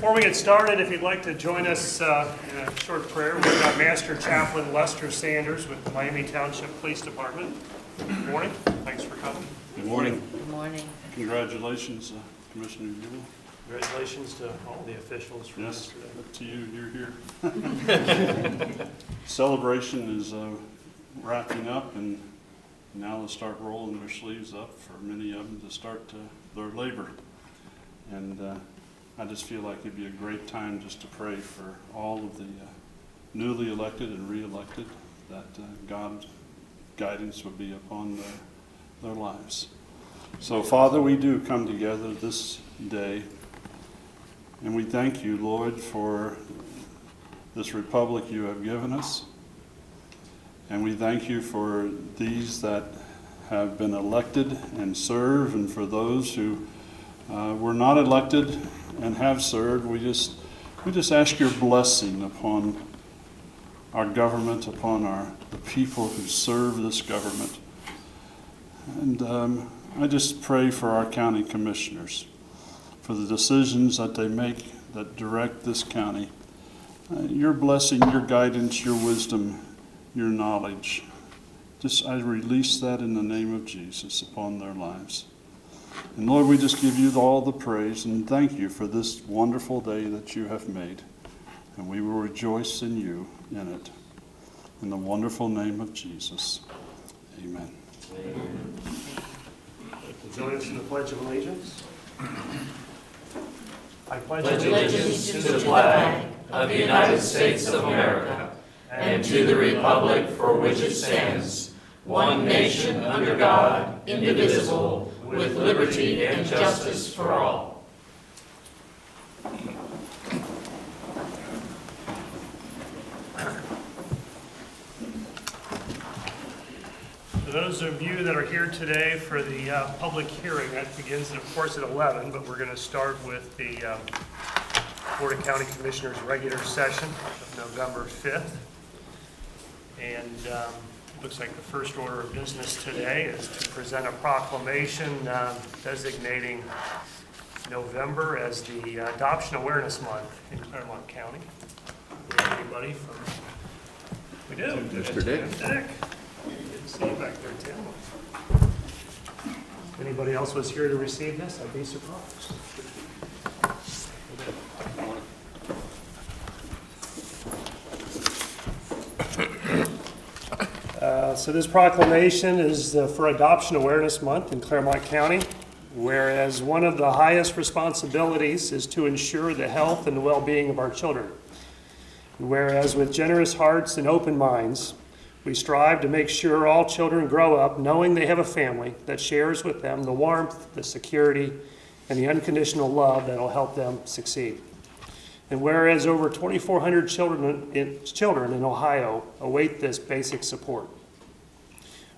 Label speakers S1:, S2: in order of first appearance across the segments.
S1: Before we get started, if you'd like to join us in a short prayer, we've got Master Chaplain Lester Sanders with the Miami Township Police Department. Good morning. Thanks for coming.
S2: Good morning.
S3: Good morning.
S2: Congratulations, Commissioner Newell.
S1: Congratulations to all the officials for
S2: Yes,
S1: yesterday.
S2: up to you. You're here. Celebration is wrapping up, and now they'll start rolling their sleeves up for many of them to start their labor. And I just feel like it'd be a great time just to pray for all of the newly elected and re-elected, that God's guidance would be upon their lives. So, Father, we do come together this day, and we thank you, Lord, for this republic you have given us. And we thank you for these that have been elected and serve, and for those who were not elected and have served. We just ask your blessing upon our government, upon the people who serve this government. And I just pray for our county commissioners, for the decisions that they make that direct this county. Your blessing, your guidance, your wisdom, your knowledge. I release that in the name of Jesus upon their lives. And Lord, we just give you all the praise and thank you for this wonderful day that you have made. And we will rejoice in you in it. In the wonderful name of Jesus. Amen.
S1: Amen. Join us in the Pledge of Allegiance. I pledge
S4: allegiance to the flag of the United States of America and to the republic for which it stands, one nation under God, indivisible, with liberty and justice for all.
S1: For those of you that are here today for the public hearing, that begins, of course, at 11, but we're going to start with the Board of County Commissioners regular session of November 5th. And it looks like the first order of business today is to present a proclamation designating November as the Adoption Awareness Month in Claremont County. Do we have anybody from? We do.
S2: Mr. Dick.
S1: Dick. Good to see you back there, Tim. If anybody else was here to receive this, I'd be surprised. So this proclamation is for Adoption Awareness Month in Claremont County, whereas one of the highest responsibilities is to ensure the health and the well-being of our children. Whereas with generous hearts and open minds, we strive to make sure all children grow up knowing they have a family that shares with them the warmth, the security, and the unconditional love that will help them succeed. And whereas over 2,400 children in Ohio await this basic support.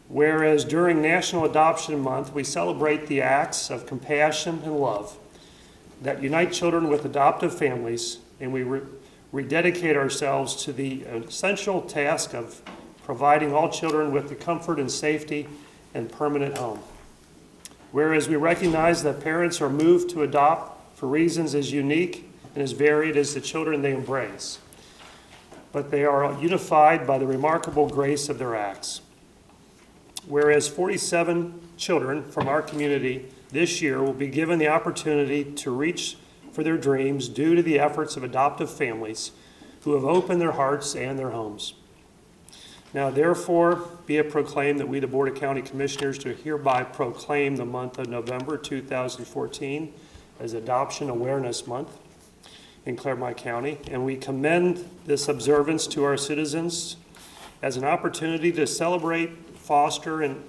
S1: Whereas during National Adoption Month, we celebrate the acts of compassion and love that unite children with adoptive families, and we rededicate ourselves to the essential task of providing all children with the comfort and safety and permanent home. Whereas we recognize that parents are moved to adopt for reasons as unique and as varied as the children they embrace, but they are unified by the remarkable grace of their acts. Whereas 47 children from our community this year will be given the opportunity to reach for their dreams due to the efforts of adoptive families who have opened their hearts and their homes. Now, therefore, be it proclaimed that we, the Board of County Commissioners, do hereby proclaim the month of November 2014 as Adoption Awareness Month in Claremont County, and we commend this observance to our citizens as an opportunity to celebrate, foster, and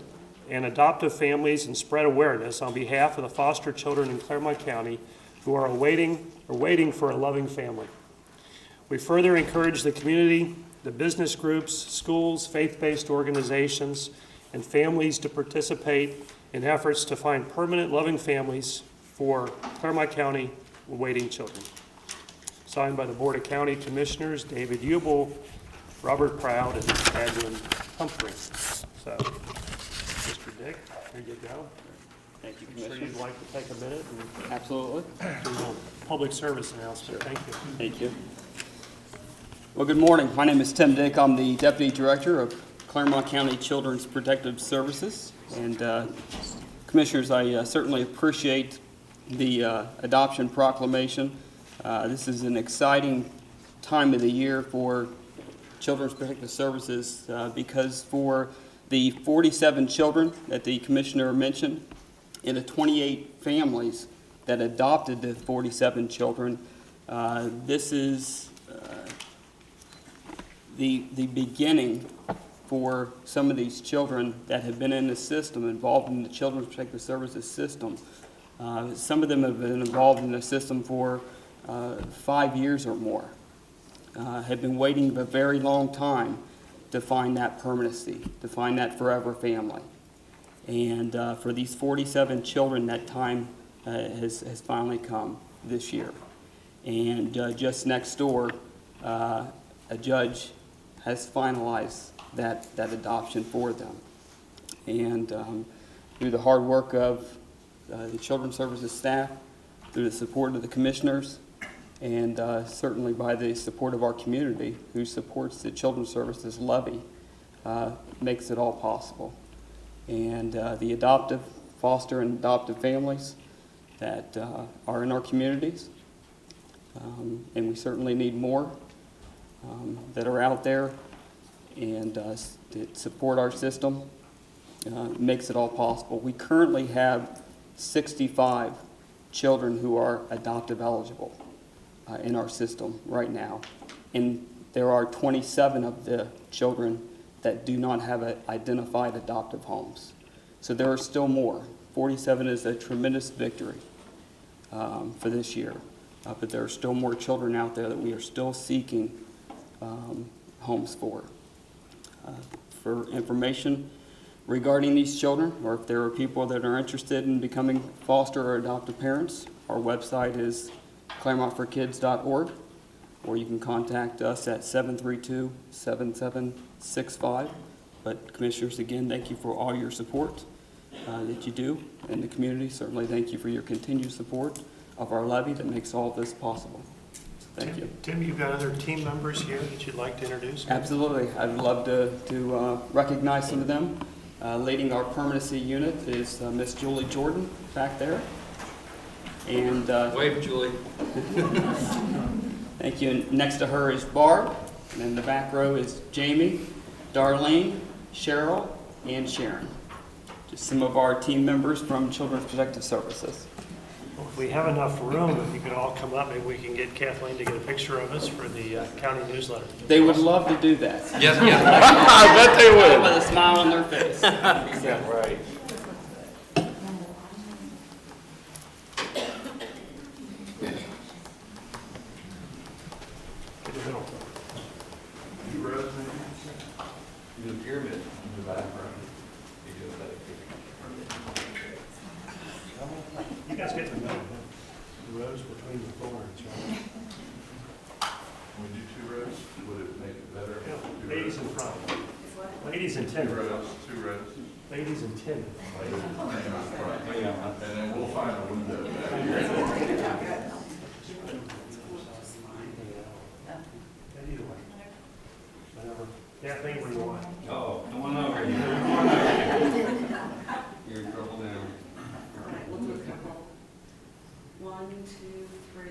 S1: adoptive families and spread awareness on behalf of the foster children in Claremont County who are waiting for a loving family. We further encourage the community, the business groups, schools, faith-based organizations, and families to participate in efforts to find permanent loving families for Claremont County waiting children. Signed by the Board of County Commissioners, David Ubel, Robert Proud, and Edwin Humphrey. So, Mr. Dick, here you go.
S3: Thank you,
S1: I'm sure
S3: Commissioner.
S1: you'd like to take a minute and
S3: Absolutely.
S1: do a public service announcement. Thank you.
S3: Thank you. Well, good morning. My name is Tim Dick. I'm the Deputy Director of Claremont County Children's Protective Services. And Commissioners, I certainly appreciate the adoption proclamation. This is an exciting time of the year for Children's Protective Services because for the 47 children that the Commissioner mentioned and the 28 families that adopted the 47 children, this is the beginning for some of these children that have been in the system, involved in the Children's Protective Services system. Some of them have been involved in the system for 5 years or more, have been waiting a very long time to find that permanency, to find that forever family. And for these 47 children, that time has finally come this year. And just next door, a judge has finalized that adoption for them. And through the hard work of the Children's Services staff, through the support of the commissioners, and certainly by the support of our community who supports the Children's Services levy, makes it all possible. And the adoptive, foster and adoptive families that are in our communities, and we certainly need more that are out there and that support our system, makes it all possible. We currently have 65 children who are adoptive eligible in our system right now, and there are 27 of the children that do not have identified adoptive homes. So there are still more. 47 is a tremendous victory for this year, but there are still more children out there that we are still seeking homes for. For information regarding these children, or if there are people that are interested in becoming foster or adoptive parents, our website is ClaremontForKids.org, or you can contact us at 732-7765. But Commissioners, again, thank you for all your support that you do in the community. Certainly thank you for your continued support of our levy that makes all of this possible. Thank you.
S1: Tim, you've got other team members here that you'd like to introduce?
S3: Absolutely. I'd love to recognize some of them. Leading our permanency unit is Miss Julie Jordan back there. And
S4: Wave, Julie.
S3: thank you. And next to her is Barb. And in the back row is Jamie, Darlene, Cheryl, and Sharon. Just some of our team members from Children's Protective Services.
S1: Well, if we have enough room, if you could all come up, maybe we can get Kathleen to get a picture of us for the county newsletter.
S3: They would love to do that.
S4: Yes, yeah. I bet they would.
S3: With a smile on their face.
S4: Yeah, right.
S1: Get the middle.
S4: Do a pyramid in the background.
S1: You guys get in the middle, huh? The rows between the thorns, right?
S5: When we do 2 rows, would it make it better?
S1: Yeah,
S5: 2
S1: ladies in
S5: rows?
S1: front. Ladies in
S5: 2
S1: 10.
S5: rows, 2 rows.
S1: Ladies in 10.
S5: Ladies in front. And then we'll find a window back here.
S1: Either way. Whatever. Kathleen, what do you want?
S4: Oh, come on over here. You're in trouble now.
S6: All right, we'll do a couple. 1, 2, 3.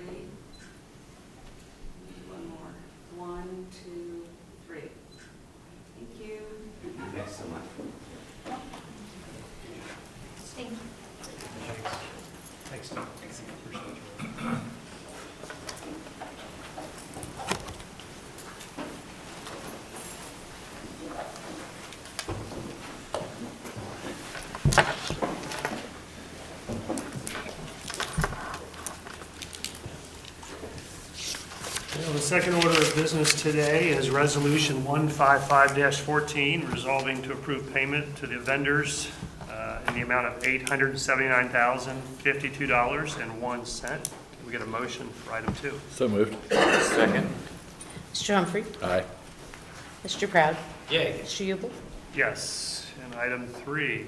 S6: One more. 1, 2, 3. Thank you.
S4: Thanks so much.
S6: Thank you.
S1: Thanks, Tom. Appreciate you. Well, the second order of business today is Resolution 155-14, resolving to approve payment to the vendors in the amount of $879,052.01. Can we get a motion for item 2?
S7: So moved.
S4: Second.
S8: Mr. Humphrey?
S7: Aye.
S8: Mr. Proud?
S4: Yay.
S8: Mr. Yubel?
S1: Yes. And item 3.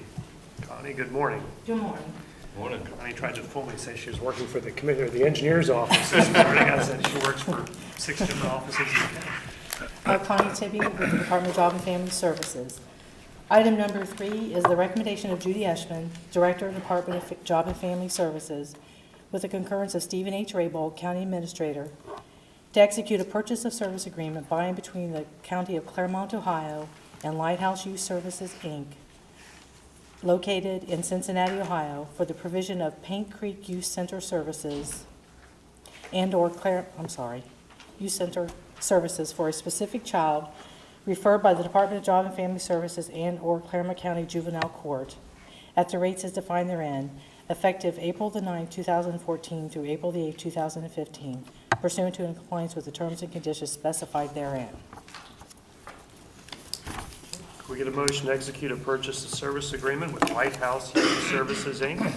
S1: Connie, good morning.
S8: Good morning.
S5: Morning.
S1: Connie tried to fool me, say she was working for the committee or the engineer's office this morning. I said she works for 6 different offices in the county.
S8: Connie Tibby with the Department of Job and Family Services. Item number 3 is the recommendation of Judy Eshman, Director of Department of Job and Family Services, with the concurrence of Stephen H. Raybold, County Administrator, to execute a purchase of service agreement by and between the County of Claremont, Ohio, and Lighthouse Youth Services, Inc., located in Cincinnati, Ohio, for the provision of Paint Creek Youth Center services and/or Youth Center services for a specific child referred by the Department of Job and Family Services and/or Claremont County Juvenile Court at the rates as defined therein, effective April the 9th, 2014 through April the 8th, 2015, pursuant to and in compliance with the terms and conditions specified therein.
S1: Can we get a motion to execute a purchase of service agreement with Lighthouse Youth Services, Inc.,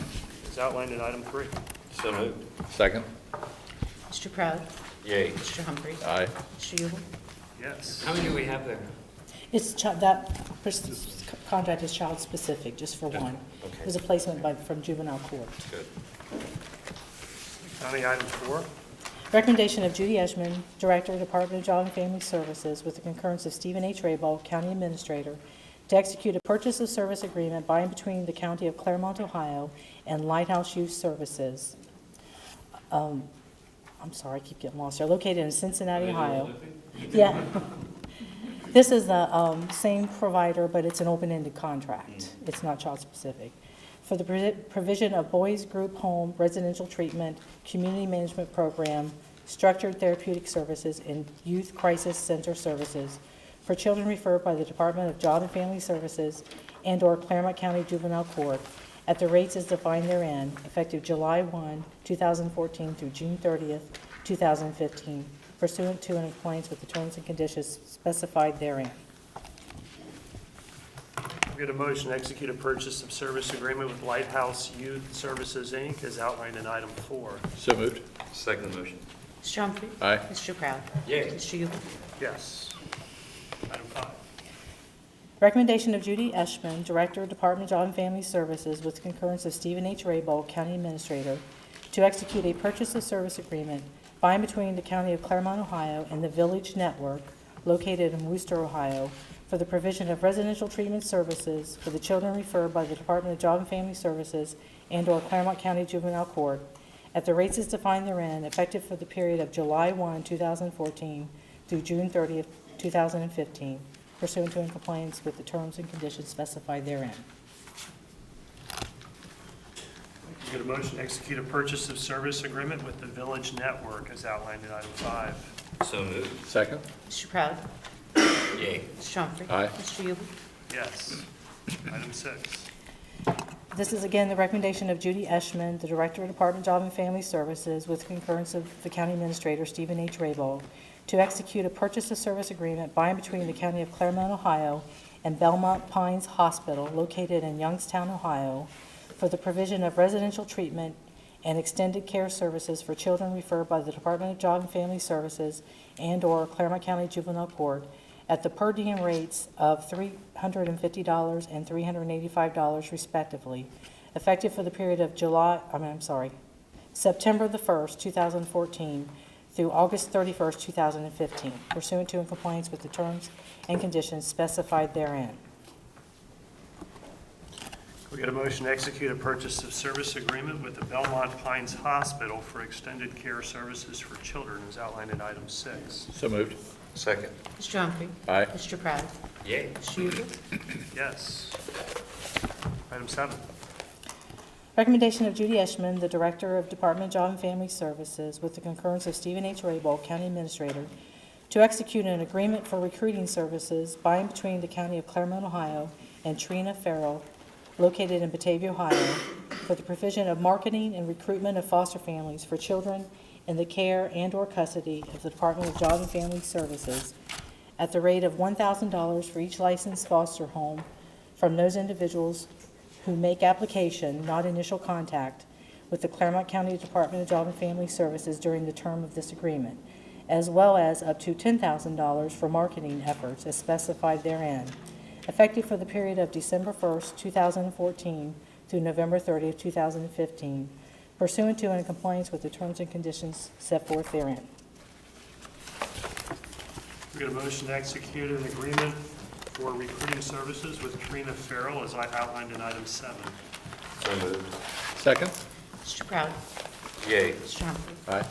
S1: as outlined in item 3?
S5: So moved.
S7: Second.
S8: Mr. Proud?
S5: Yay.
S8: Mr. Humphrey?
S7: Aye.
S8: Mr. Yule?
S1: Yes.
S5: How many do we have there?
S8: It's, that contract is child-specific, just for one.
S5: Okay.
S8: It was a placement from juvenile court.
S5: Good.
S1: Connie, item 4.
S8: Recommendation of Judy Eshman, Director of Department of Job and Family Services, with the concurrence of Stephen H. Raybold, County Administrator, to execute a purchase of service agreement by and between the County of Claremont, Ohio, and Lighthouse Youth Services. I'm sorry, I keep getting lost here. Located in Cincinnati, Ohio. Yeah. This is the same provider, but it's an open-ended contract. It's not child-specific. For the provision of boys group home, residential treatment, community management program, structured therapeutic services, and youth crisis center services for children referred by the Department of Job and Family Services and/or Claremont County Juvenile Court at the rates as defined therein, effective July 1, 2014 through June 30th, 2015, pursuant to and in compliance with the terms and conditions specified therein.
S1: We get a motion to execute a purchase of service agreement with Lighthouse Youth Services, Inc., as outlined in item 4.
S7: So moved.
S5: Second motion.
S8: Mr. Humphrey?
S7: Aye.
S8: Mr. Proud?
S5: Yay.
S8: Mr. Yule?
S1: Yes. Item 5.
S8: Recommendation of Judy Eshman, Director of Department of Job and Family Services, with concurrence of Stephen H. Raybold, County Administrator, to execute a purchase of service agreement by and between the County of Claremont, Ohio, and the Village Network, located in Worcester, Ohio, for the provision of residential treatment services for the children referred by the Department of Job and Family Services and/or Claremont County Juvenile Court at the rates as defined therein, effective for the period of July 1, 2014 through June 30th, 2015, pursuant to and in compliance with the terms and conditions specified therein.
S1: We get a motion to execute a purchase of service agreement with the Village Network, as outlined in item 5.
S5: So moved.
S7: Second.
S8: Mr. Proud?
S5: Yay.
S8: Mr. Humphrey?
S7: Aye.
S8: Mr. Yule?
S1: Yes. Item 6.
S8: This is again the recommendation of Judy Eshman, the Director of Department of Job and Family Services, with concurrence of the County Administrator, Stephen H. Raybold, to execute a purchase of service agreement by and between the County of Claremont, Ohio, and Belmont Pines Hospital, located in Youngstown, Ohio, for the provision of residential treatment and extended care services for children referred by the Department of Job and Family Services and/or Claremont County Juvenile Court at the per diem rates of $350 and $385 respectively, effective for the period of September the 1st, 2014 through August 31st, 2015, pursuant to and compliance with the terms and conditions specified therein.
S1: We get a motion to execute a purchase of service agreement with the Belmont Pines Hospital for extended care services for children, as outlined in item 6.
S7: So moved.
S5: Second.
S8: Mr. Humphrey?
S7: Aye.
S8: Mr. Proud?
S5: Yay.
S8: Mr. Yule?
S1: Yes. Item 7.
S8: Recommendation of Judy Eshman, the Director of Department of Job and Family Services, with the concurrence of Stephen H. Raybold, County Administrator, to execute an agreement for recruiting services by and between the County of Claremont, Ohio, and Trina Farrell, located in Batavia, Ohio, for the provision of marketing and recruitment of foster families for children in the care and/or custody of the Department of Job and Family Services at the rate of $1,000 for each licensed foster home from those individuals who make application, not initial contact, with the Claremont County Department of Job and Family Services during the term of this agreement, as well as up to $10,000 for marketing efforts as specified therein, effective for the period of December 1st, 2014 through November 30th, 2015, pursuant to and in compliance with the terms and conditions set forth therein.
S1: We get a motion to execute an agreement for recruiting services with Trina Farrell as I outlined in item 7.
S5: So moved.
S7: Second?
S4: Mr. Crowley.
S5: Yay.
S4: Mr. Humphrey.
S7: Aye.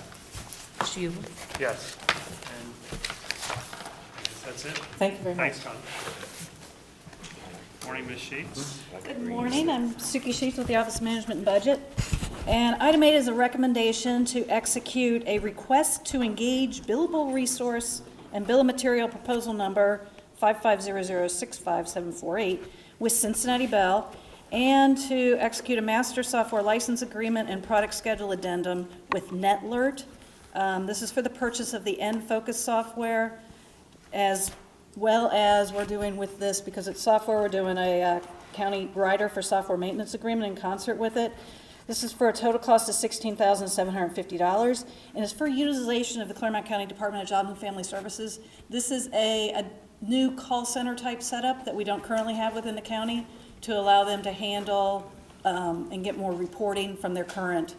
S4: Mr. Hubel.
S1: Yes. And I guess that's it.
S8: Thank you very much.
S1: Thanks, Connie. Morning, Ms. Sheets.
S6: Good morning, I'm Suki Sheets with the Office of Management and Budget. And item 8 is a recommendation to execute a request to engage billable resource and bill of material proposal number 5500657748 with Cincinnati Bell, and to execute a master software license agreement and product schedule addendum with NetAlert. This is for the purchase of the N-Focus software, as well as we're doing with this, because it's software, we're doing a county rider for software maintenance agreement in concert with it. This is for a total cost of $16,750, and it's for utilization of the Claremont County Department of Job and Family Services. This is a new call center type setup that we don't currently have within the county to allow them to handle and get more reporting from their current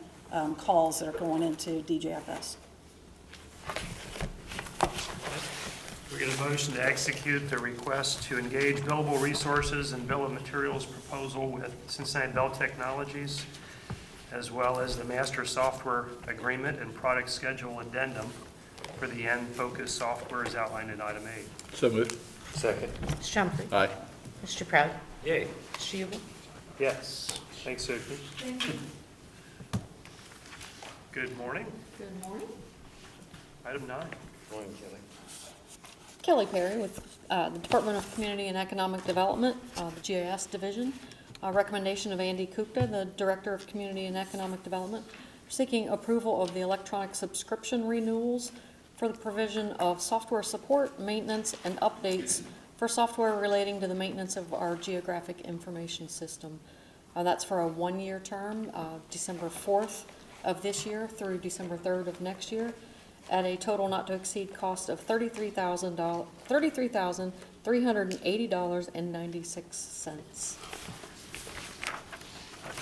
S6: calls that are going into DJFS.
S1: We get a motion to execute the request to engage billable resources and bill of materials proposal with Cincinnati Bell Technologies, as well as the master software agreement and product schedule addendum for the N-Focus software as outlined in item 8.
S7: So moved.
S5: Second.
S4: Mr. Humphrey.
S7: Aye.
S4: Mr. Crowley.
S5: Yay.
S4: Mr. Hubel.
S1: Yes. Thanks, Suki. Good morning.
S6: Good morning.
S1: Item 9.
S5: Morning, Kelly.
S9: Kelly Perry with the Department of Community and Economic Development, the GIS Division. Recommendation of Andy Kupta, the Director of Community and Economic Development, seeking approval of the electronic subscription renewals for the provision of software support, maintenance, and updates for software relating to the maintenance of our geographic information system. That's for a one-year term, December 4th of this year through December 3rd of next year, at a total not to exceed cost of $33,380.96.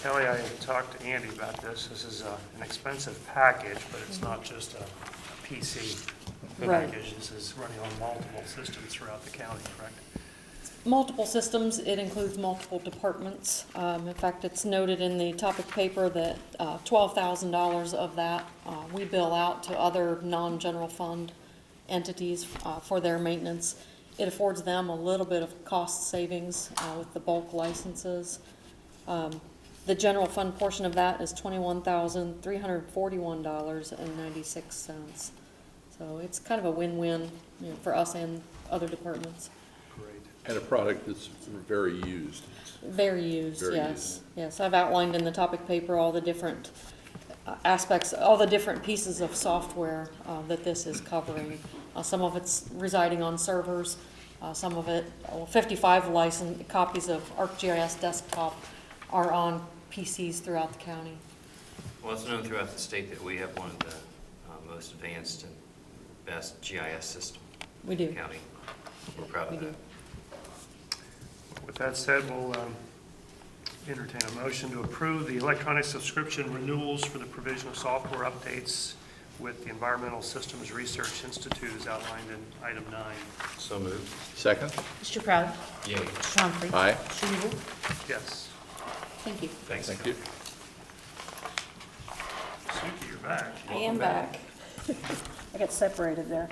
S1: Kelly, I talked to Andy about this. This is an expensive package, but it's not just a PC
S9: Right.
S1: package. This is running on multiple systems throughout the county, correct?
S9: Multiple systems, it includes multiple departments. In fact, it's noted in the topic paper that $12,000 of that we bill out to other non-general fund entities for their maintenance. It affords them a little bit of cost savings with the bulk licenses. The general fund portion of that is $21,341.96. So it's kind of a win-win, for us and other departments.
S1: Great.
S7: And a product that's very used.
S9: Very used,
S7: Very
S9: yes.
S7: used.
S9: Yes, I've outlined in the topic paper all the different aspects, all the different pieces of software that this is covering. Some of it's residing on servers, some of it, 55 licensed copies of ArcGIS Desktop are on PCs throughout the county.
S10: Well, it's known throughout the state that we have one of the most advanced and best GIS system
S9: We
S10: in
S9: do.
S10: the county. We're proud
S9: We
S10: of
S9: do.
S10: that.
S1: With that said, we'll entertain a motion to approve the electronic subscription renewals for the provision of software updates with the Environmental Systems Research Institute as outlined in item 9.
S5: So moved.
S7: Second?
S4: Mr. Crowley.
S10: Yay.
S4: Mr. Humphrey.
S7: Aye.
S4: Mr. Hubel.
S1: Yes.
S9: Thank you.
S10: Thanks.
S7: Thank you.
S1: Suki, you're back.
S6: I am back. I got separated there.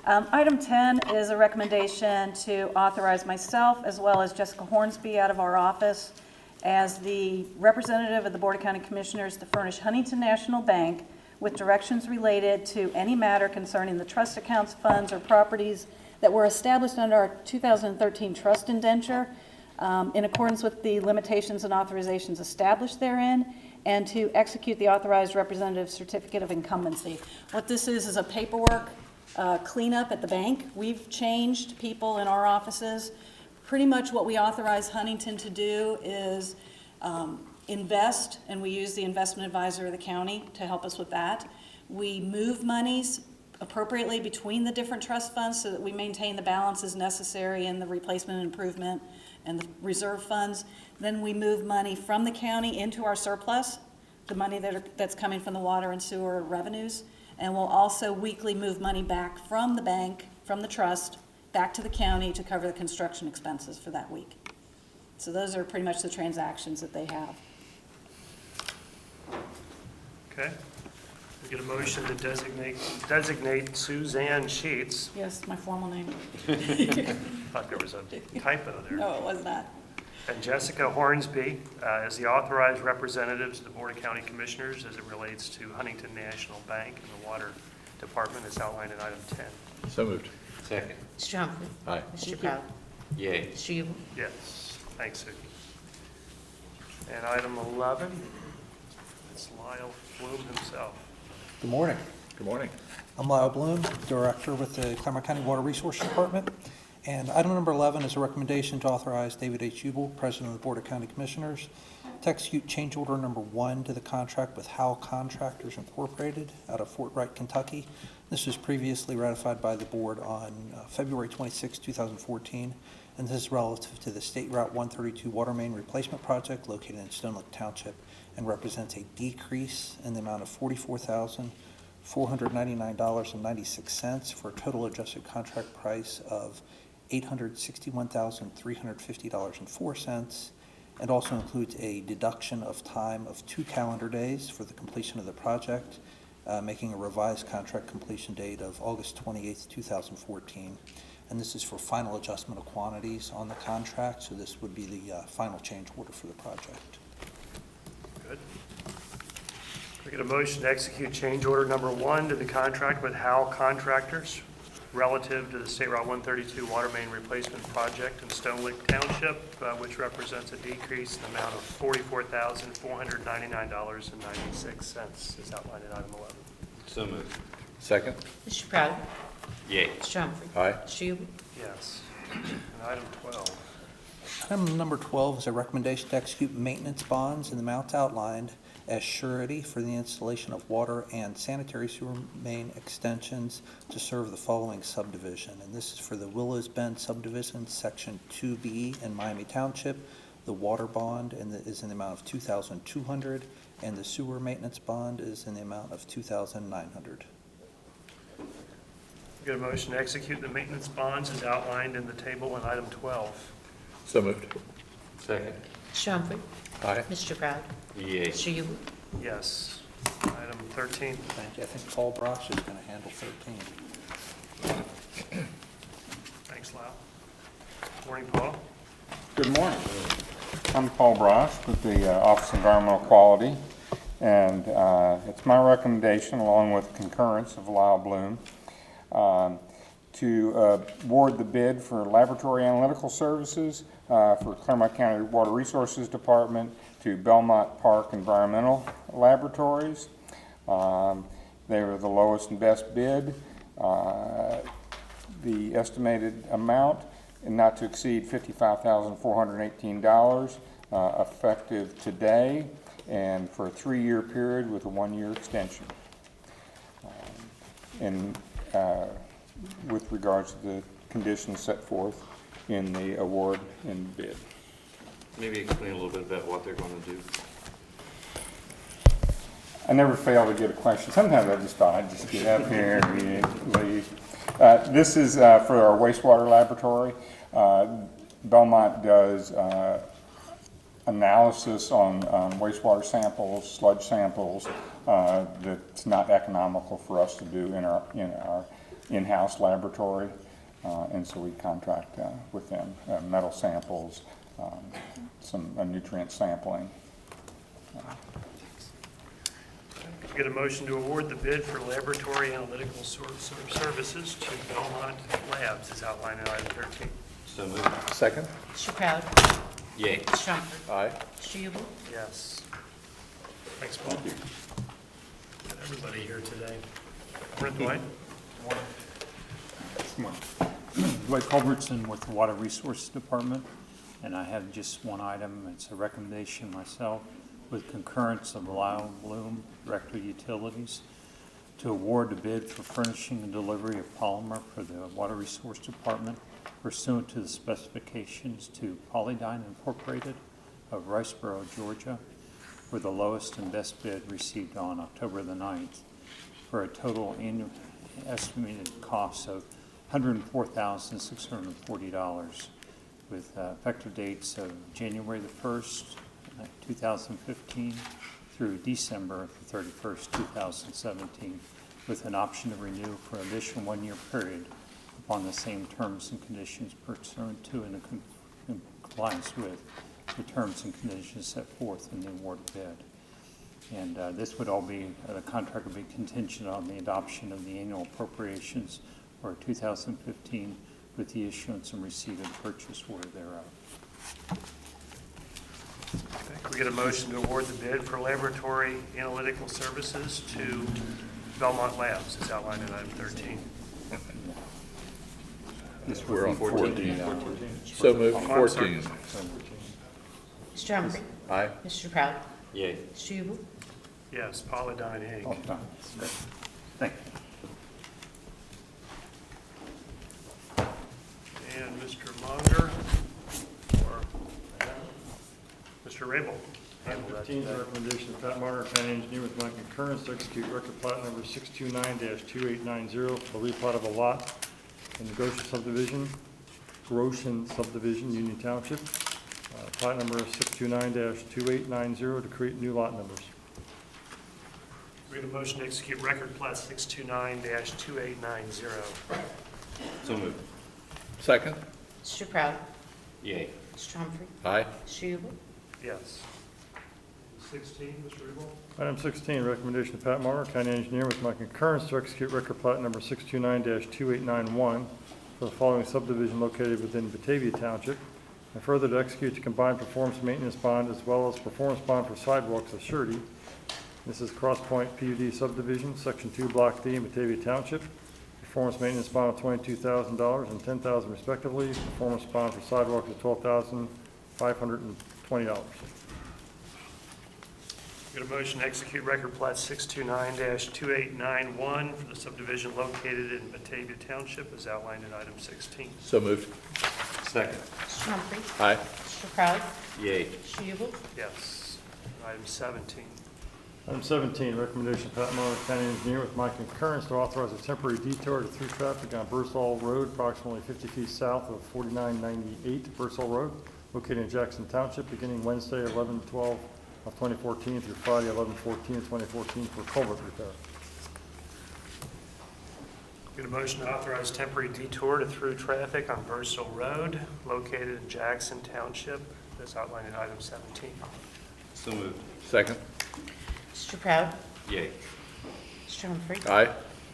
S6: Item 10 is a recommendation to authorize myself as well as Jessica Hornsby out of our office as the representative of the Board of County Commissioners to furnish Huntington National Bank with directions related to any matter concerning the trust accounts, funds, or properties that were established under our 2013 trust indenture in accordance with the limitations and authorizations established therein, and to execute the authorized representative certificate of incumbency. What this is a paperwork cleanup at the bank. We've changed people in our offices. Pretty much what we authorize Huntington to do is invest, and we use the investment advisor of the county to help us with that. We move monies appropriately between the different trust funds so that we maintain the balances necessary in the replacement and improvement and the reserve funds. Then we move money from the county into our surplus, the money that's coming from the water and sewer revenues. And we'll also weekly move money back from the bank, from the trust, back to the county to cover the construction expenses for that week. So those are pretty much the transactions that they have.
S1: Okay. We get a motion to designate Suzanne Sheets.
S6: Yes, my formal name.
S1: Thought there was a typo there.
S6: No, it was not.
S1: And Jessica Hornsby as the authorized representatives of the Board of County Commissioners as it relates to Huntington National Bank and the Water Department as outlined in item 10.
S7: So moved.
S10: Second.
S4: Mr. Humphrey?
S7: Aye.
S4: Mr. Powell?
S10: Yay.
S4: Mr. Yubel?
S1: Yes, thanks, Vicki. And item 11, it's Lyle Bloom himself.
S11: Good morning.
S7: Good morning.
S11: I'm Lyle Bloom, Director with the Claremont County Water Resources Department. And item number 11 is a recommendation to authorize David H. Hubel, President of the Board of County Commissioners, to execute change order number 1 to the contract with Howell Contractors Incorporated out of Fort Wright, Kentucky. This was previously ratified by the board on February 26, 2014, and this is relative to the State Route 132 water main replacement project located in Stone Lake Township and represents a decrease in the amount of $44,499.96 for a total adjusted contract price of $861,350.04, and also includes a deduction of time of 2 calendar days for the completion of the project, making a revised contract completion date of August 28th, 2014. And this is for final adjustment of quantities on the contract, so this would be the final change order for the project.
S1: Good. We get a motion to execute change order number 1 to the contract with Howell Contractors relative to the State Route 132 water main replacement project in Stone Lake Township, which represents a decrease in the amount of $44,499.96 as outlined in item 11.
S10: So moved.
S7: Second.
S4: Mr. Powell?
S10: Yay.
S4: Mr. Humphrey?
S7: Aye.
S4: Mr. Yubel?
S1: Yes. And item 12.
S11: Item number 12 is a recommendation to execute maintenance bonds in the amounts outlined as surety for the installation of water and sanitary sewer main extensions to serve the following subdivision. And this is for the Willows Bend subdivision, section 2B in Miami Township. The water bond is in the amount of $2,200, and the sewer maintenance bond is in the amount of $2,900.
S1: We get a motion to execute the maintenance bonds as outlined in the table in item 12.
S7: So moved.
S10: Second.
S4: Mr. Humphrey?
S7: Aye.
S4: Mr. Powell?
S10: Yay.
S4: Mr. Yubel?
S1: Yes. Item 13.
S11: Thank you. I think Paul Brosh is going to handle 13.
S1: Thanks, Lyle. Morning, Paul.
S5: Good morning. I'm Paul Brosh with the Office of Environmental Quality, and it's my recommendation, along with concurrence of Lyle Bloom, to award the bid for laboratory analytical services for Claremont County Water Resources Department to Belmont Park Environmental Laboratories. They were the lowest and best bid. The estimated amount not to exceed $55,418, effective today and for a 3-year period with a 1-year extension. With regards to the conditions set forth in the award and bid.
S10: Maybe explain a little bit about what they're going to do.
S5: I never fail to get a question. Sometimes I just thought I'd just get up here and leave. This is for our wastewater laboratory. Belmont does analysis on wastewater samples, sludge samples, that's not economical for us to do in our in-house laboratory, and so we contract with them. Metal samples, some nutrient sampling.
S1: We get a motion to award the bid for laboratory analytical services to Belmont Labs as outlined in item 13.
S10: So moved.
S7: Second.
S4: Mr. Powell?
S10: Yay.
S4: Mr. Humphrey?
S7: Aye.
S4: Mr. Yubel?
S1: Yes. Thanks, Paul. Got everybody here today. Morning, Dwight.
S12: Dwight Culbertson with the Water Resources Department, and I have just one item. It's a recommendation myself with concurrence of Lyle Bloom, Director of Utilities, to award the bid for furnishing and delivery of polymer for the Water Resource Department pursuant to the specifications to Polydyne Incorporated of Riceboro, Georgia, for the lowest and best bid received on October the 9th, for a total annual estimated cost of $104,640, with effective dates of January the 1st, 2015 through December the 31st, 2017, with an option to renew for an additional one-year period upon the same terms and conditions pursuant to and in compliance with the terms and conditions set forth in the awarded bid. And this would all be, the contract would be contingent on the adoption of the annual appropriations for 2015 with the issuance and receipt of the purchase order thereof.
S1: Okay, can we get a motion to award the bid for laboratory analytical services to Belmont Labs, as outlined in item 13?
S7: We're on 14. So moved.
S1: Oh, I'm sorry.
S7: 14.
S4: Mr. Humphrey?
S7: Aye.
S4: Mr. Proud?
S10: Yay.
S4: Mr. Hubel?
S1: Yes, Polydyne Inc.
S12: All done. Thank you.
S1: And Mr. Munger, or Mr. Rabel.
S13: Item 15 is a recommendation of Pat Marner, County Engineer, with my concurrence, to execute record plat number 629-2890 for the replat of a lot in the Goshen subdivision, Union Township. Plat number 629-2890 to create new lot numbers.
S1: We have a motion to execute record plat 629-2890.
S10: So moved.
S7: Second.
S4: Mr. Proud?
S10: Yay.
S4: Mr. Humphrey?
S7: Aye.
S4: Mr. Hubel?
S1: Yes. 16, Mr. Rabel.
S13: Item 16, recommendation of Pat Marner, County Engineer, with my concurrence, to execute record plat number 629-2891 for the following subdivision located within Batavia Township, and further to execute the combined performance maintenance bond as well as performance bond for sidewalks as surety. This is Cross Point PUD subdivision, Section 2, Block D in Batavia Township. Performance maintenance bond of $22,000 and $10,000 respectively. Performance bond for sidewalks of $12,520.
S1: Get a motion to execute record plat 629-2891 for the subdivision located in Batavia Township as outlined in item 16.
S7: So moved.
S10: Second.
S4: Mr. Humphrey?
S7: Aye.
S4: Mr. Proud?
S10: Yay.
S4: Mr. Hubel?
S1: Yes. Item 17.
S13: Item 17, recommendation of Pat Marner, County Engineer, with my concurrence, to authorize a temporary detour to through traffic on Bursall Road, approximately 50 feet south of 4998 Bursall Road, located in Jackson Township, beginning Wednesday, 11/12 of 2014 through Friday, 11/14 of 2014, for culvert repair.
S1: Get a motion to authorize temporary detour to through traffic on Bursell Road located in Jackson Township as outlined in item 17.
S10: So moved.
S7: Second.
S4: Mr. Proud?
S10: Yay.
S4: Mr. Humphrey?
S7: Aye.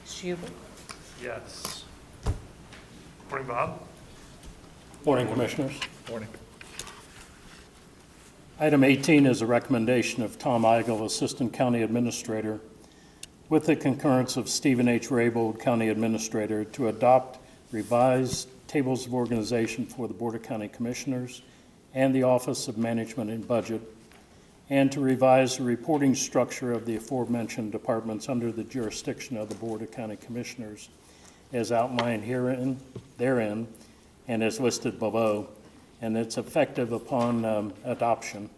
S4: Mr. Hubel?
S1: Yes. Morning, Bob.
S14: Morning, Commissioners.
S7: Morning.
S14: Item 18 is a recommendation of Tom Eigel, Assistant County Administrator, with the concurrence of Stephen H. Raybold, County Administrator, to adopt revised tables of organization for the Board of County Commissioners and the Office of Management and Budget, and to revise the reporting structure of the aforementioned departments under the jurisdiction of the Board of County Commissioners, as outlined therein, and as listed below, and it's effective upon adoption.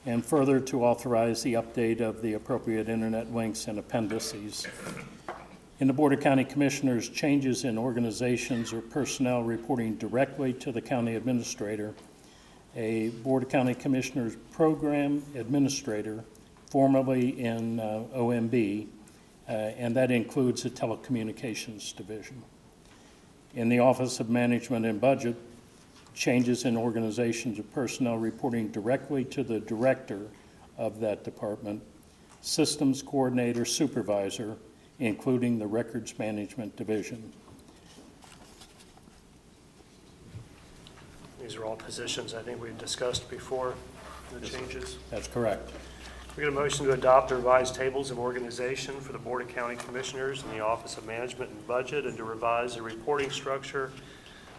S14: And further, to authorize the update of the appropriate internet links and appendices. In the Board of County Commissioners, changes in organizations or personnel reporting directly to the county administrator, a Board of County Commissioners Program Administrator, formerly in OMB, and that includes the Telecommunications Division. In the Office of Management and Budget, changes in organizations of personnel reporting directly to the director of that department, Systems Coordinator Supervisor, including the Records Management Division.
S1: These are all positions I think we've discussed before, the changes.
S14: That's correct.
S1: We get a motion to adopt the revised tables of organization for the Board of County Commissioners and the Office of Management and Budget, and to revise the reporting structure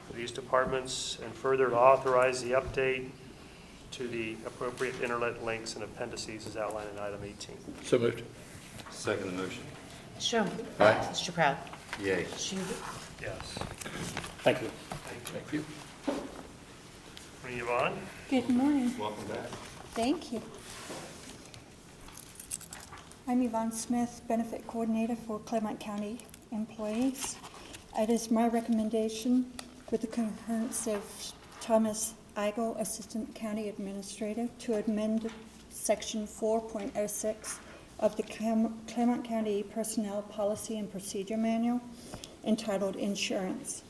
S1: for these departments, and further to authorize the update to the appropriate internet links and appendices as outlined in item 18.
S7: So moved.
S10: Second the motion.
S4: Mr. Humphrey.
S7: Aye.
S4: Mr. Proud.
S10: Yay.
S4: Mr. Hubert.
S1: Yes.
S14: Thank you.
S7: Thank you.
S1: Morning, Yvonne.
S15: Good morning.
S10: Welcome back.
S15: Thank you. I'm Yvonne Smith, Benefit Coordinator for Claremont County employees. It is my recommendation, with the concurrence of Thomas Eigel, Assistant County Administrator, to amend Section 4.06 of the Claremont County Personnel Policy and Procedure Manual entitled Insurance,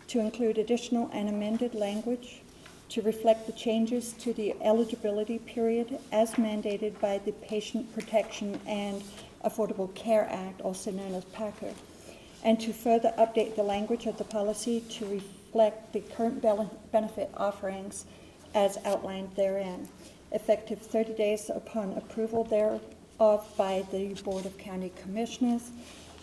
S15: to include additional and amended language to reflect the changes to the eligibility period as mandated by the Patient Protection and Affordable Care Act, also known as PACA, and to further update the language of the policy to reflect the current benefit offerings as outlined therein, effective 30 days upon approval thereof by the Board of County Commissioners,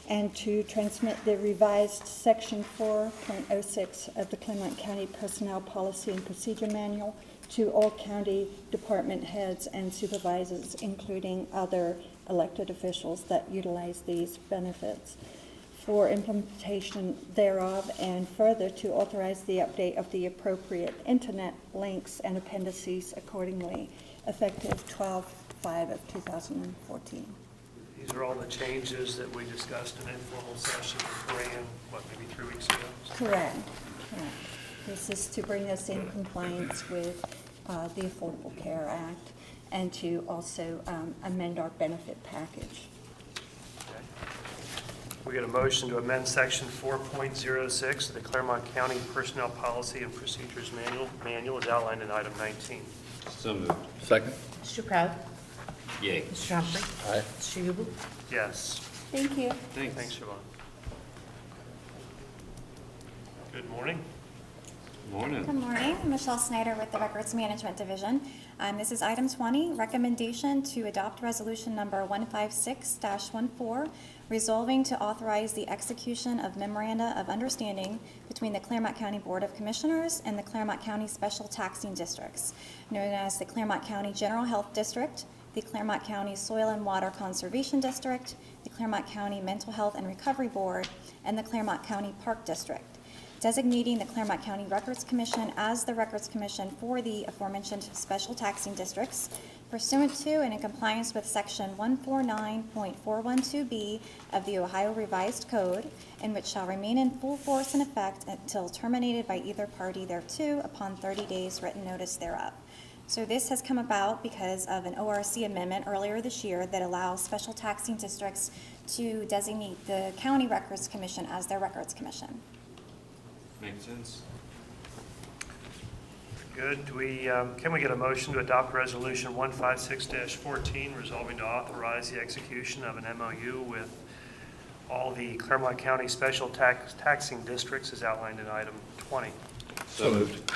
S15: and to transmit the revised Section 4.06 of the Claremont County Personnel Policy and Procedure Manual to all county department heads and supervisors, including other elected officials that utilize these benefits, for implementation thereof, and further to authorize the update of the appropriate internet links and appendices accordingly, effective 12/5 of 2014.
S1: These are all the changes that we discussed in informal session with Fran, maybe 3 weeks ago?
S15: Correct. This is to bring us in compliance with the Affordable Care Act and to also amend our benefit package.
S1: We get a motion to amend Section 4.06 of the Claremont County Personnel Policy and Procedures Manual as outlined in item 19.
S10: So moved.
S7: Second.
S4: Mr. Proud.
S10: Yay.
S4: Mr. Humphrey.
S7: Aye.
S4: Mr. Hubert.
S1: Yes.
S15: Thank you.
S1: Thanks, Siobhan. Good morning.
S10: Morning.
S16: Good morning. I'm Michelle Snyder with the Records Management Division. This is item 20, recommendation to adopt resolution number 156-14, resolving to authorize the execution of memoranda of understanding between the Claremont County Board of Commissioners and the Claremont County Special Taxing Districts, known as the Claremont County General Health District, the Claremont County Soil and Water Conservation District, the Claremont County Mental Health and Recovery Board, and the Claremont County Park District, designating the Claremont County Records Commission as the Records Commission for the aforementioned special taxing districts, pursuant to and in compliance with Section 149.412B of the Ohio Revised Code, and which shall remain in full force and effect until terminated by either party thereto upon 30 days written notice thereof. So this has come about because of an ORC amendment earlier this year that allows special taxing districts to designate the County Records Commission as their Records Commission.
S10: Makes sense.
S1: Good. Can we get a motion to adopt resolution 156-14, resolving to authorize the execution of an MOU with all the Claremont County Special Taxing Districts as outlined in item 20?
S7: So moved.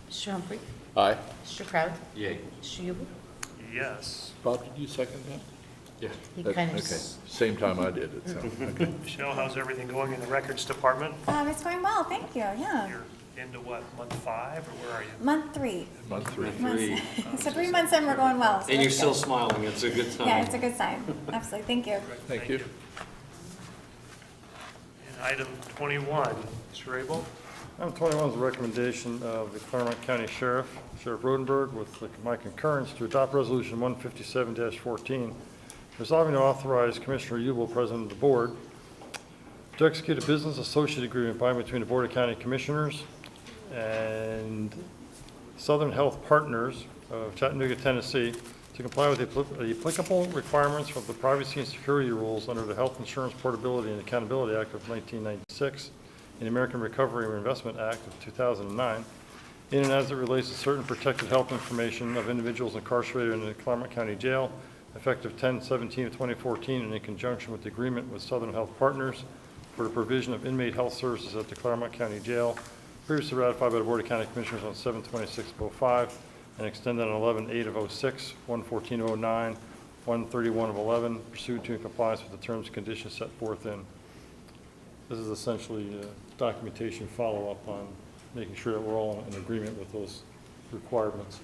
S4: Mr. Humphrey.
S7: Aye.
S4: Mr. Proud.
S10: Yay.
S4: Mr. Hubert.
S1: Yes.
S7: Bob, did you second that?
S10: Yeah.
S4: He
S7: Okay,
S4: kind of.
S7: same time I did it, so, okay.
S1: Michelle, how's everything going in the records department?
S16: It's going well, thank you, yeah.
S1: You're into what, month 5, or where are you?
S16: Month 3.
S7: Month 3.
S16: So 3 months in, we're going well. So
S10: And you're
S16: that's
S10: still
S16: good.
S10: smiling. It's a good sign.
S16: Yeah, it's a good sign. Absolutely, thank you.
S7: Thank you.
S1: And item 21, Mr. Abel?
S13: Item 21 is a recommendation of the Claremont County Sheriff, Sheriff Rodenberg, with my concurrence to adopt Resolution 157-14, resolving to authorize Commissioner Ubel, President of the Board, to execute a business associate agreement by and between the Board of County Commissioners and Southern Health Partners of Chattanooga, Tennessee, to comply with the applicable requirements of the privacy and security rules under the Health Insurance Portability and Accountability Act of 1996 and the American Recovery and Investment Act of 2009, in and as it relates to certain protected health information of individuals incarcerated in the Claremont County Jail, effective 10/17/2014, and in conjunction with the agreement with Southern Health Partners for the provision of inmate health services at the Claremont County Jail, previously ratified by the Board of County Commissioners on 7/26/05, and extended on 11/8/06, 1/14/09, 1/31/11, pursuant to and compliance with the terms and conditions set forth in. This is essentially documentation follow-up on making sure that we're all in agreement with those requirements.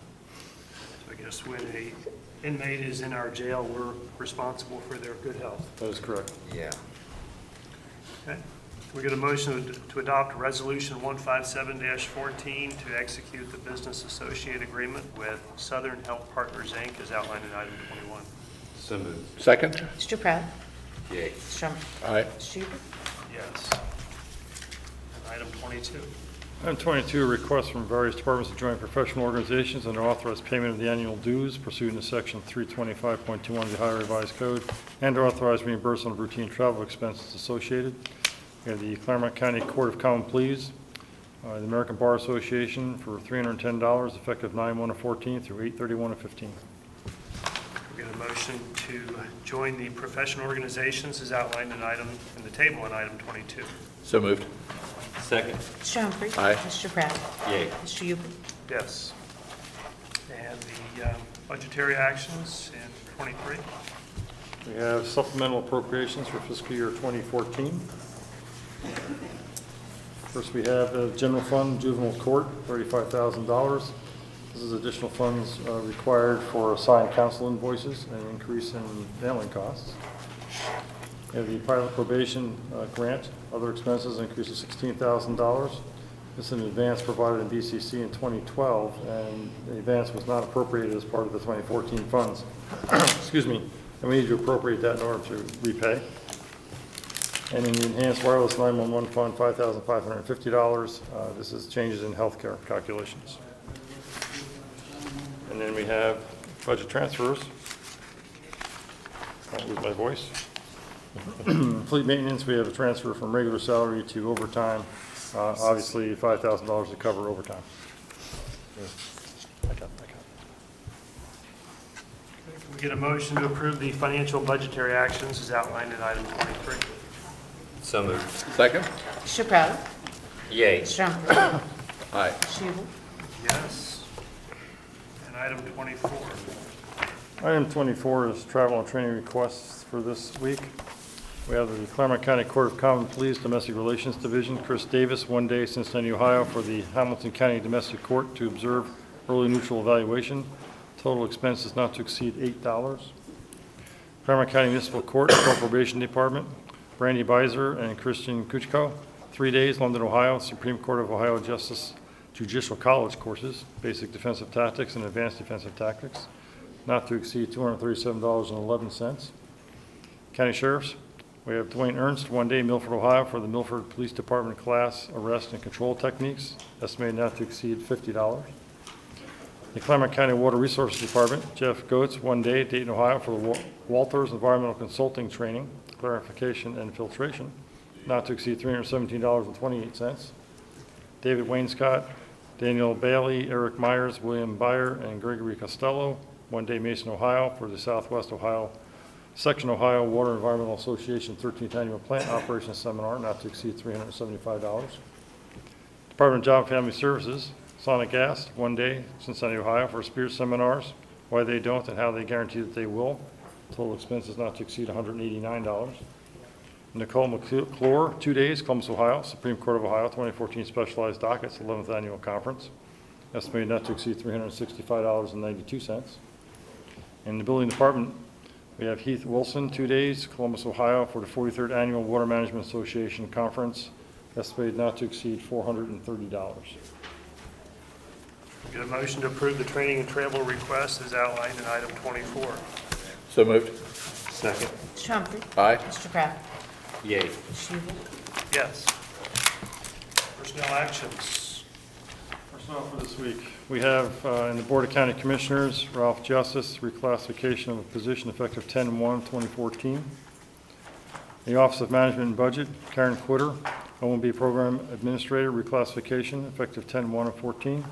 S1: I guess when a inmate is in our jail, we're responsible for their good health.
S13: That is correct.
S10: Yeah.
S1: Okay. Can we get a motion to adopt Resolution 157-14 to execute the business associate agreement with Southern Health Partners, Inc., as outlined in item 21?
S10: So moved.
S7: Second?
S8: Mr. Pratt?
S10: Yay.
S8: Mr. Sherman?
S7: Aye.
S8: Mr. Hubert?
S1: Yes. And item 22.
S13: Item 22, a request from various departments to join professional organizations and to authorize payment of the annual dues pursuant to Section 325.21 of the Ohio Revised Code, and to authorize reimbursement of routine travel expenses associated. We have the Claremont County Court of Common Pleas, the American Bar Association for $310, effective 9/1/14 through 8/31/15.
S1: We get a motion to join the professional organizations as outlined in the table in item 22.
S7: So moved.
S10: Second.
S8: Mr. Humphrey?
S7: Aye.
S8: Mr. Pratt?
S10: Yay.
S8: Mr. Hubert?
S1: Yes. And the budgetary actions in 23.
S13: We have supplemental appropriations for fiscal year 2014. First, we have the general fund, juvenile court, $35,000. This is additional funds required for assigned counsel invoices and an increase in mailing costs. We have the pilot probation grant, other expenses, an increase of $16,000. This is an advance provided in BCC in 2012, and the advance was not appropriated as part of the 2014 funds. Excuse me, and we need to appropriate that in order to repay. And in the enhanced wireless 911 fund, $5,550. This is changes in healthcare calculations. And then we have budget transfers. I'll lose my voice. Fleet maintenance, we have a transfer from regular salary to overtime. Obviously, $5,000 to cover overtime.
S1: Can we get a motion to approve the financial budgetary actions as outlined in item 23?
S10: So moved.
S7: Second?
S8: Mr. Pratt?
S10: Yay.
S8: Mr. Humphrey?
S7: Aye.
S8: Mr. Hubert?
S1: Yes. And item 24.
S13: Item 24 is travel and training requests for this week. We have the Claremont County Court of Common Pleas Domestic Relations Division, Chris Davis, 1 day, Cincinnati, Ohio, for the Hamilton County Domestic Court to observe early neutral evaluation. Total expenses not to exceed $8. Claremont County Municipal Court, Adult Probation Department, Brandy Beiser and Christian Kuchko, 3 days, London, Ohio, Supreme Court of Ohio Justice Judicial College courses, Basic Defensive Tactics and Advanced Defensive Tactics, not to exceed $237.11. County Sheriffs, we have Dwayne Ernst, 1 day, Milford, Ohio, for the Milford Police Department class arrest and control techniques, estimated not to exceed $50. The Claremont County Water Resources Department, Jeff Goetz, 1 day, Dayton, Ohio, for the Walters Environmental Consulting Training, clarification and filtration, not to exceed $317.28. David Wainscott, Daniel Bailey, Eric Myers, William Byer, and Gregory Costello, 1 day, Mason, Ohio, for the Southwest Ohio Section Ohio Water Environmental Association 13th Annual Plant Operations Seminar, not to exceed $375. Department of Job and Family Services, Sonic Gas, 1 day, Cincinnati, Ohio, for Spirit Seminars, why they don't and how they guarantee that they will. Total expenses not to exceed $189. Nicole McClure, 2 days, Columbus, Ohio, Supreme Court of Ohio, 2014 Specialized Dockets, 11th Annual Conference, estimated not to exceed $365.92. In the Building Department, we have Heath Wilson, 2 days, Columbus, Ohio, for the 43rd Annual Water Management Association Conference, estimated not to exceed $430.
S1: Get a motion to approve the training and travel request as outlined in item 24.
S7: So moved.
S10: Second.
S8: Mr. Humphrey?
S7: Aye.
S8: Mr. Pratt?
S10: Yay.
S8: Mr. Hubert?
S1: Yes. Personnel actions.
S13: Personnel for this week. We have in the Board of County Commissioners, Ralph Justice, reclassification of a position effective 10/1/2014. The Office of Management and Budget, Karen Quitter, OMB Program Administrator, reclassification effective 10/1/14.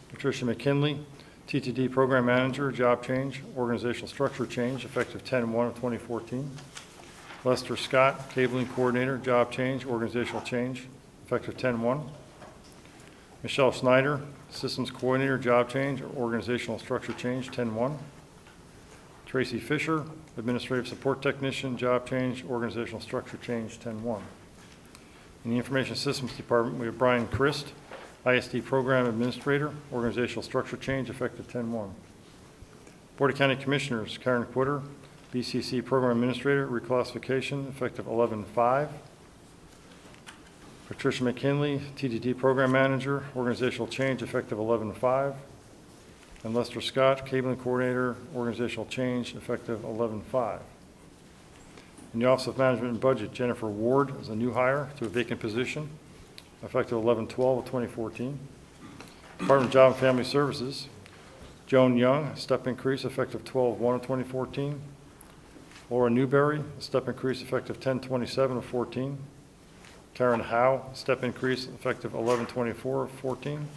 S13: Patricia McKinley, TTD Program Manager, job change, organizational structure change, effective 10/1/2014. Lester Scott, Cabling Coordinator, job change, organizational change, effective 10/1. Michelle Snyder, Systems Coordinator, job change, organizational structure change, 10/1. Tracy Fisher, Administrative Support Technician, job change, organizational structure change, 10/1. In the Information Systems Department, we have Brian Christ, ISD Program Administrator, organizational structure change, effective 10/1. Board of County Commissioners, Karen Quitter, BCC Program Administrator, reclassification, effective 11/5. Patricia McKinley, TDT Program Manager, organizational change, effective 11/5. And Lester Scott, Cabling Coordinator, organizational change, effective 11/5. In the Office of Management and Budget, Jennifer Ward is a new hire to a vacant position, effective 11/12 of 2014. Department of Job and Family Services, Joan Young, step increase, effective 12/1 of 2014. Laura Newberry, step increase, effective 10/27 of 14. Karen Howe, step increase, effective 11/24 of 14.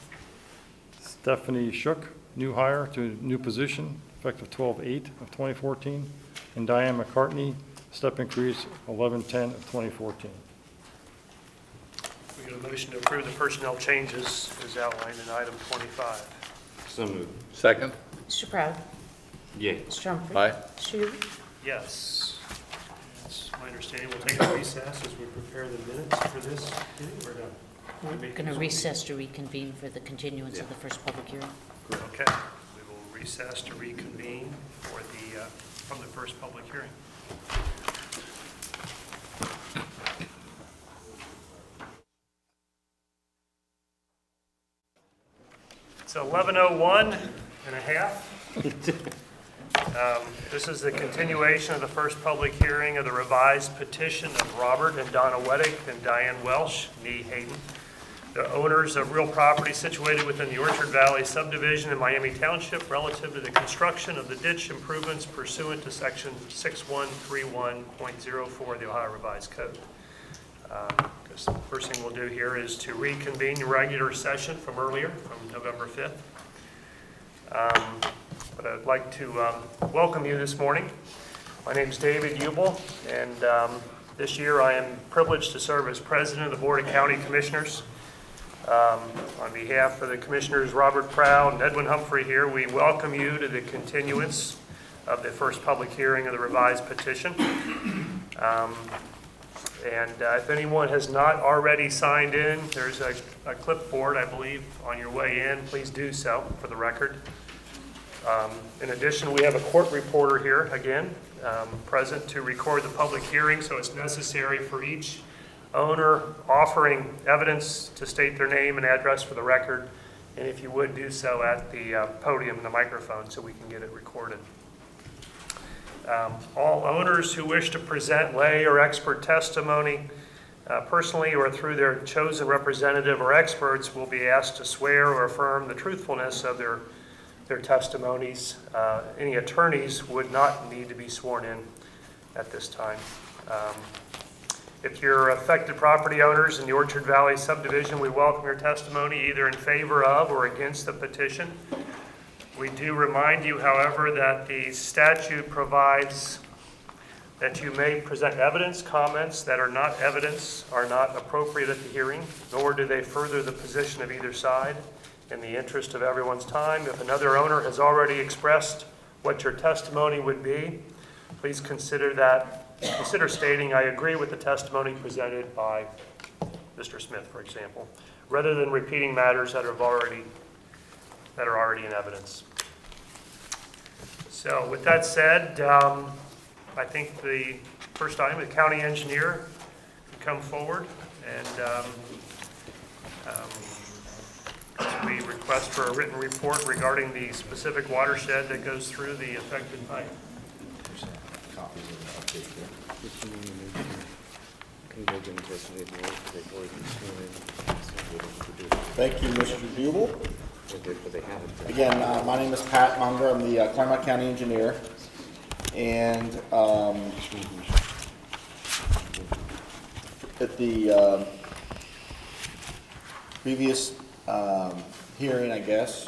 S13: Stephanie Shook, new hire to new position, effective 12/8 of 2014. And Diane McCartney, step increase, 11/10 of 2014.
S1: We get a motion to approve the personnel changes as outlined in item 25.
S10: So moved.
S7: Second.
S8: Mr. Proud?
S10: Yay.
S8: Mr. Humphrey?
S7: Aye.
S8: Mr. Hubel?
S1: Yes. It's my understanding we'll take a recess as we prepare the minutes for this meeting. We're done.
S4: We're going to recess to reconvene for the continuance of the first public hearing.
S1: Okay. We will recess to reconvene for the, from the first public hearing. It's 11:01 and a half. This is the continuation of the first public hearing of the revised petition of Robert and Donna Weddick and Diane Welsh, nee Hayden, the owners of real property situated within the Orchard Valley subdivision in Miami Township relative to the construction of the ditch improvements pursuant to section 6131.04 of the Ohio Revised Code. The first thing we'll do here is to reconvene the regular session from earlier, from November 5th. But I'd like to welcome you this morning. My name is David Ubel, and this year I am privileged to serve as president of the Board of County Commissioners. On behalf of the Commissioners Robert Proud and Edwin Humphrey here, we welcome you to the continuance of the first public hearing of the revised petition. If anyone has not already signed in, there's a clipboard, I believe, on your way in. Please do so for the record. In addition, we have a court reporter here, again, present to record the public hearing, so it's necessary for each owner offering evidence to state their name and address for the record, and if you would do so at the podium, the microphone, so we can get it recorded. All owners who wish to present lay or expert testimony personally or through their chosen representative or experts will be asked to swear or affirm the truthfulness of their testimonies. Any attorneys would not need to be sworn in at this time. If you're affected property owners in the Orchard Valley subdivision, we welcome your testimony either in favor of or against the petition. We do remind you, however, that the statute provides that you may present evidence. Comments that are not evidence are not appropriate at the hearing, nor do they further the position of either side. In the interest of everyone's time, if another owner has already expressed what your testimony would be, please consider stating, I agree with the testimony presented by Mr. Smith, for example, rather than repeating matters that are already in evidence. So with that said, I think the first item, the county engineer can come forward and we request for a written report regarding the specific watershed that goes through the affected pipe.
S17: Thank you, Mr. Hubel. Again, my name is Pat Munger. I'm the Claremont County engineer. And at the previous hearing, I guess,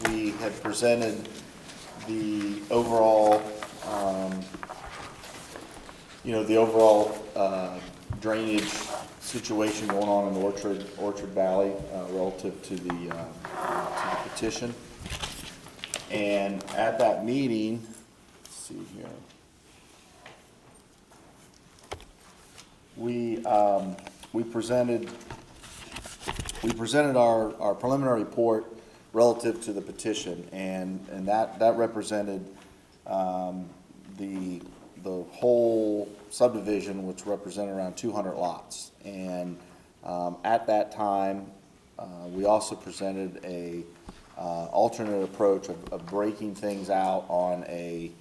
S17: we had presented the overall, drainage situation going on in the Orchard Valley relative to the petition. And at that meeting, let's see here, we presented our preliminary report relative to the petition, and that represented the whole subdivision, which represented around 200 lots. And at that time, we also presented a alternate approach of breaking things out on a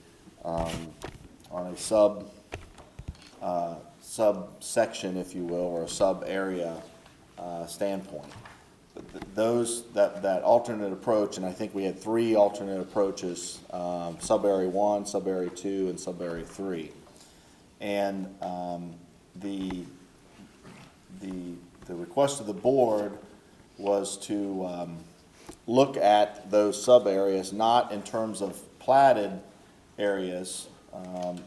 S17: subsection, if you will, or a sub-area standpoint. That alternate approach, and I think we had 3 alternate approaches, sub-area 1, sub-area 2, and sub-area 3. And the request of the board was to look at those sub-areas not in terms of platted areas,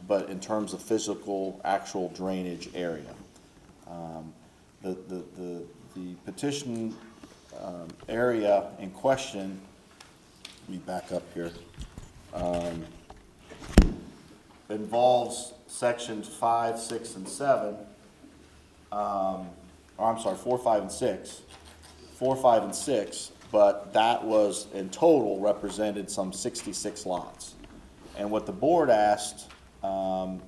S17: but in terms of physical, actual drainage area. The petition area in question, let me back up here, involves sections 5, 6, and 7, or I'm sorry, 4, 5, and 6. 4, 5, and 6, but that was in total represented some 66 lots. And what the board asked the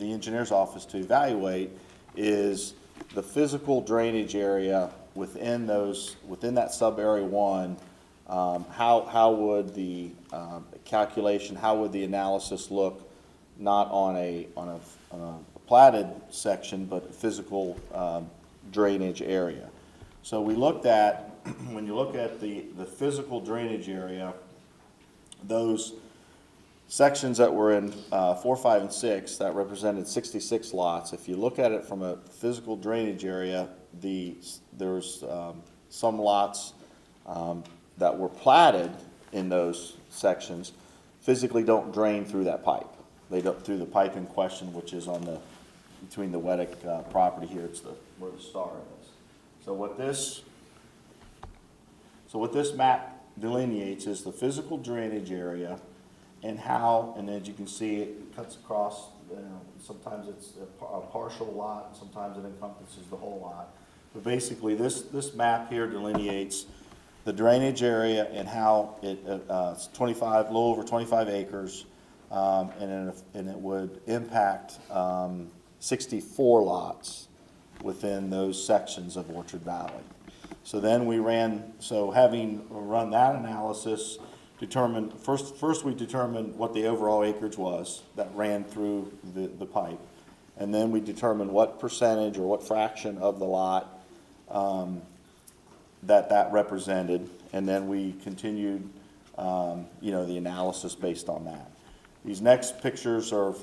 S17: engineer's office to evaluate is the physical drainage area within that sub-area 1. How would the calculation, how would the analysis look, not on a platted section, but physical drainage area? So we looked at, when you look at the physical drainage area, those sections that were in 4, 5, and 6 that represented 66 lots, if you look at it from a physical drainage area, there's some lots that were platted in those sections physically don't drain through that pipe. They don't through the pipe in question, which is on between the Weddick property here. It's where the star is. So what this map delineates is the physical drainage area and how, and as you can see, it cuts across, sometimes it's a partial lot, sometimes it encompasses the whole lot. But basically this map here delineates the drainage area and how it's a little over 25 acres, and it would impact 64 lots within those sections of Orchard Valley. So then having run that analysis, first we determined what the overall acreage was that ran through the pipe. And then we determined what percentage or what fraction of the lot that represented. And then we continued, the analysis based on that. These next pictures are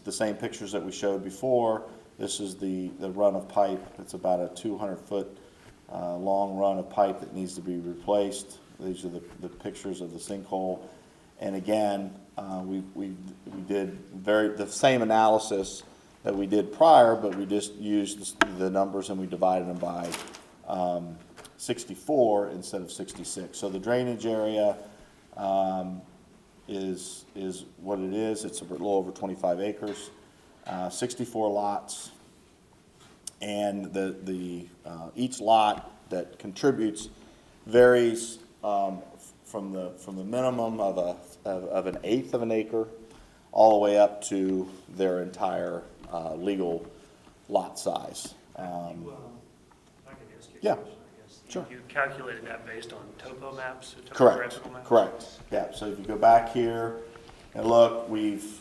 S17: the same pictures that we showed before. This is the run of pipe. It's about a 200-foot long run of pipe that needs to be replaced. These are the pictures of the sinkhole. And again, we did the same analysis that we did prior, but we just used the numbers and we divided them by 64 instead of 66. So the drainage area is what it is. It's a little over 25 acres. 64 lots, and each lot that contributes varies from the minimum of an eighth of an acre all the way up to their entire legal lot size.
S1: I can ask you a
S17: Yeah,
S1: question, I guess.
S17: sure.
S1: You calculated that based on topo maps? Or
S17: Correct.
S1: topographical maps?
S17: Correct. Yeah. So if you go back here and look, we've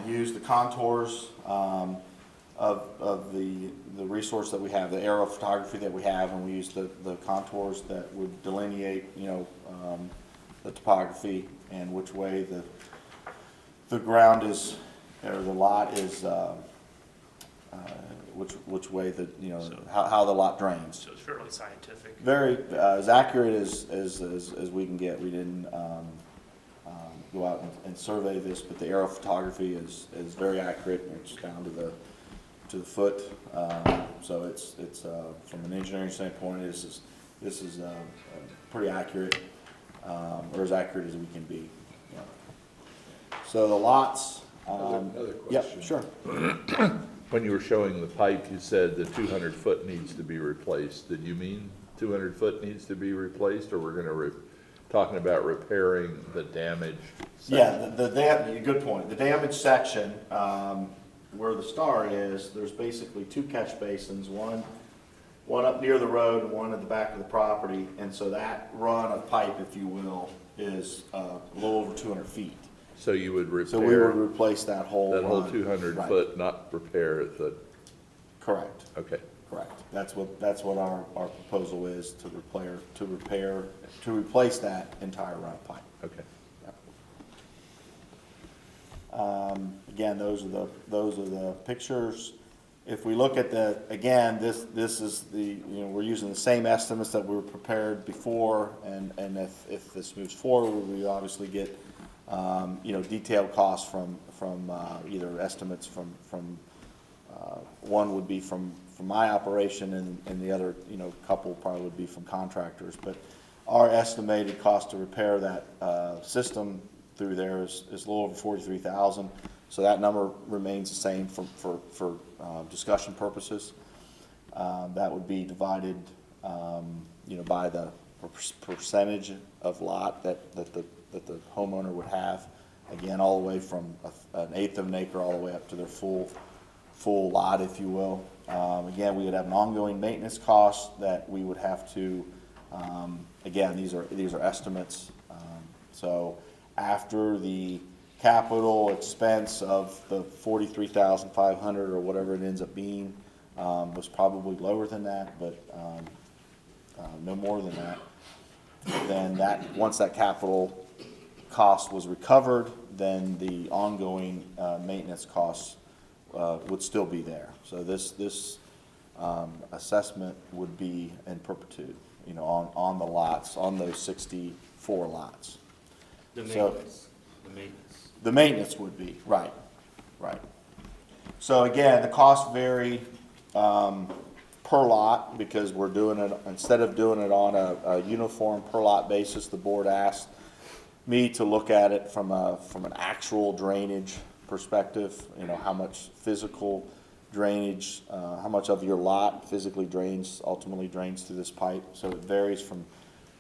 S17: used the contours of the resource that we have, the aerial photography that we have, and we use the contours that would delineate, the topography and which way the ground is, or the lot is, which way how the lot drains.
S1: So it's fairly scientific.
S17: Very as accurate as we can get. We didn't go out and survey this, but the aerial photography is very accurate. It's down to the foot. So it's from an engineering standpoint, this is pretty accurate, or as accurate as we can be. Yeah. So the lots.
S7: Another question.
S17: Yep, sure.
S7: When you were showing the pipe, you said the 200 foot needs to be replaced. Did you mean 200 foot needs to be replaced, or we're going to talking about repairing the damaged
S17: Yeah, good point. The damaged section, where the star is, there's basically two catch basins, one up near the road and one at the back of the property. And so that run of pipe, if you will, is a little over 200 feet.
S7: So you would repair.
S17: So we would replace that whole
S7: That whole
S17: run.
S7: 200
S17: Right.
S7: foot, not repair the,
S17: Correct.
S7: okay.
S17: Correct. That's what our proposal is, to replace that entire run of pipe.
S7: Okay.
S17: Again, those are the pictures. If we look at again, this is we're using the same estimates that we were prepared before, and if this moves forward, we obviously get, detailed costs from either estimates from one would be from my operation, and the other, couple probably would be from contractors. But our estimated cost to repair that system through there is a little over $43,000. So that number remains the same for discussion purposes. That would be divided, by the percentage of lot that the homeowner would have. Again, all the way from an eighth of an acre all the way up to their full lot, if you will. Again, we would have an ongoing maintenance cost that we would have to, again, these are estimates. So after the capital expense of the $43,500 or whatever it ends up being, was probably lower than that, but no more than that. Then once that capital cost was recovered, then the ongoing maintenance costs would still be there. So this assessment would be in perpetuity, on the lots, on those 64 lots.
S10: The
S17: maintenance would be, right. So again, the costs vary per lot, because we're doing it, instead of doing it on a uniform per lot basis, the board asked me to look at it from an actual drainage perspective, how much physical drainage, how much of your lot physically ultimately drains through this pipe. So it varies from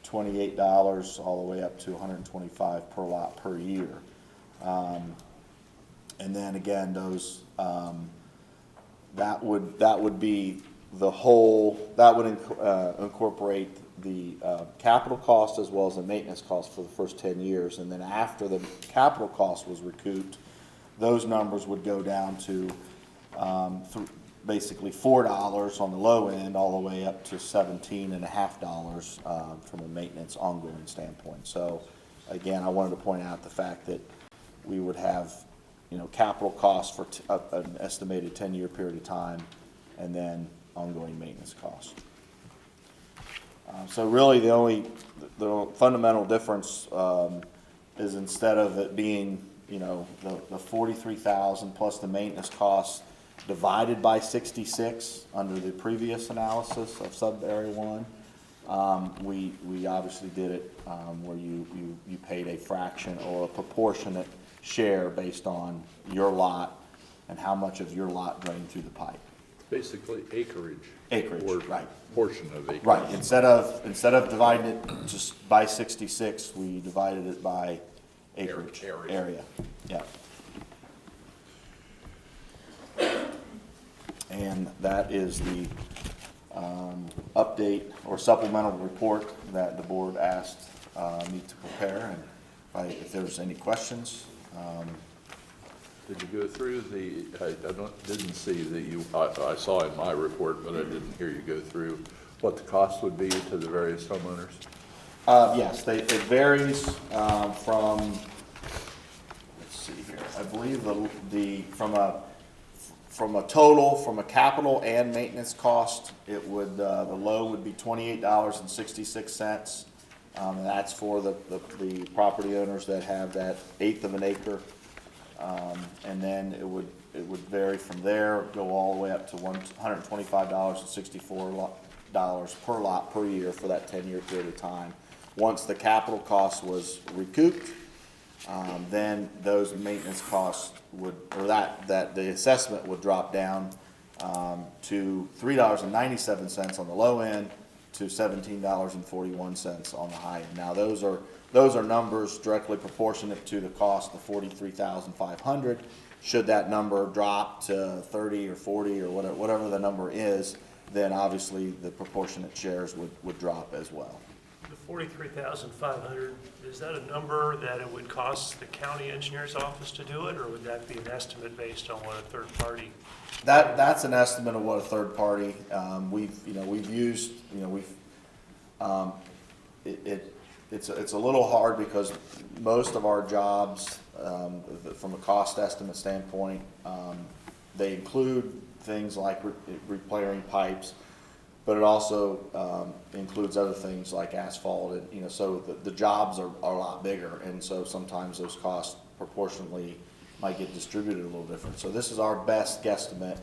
S17: $28 all the way up to $125 per lot per year. And then again, those, that would be the whole, that would incorporate the capital cost as well as the maintenance cost for the first 10 years. And then after the capital cost was recouped, those numbers would go down to basically $4 on the low end, all the way up to $17.50 from a maintenance ongoing standpoint. So again, I wanted to point out the fact that we would have, capital costs for an estimated 10-year period of time, and then ongoing maintenance costs. So really, the fundamental difference is, instead of it being, the $43,000 plus the maintenance costs divided by 66 under the previous analysis of sub-area 1, we obviously did it where you paid a fraction or a proportionate share based on your lot and how much of your lot drained through the pipe.
S7: Basically acreage.
S17: Or, right.
S7: Portion of acreage.
S17: Right. Instead of dividing it just by 66, we divided it by acreage. Area. Yeah. And that is the update or supplemental report that the board asked me to prepare. And if there's any questions.
S7: Did you go through I didn't see that I saw in my report, but I didn't hear you go through what the cost would be to the various homeowners?
S17: Yes, it varies from, let's see here, I believe from a total, from a capital and maintenance cost, it would, the low would be $28.66. That's for the property owners that have that eighth of an acre. And then it would vary from there, go all the way up to $125.64 per lot per year for that 10-year period of time. Once the capital cost was recouped, then those maintenance costs the assessment would drop down to $3.97 on the low end to $17.41 on the high end. Now, those are numbers directly proportionate to the cost of $43,500. Should that number drop to 30 or 40 or whatever the number is, then obviously the proportionate shares would drop as well.
S1: The 43,500, is that a number that it would cost the county engineer's office to do it, or would that be an estimate based on what a third party?
S17: That's an estimate of what a third party, we've used, it's a little hard because most of our jobs, from a cost estimate standpoint, they include things like repairing pipes, but it also includes other things like asphalt, and so the jobs are a lot bigger, and so sometimes those costs proportionally might get distributed a little different. So this is our best guesstimate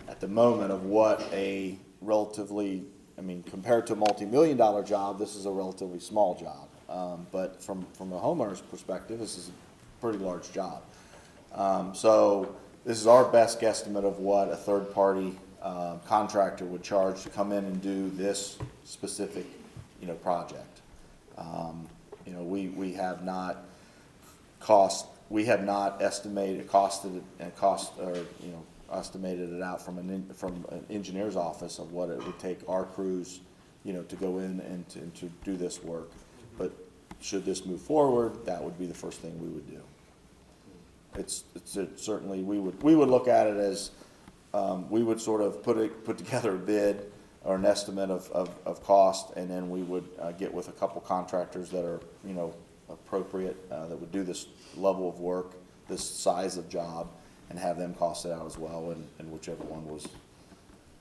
S17: at the moment of what a relatively, compared to a multi-million-dollar job, this is a relatively small job. But from a homeowner's perspective, this is a pretty large job. So this is our best guesstimate of what a third-party contractor would charge to come in and do this specific, project. We have not estimated estimated it out from an engineer's office of what it would take our crews, to go in and to do this work. But should this move forward, that would be the first thing we would do. It's certainly, we would look at it as, we would sort of put together a bid or an estimate of cost, and then we would get with a couple contractors that are, appropriate, that would do this level of work, this size of job, and have them cost it out as well, and whichever one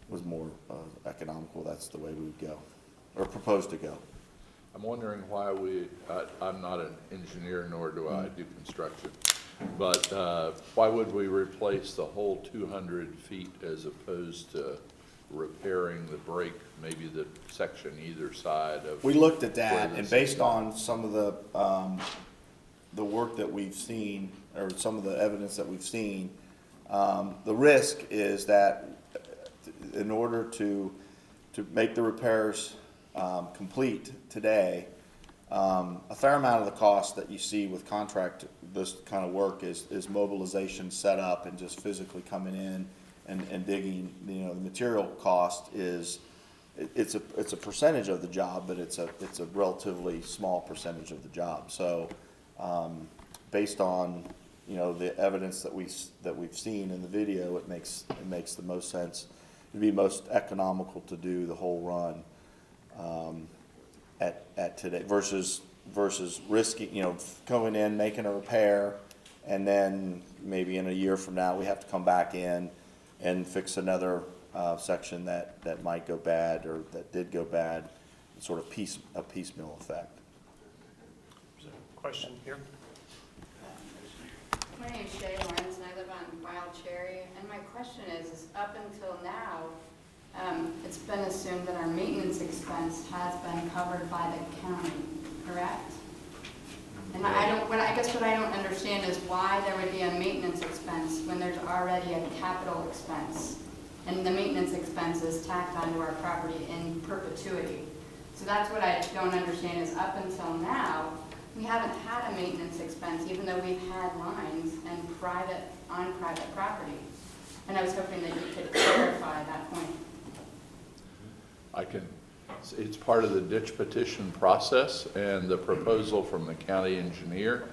S17: was more economical, that's the way we would go, or propose to go.
S7: I'm wondering why I'm not an engineer, nor do I do construction, but why would we replace the whole 200 feet as opposed to repairing the break, maybe the section either side of?
S17: We looked at that, and based on some of the work that we've seen, or some of the evidence that we've seen, the risk is that in order to make the repairs complete today, a fair amount of the cost that you see with this kind of work is mobilization, set up, and just physically coming in and digging. The material cost it's a percentage of the job, but it's a relatively small percentage of the job. So based on the evidence that we've seen in the video, it makes the most sense. It'd be most economical to do the whole run at today versus risking, going in, making a repair, and then maybe in a year from now we have to come back in and fix another section that might go bad or that did go bad. Sort of a piecemeal effect.
S1: Question here.
S18: My name is Shay Lawrence, and I live on Wild Cherry. And my question is up until now, it's been assumed that our maintenance expense has been covered by the county, correct? And I guess what I don't understand is why there would be a maintenance expense when there's already a capital expense, and the maintenance expense is tacked onto our property in perpetuity. So that's what I don't understand is up until now, we haven't had a maintenance expense, even though we've had lines and on private property. And I was hoping that you could clarify that point.
S7: It's part of the ditch petition process and the proposal from the county engineer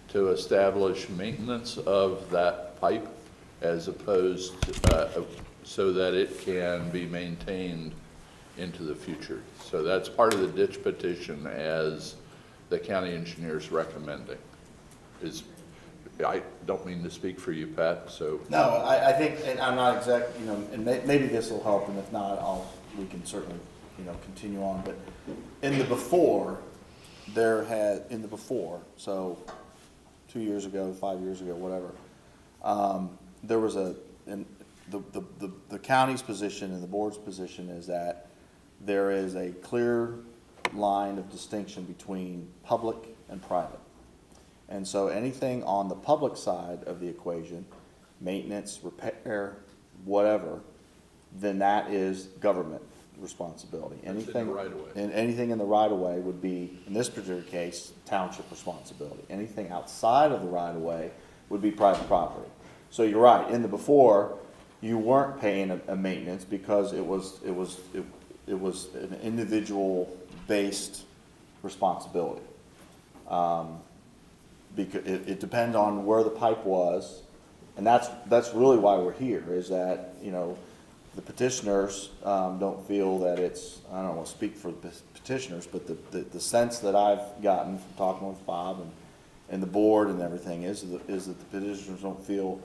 S7: to establish maintenance of that pipe as opposed to, so that it can be maintained into the future. So that's part of the ditch petition as the county engineer is recommending. I don't mean to speak for you, Pat, so.
S17: No, I think, and I'm not and maybe this will help, and if not, we can certainly, continue on. But in the before, so 2 years ago, 5 years ago, whatever, there was the county's position and the board's position is that there is a clear line of distinction between public and private. And so anything on the public side of the equation, maintenance, repair, whatever, then that is government responsibility.
S7: in the
S17: Anything
S7: right-of-way.
S17: and anything in the right-of-way would be, in this particular case, township responsibility. Anything outside of the right-of-way would be private property. So you're right, in the before, you weren't paying a maintenance because it was an individual-based responsibility. Because it depends on where the pipe was, and that's really why we're here, is that, you know, the petitioners don't feel that it's, I don't want to speak for the petitioners, but the sense that I've gotten from talking with Bob and the board and everything is that the petitioners don't feel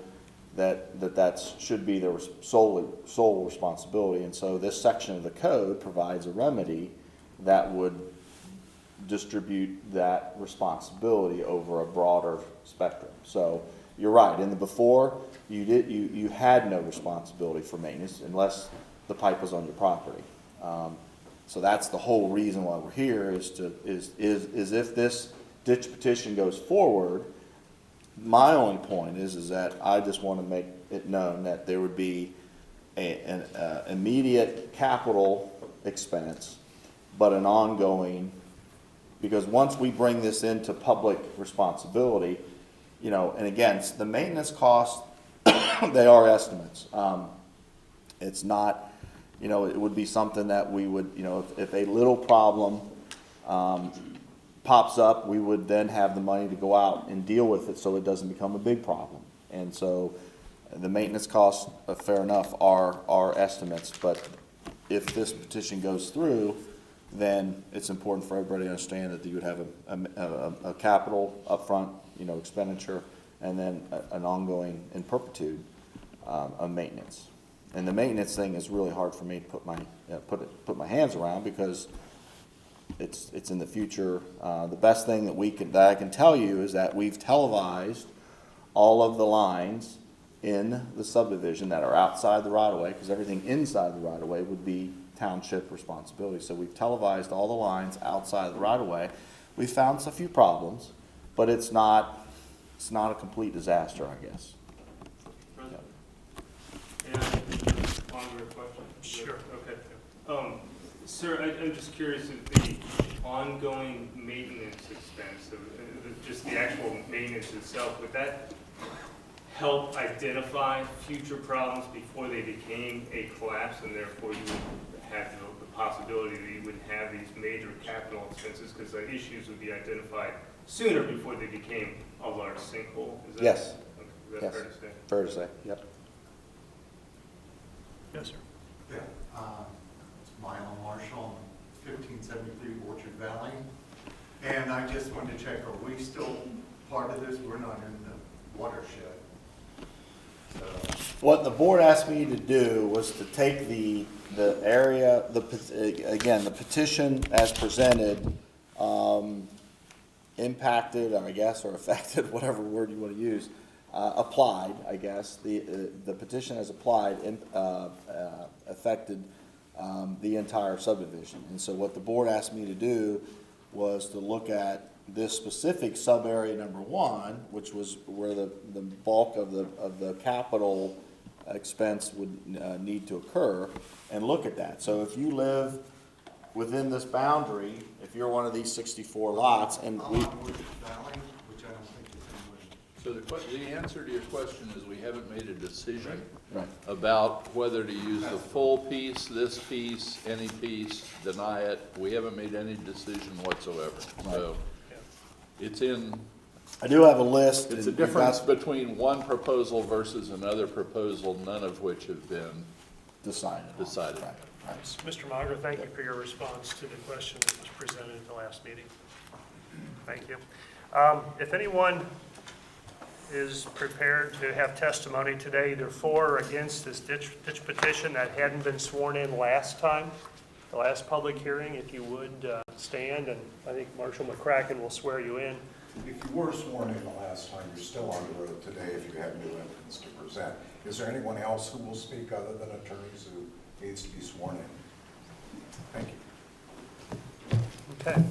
S17: that should be their sole responsibility. And so this section of the code provides a remedy that would distribute that responsibility over a broader spectrum. So you're right, in the before, you had no responsibility for maintenance unless the pipe was on your property. So that's the whole reason why we're here, is if this ditch petition goes forward, my only point is that I just want to make it known that there would be an immediate capital expense, but an ongoing, because once we bring this into public responsibility, you know, and again, the maintenance costs, they are estimates. It's not, you know, it would be something that we would, you know, if a little problem pops up, we would then have the money to go out and deal with it so it doesn't become a big problem. And so the maintenance costs, fair enough, are estimates, but if this petition goes through, then it's important for everybody to understand that you would have a capital upfront, you know, expenditure, and then an ongoing in perpetuity of maintenance. And the maintenance thing is really hard for me to put my hands around, because it's in the future. The best thing that I can tell you is that we've televised all of the lines in the subdivision that are outside the right-of-way, because everything inside the right-of-way would be township responsibility. So we've televised all the lines outside of the right-of-way. We found a few problems, but it's not a complete disaster, I guess.
S19: Longer question?
S1: Sure.
S19: Okay. Sir, I'm just curious if the ongoing maintenance expense, just the actual maintenance itself, would that help identify future problems before they became a collapse, and therefore you would have the possibility that you wouldn't have these major capital expenses because the issues would be identified sooner before they became a large sinkhole? Is that,
S17: Yes.
S19: Okay, is that
S17: Yes.
S19: fair to say?
S17: Fair to say, yep.
S1: Yes, sir.
S20: Yeah, it's Milo Marshall, 1573 Orchard Valley. And I just wanted to check, are we still part of this? We're not in the watershed. So,
S17: What the board asked me to do was to take the area, again, the petition as presented, impacted, I guess, or affected, whatever word you want to use, applied, I guess. The petition as applied affected the entire subdivision. And so what the board asked me to do was to look at this specific sub-area number 1, which was where the bulk of the capital expense would need to occur, and look at that. So if you live within this boundary, if you're one of these 64 lots, and we...
S20: Orchard Valley, which I don't think is anywhere.
S7: So the answer to your question is we haven't made a decision
S17: Right.
S7: about whether to use the full piece, this piece, any piece, deny it. We haven't made any decision whatsoever. So it's in...
S17: I do have a list.
S7: It's a difference between one proposal versus another proposal, none of which have been
S17: decided.
S1: Right. Mr. Mager, thank you for your response to the question that was presented at the last meeting. Thank you. If anyone is prepared to have testimony today, either for or against this ditch petition that hadn't been sworn in last time, the last public hearing, if you would stand, and I think Marshall McCracken will swear you in.
S21: If you were sworn in the last time, you're still on the road today if you have new evidence to present. Is there anyone else who will speak other than attorneys who needs to be sworn in? Thank you.
S1: Okay.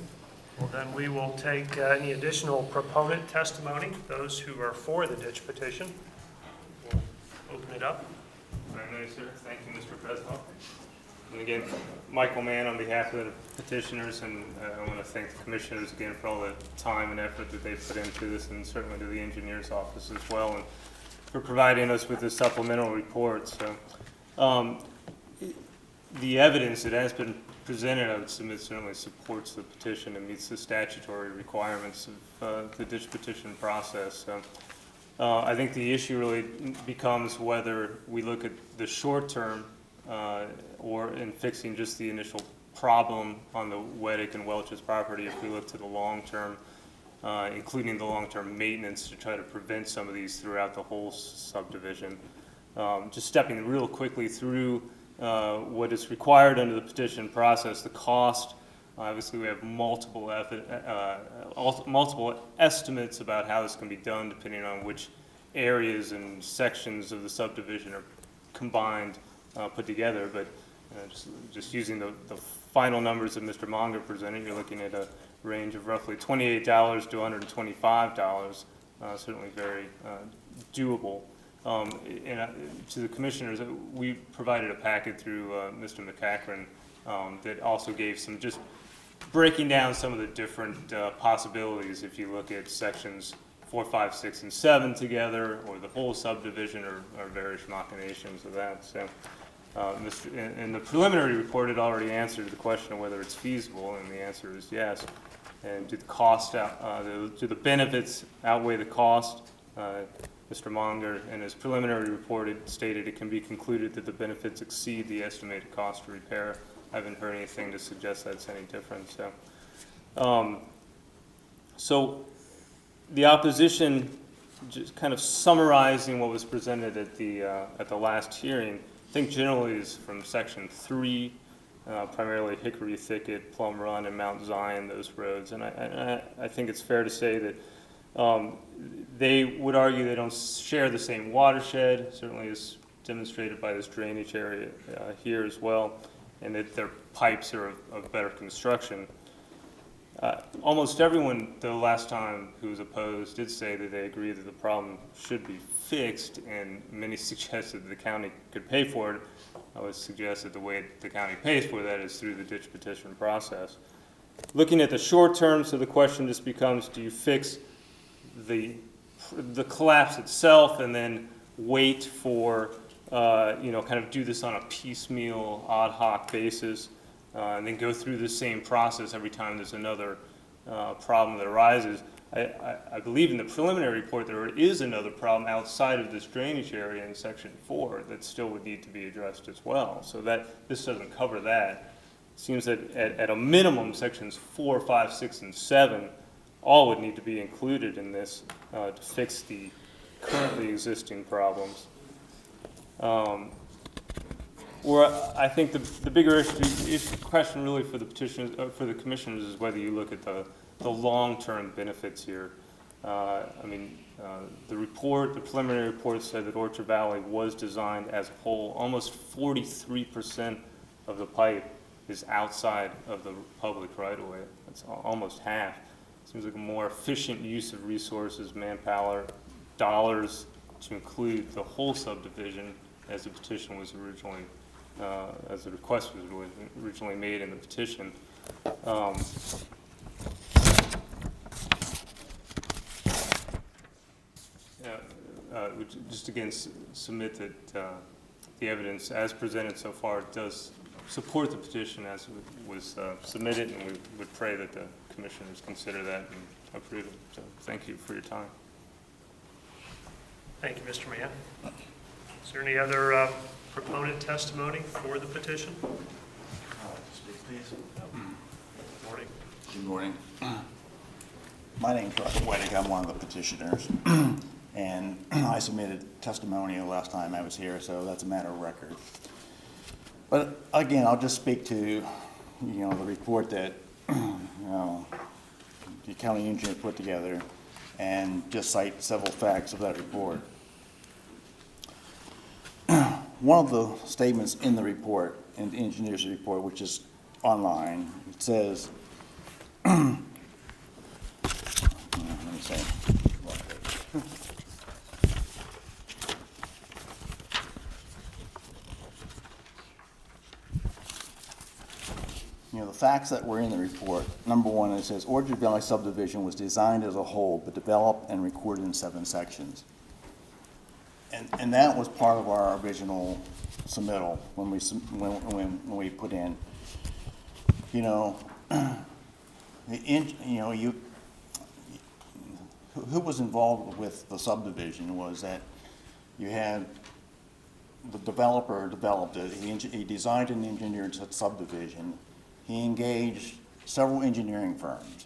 S1: Well, then we will take any additional proponent testimony, those who are for the ditch petition. We'll open it up.
S19: Very nice, sir. Thank you, Mr. President. And again, Michael Mann on behalf of the petitioners, and I want to thank the commissioners again for all the time and effort that they put into this, and certainly to the engineer's office as well, and for providing us with this supplemental report. So the evidence that has been presented, I would submit, certainly supports the petition and meets the statutory requirements of the ditch petition process. So I think the issue really becomes whether we look at the short term or in fixing just the initial problem on the Weddick and Welch's property, if we look to the long term, including the long-term maintenance to try to prevent some of these throughout the whole subdivision. Just stepping real quickly through what is required under the petition process, the cost. Obviously, we have multiple estimates about how this can be done, depending on which areas and sections of the subdivision are combined, put together. But just using the final numbers that Mr. Monger presented, you're looking at a range of roughly $28 to $125, certainly very doable. To the commissioners, we provided a packet through Mr. McCachran that also gave some, just breaking down some of the different possibilities if you look at sections 4, 5, 6, and 7 together, or the whole subdivision, or various machinations of that. So, in the preliminary report, it already answered the question of whether it's feasible, and the answer is yes. And do the benefits outweigh the cost? Mr. Monger, in his preliminary report, stated it can be concluded that the benefits exceed the estimated cost to repair. I haven't heard anything to suggest that's any different. So the opposition, just kind of summarizing what was presented at the last hearing, I think generally is from section 3, primarily Hickory Thicket, Plum Run, and Mount Zion, those roads. And I think it's fair to say that they would argue they don't share the same watershed, certainly as demonstrated by this drainage area here as well, and that their pipes are of better construction. Almost everyone, the last time who was opposed, did say that they agree that the problem should be fixed, and many suggested that the county could pay for it. I would suggest that the way the county pays for that is through the ditch petition process. Looking at the short term, so the question just becomes, do you fix the collapse itself and then wait for, kind of do this on a piecemeal, ad hoc basis, and then go through the same process every time there's another problem that arises? I believe in the preliminary report there is another problem outside of this drainage area in section 4 that still would need to be addressed as well. So that this doesn't cover that. It seems that at a minimum, sections 4, 5, 6, and 7 all would need to be included in this to fix the currently existing problems. Or I think the bigger question really for the petitioners, for the commissioners, is whether you look at the long-term benefits here. The preliminary report said that Orchard Valley was designed as a whole. Almost 43% of the pipe is outside of the public right-of-way. That's almost half. Seems like a more efficient use of resources, manpower, dollars to include the whole subdivision as the petition was originally, as the request was originally made in the petition. Just again submit that the evidence as presented so far does support the petition as it was submitted, and we would pray that the commissioners consider that and approve it. So thank you for your time.
S1: Thank you, Mr. Mann. Is there any other proponent testimony for the petition?
S2: Speak, please.
S1: Good morning.
S2: Good morning. My name's Russ Weddick. I'm one of the petitioners. And I submitted testimony the last time I was here, so that's a matter of record. But again, I'll just speak to, the report that, the county engineer put together, and just cite several facts of that report. One of the statements in the report, in the engineer's report, which is online, it says, let me say, the facts that were in the report, number one, it says Orchard Valley subdivision was designed as a whole, but developed and recorded in 7 sections. And that was part of our original submittal when we put in, who was involved with the subdivision was that you had the developer developed it, he designed and engineered the subdivision, he engaged several engineering firms.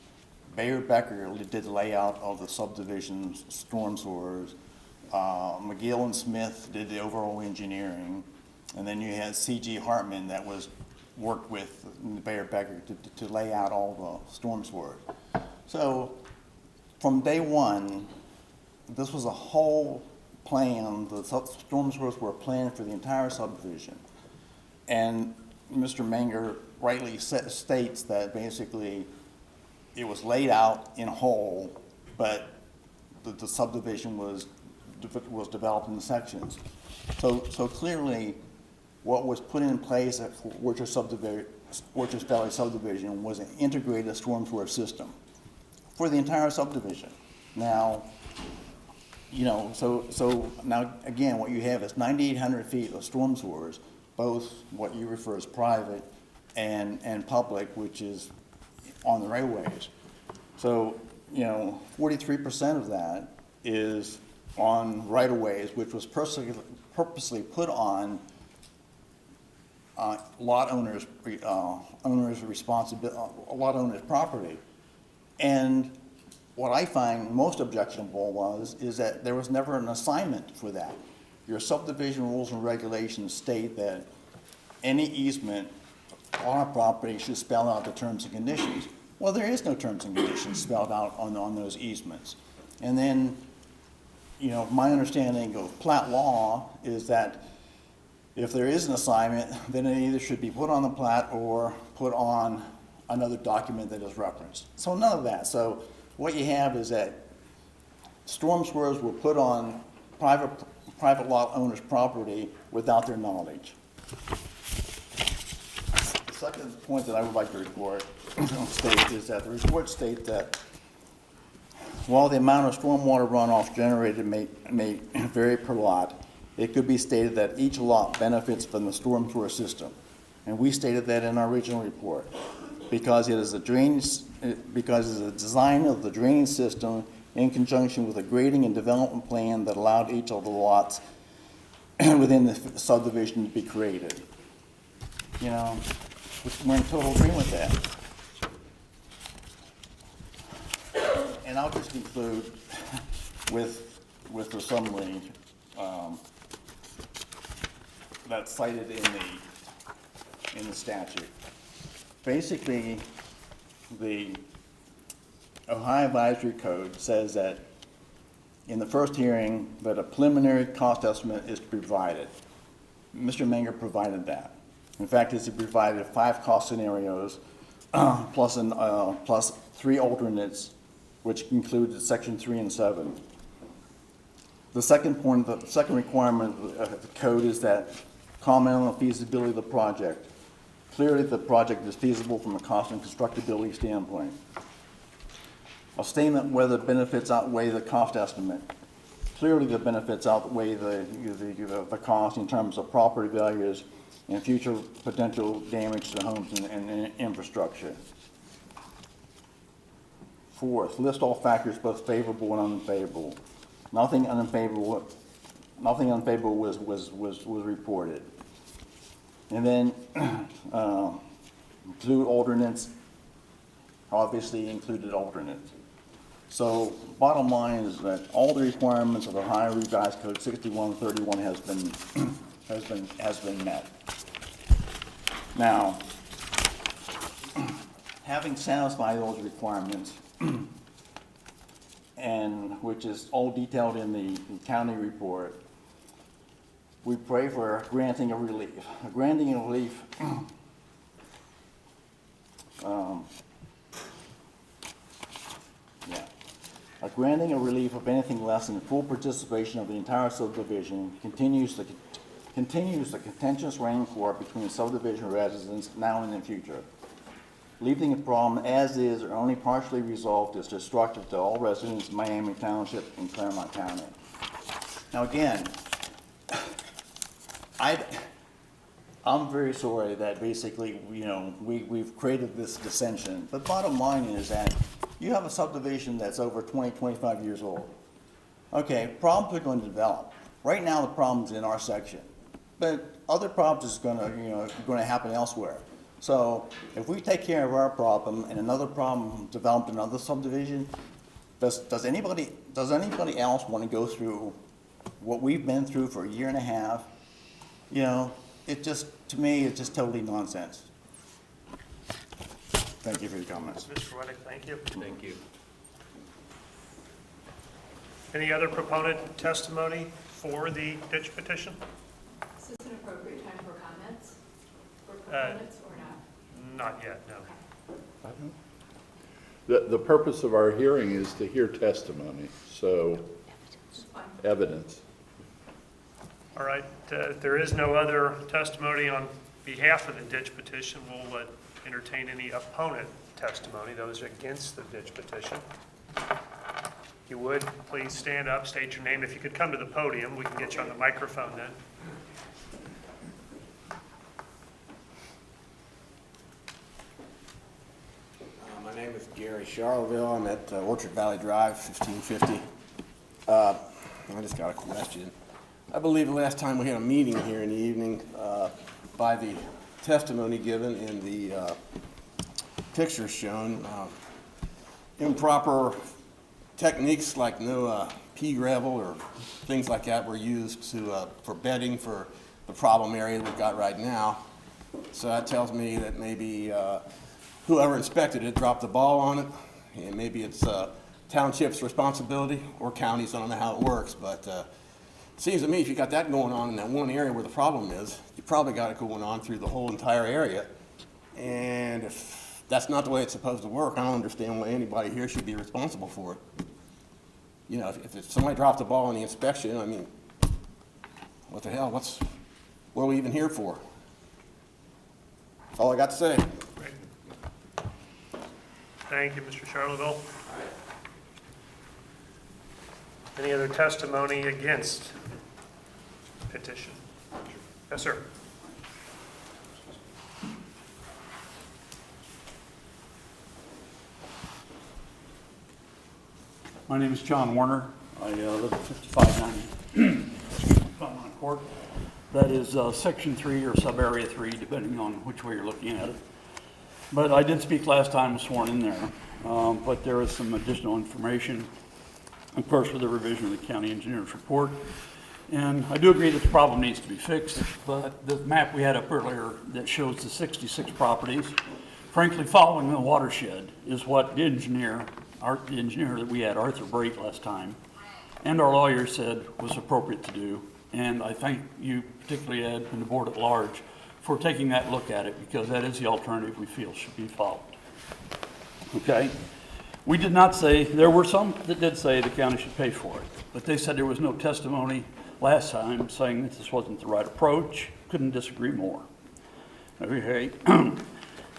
S2: Bayer Becker did the layout of the subdivision storm sewers, McGill and Smith did the overall engineering, and then you had C.G. Hartman that worked with Bayer Becker to lay out all the storm sewers. So from day one, this was a whole plan. The storm sewers were planned for the entire subdivision. And Mr. Menger rightly states that basically it was laid out in whole, but the subdivision was developed in sections. So clearly, what was put in place at Orchard Valley subdivision was an integrated storm sewer system for the entire subdivision. Now, so now again, what you have is 9,800 feet of storm sewers, both what you refer as private and public, which is on the railways. So, 43% of that is on right-of-ways, which was purposely put on lot owners' property. And what I find most objectionable is that there was never an assignment for that. Your subdivision rules and regulations state that any easement on a property should spell out the terms and conditions. Well, there is no terms and conditions spelled out on those easements. And then, my understanding of plat law is that if there is an assignment, then it either should be put on the plat or put on another document that is referenced. So none of that. So what you have is that storm sewers were put on private lot owners' property without their knowledge. The second point that I would like to state is that the report states that while the amount of stormwater runoff generated may vary per lot, it could be stated that each lot benefits from the storm sewer system. And we stated that in our original report because it is a design of the drainage system in conjunction with a grading and development plan that allowed each of the lots within the subdivision to be created. We're in total agreement with that. And I'll just conclude with the summary that's cited in the statute. Basically, the Ohio Advisory Code says that in the first hearing that a preliminary cost estimate is provided. Mr. Menger provided that. In fact, he provided 5 cost scenarios plus 3 alternates, which included section 3 and 7. The second requirement of the code is that comment on the feasibility of the project. Clearly, the project is feasible from a cost and constructability standpoint. A statement whether benefits outweigh the cost estimate. Clearly, the benefits outweigh the cost in terms of property values and future potential damage to homes and infrastructure. Fourth, list all factors both favorable and unfavorable. Nothing unfavorable was reported. And then include alternates, obviously included alternates. So bottom line is that all the requirements of the Ohio Revised Code 6131 has been met. Now, having satisfied those requirements, and which is all detailed in the county report, we pray for granting a relief. A granting a relief A granting a relief of anything less than full participation of the entire subdivision continues the contentious range war between subdivision residents now and in the future. Leaving the problem as is or only partially resolved is destructive to all residents of Miami Township and Claremont County. Now again, I'm very sorry that basically, we've created this dissension, but bottom line is that you have a subdivision that's over 20, 25 years old. Okay, problems are going to develop. Right now, the problem's in our section, but other problems is going to happen elsewhere. So if we take care of our problem and another problem developed in another subdivision, does anybody else want to go through what we've been through for a year and a half? To me, it's just totally nonsense. Thank you for your comments.
S1: Mr. Weddick, thank you.
S10: Thank you.
S1: Any other proponent testimony for the ditch petition?
S3: Is this an appropriate time for comments for proponents or not?
S1: Not yet, no.
S7: The purpose of our hearing is to hear testimony, so evidence.
S1: All right, if there is no other testimony on behalf of the ditch petition, we'll entertain any opponent testimony, those against the ditch petition. If you would, please stand up, state your name. If you could come to the podium, we can get you on the microphone then.
S22: My name is Gary Charleville. I'm at Orchard Valley Drive, 1550. I just got a question. I believe the last time we had a meeting here in the evening, by the testimony given in the pictures shown, improper techniques like no pea gravel or things like that were used for bedding for the problem area we've got right now. So that tells me that maybe whoever inspected it dropped the ball on it, and maybe it's township's responsibility or county's. I don't know how it works, but it seems to me if you got that going on in that one area where the problem is, you probably got it going on through the whole entire area. And if that's not the way it's supposed to work, I don't understand why anybody here should be responsible for it. If somebody dropped the ball in the inspection, I mean, what the hell? What are we even here for? That's all I got to say.
S1: Great. Thank you, Mr. Charleville. Any other testimony against petition? Yes, sir.
S23: My name is John Warner. I live at 5590 Claremont Court. That is Section 3 or Sub-Area 3, depending on which way you're looking at it. But I did speak last time, was sworn in there. But there is some additional information, of course, with the revision of the county engineer's report. And I do agree that the problem needs to be fixed, but the map we had up earlier that shows the 66 properties, frankly, following the watershed is what the engineer that we had, Arthur Brate, last time, and our lawyer said was appropriate to do. And I thank you, particularly Ed and the board at large, for taking that look at it, because that is the alternative we feel should be followed. Okay? We did not say, there were some that did say the county should pay for it, but they said there was no testimony last time saying that this wasn't the right approach. Couldn't disagree more. Okay?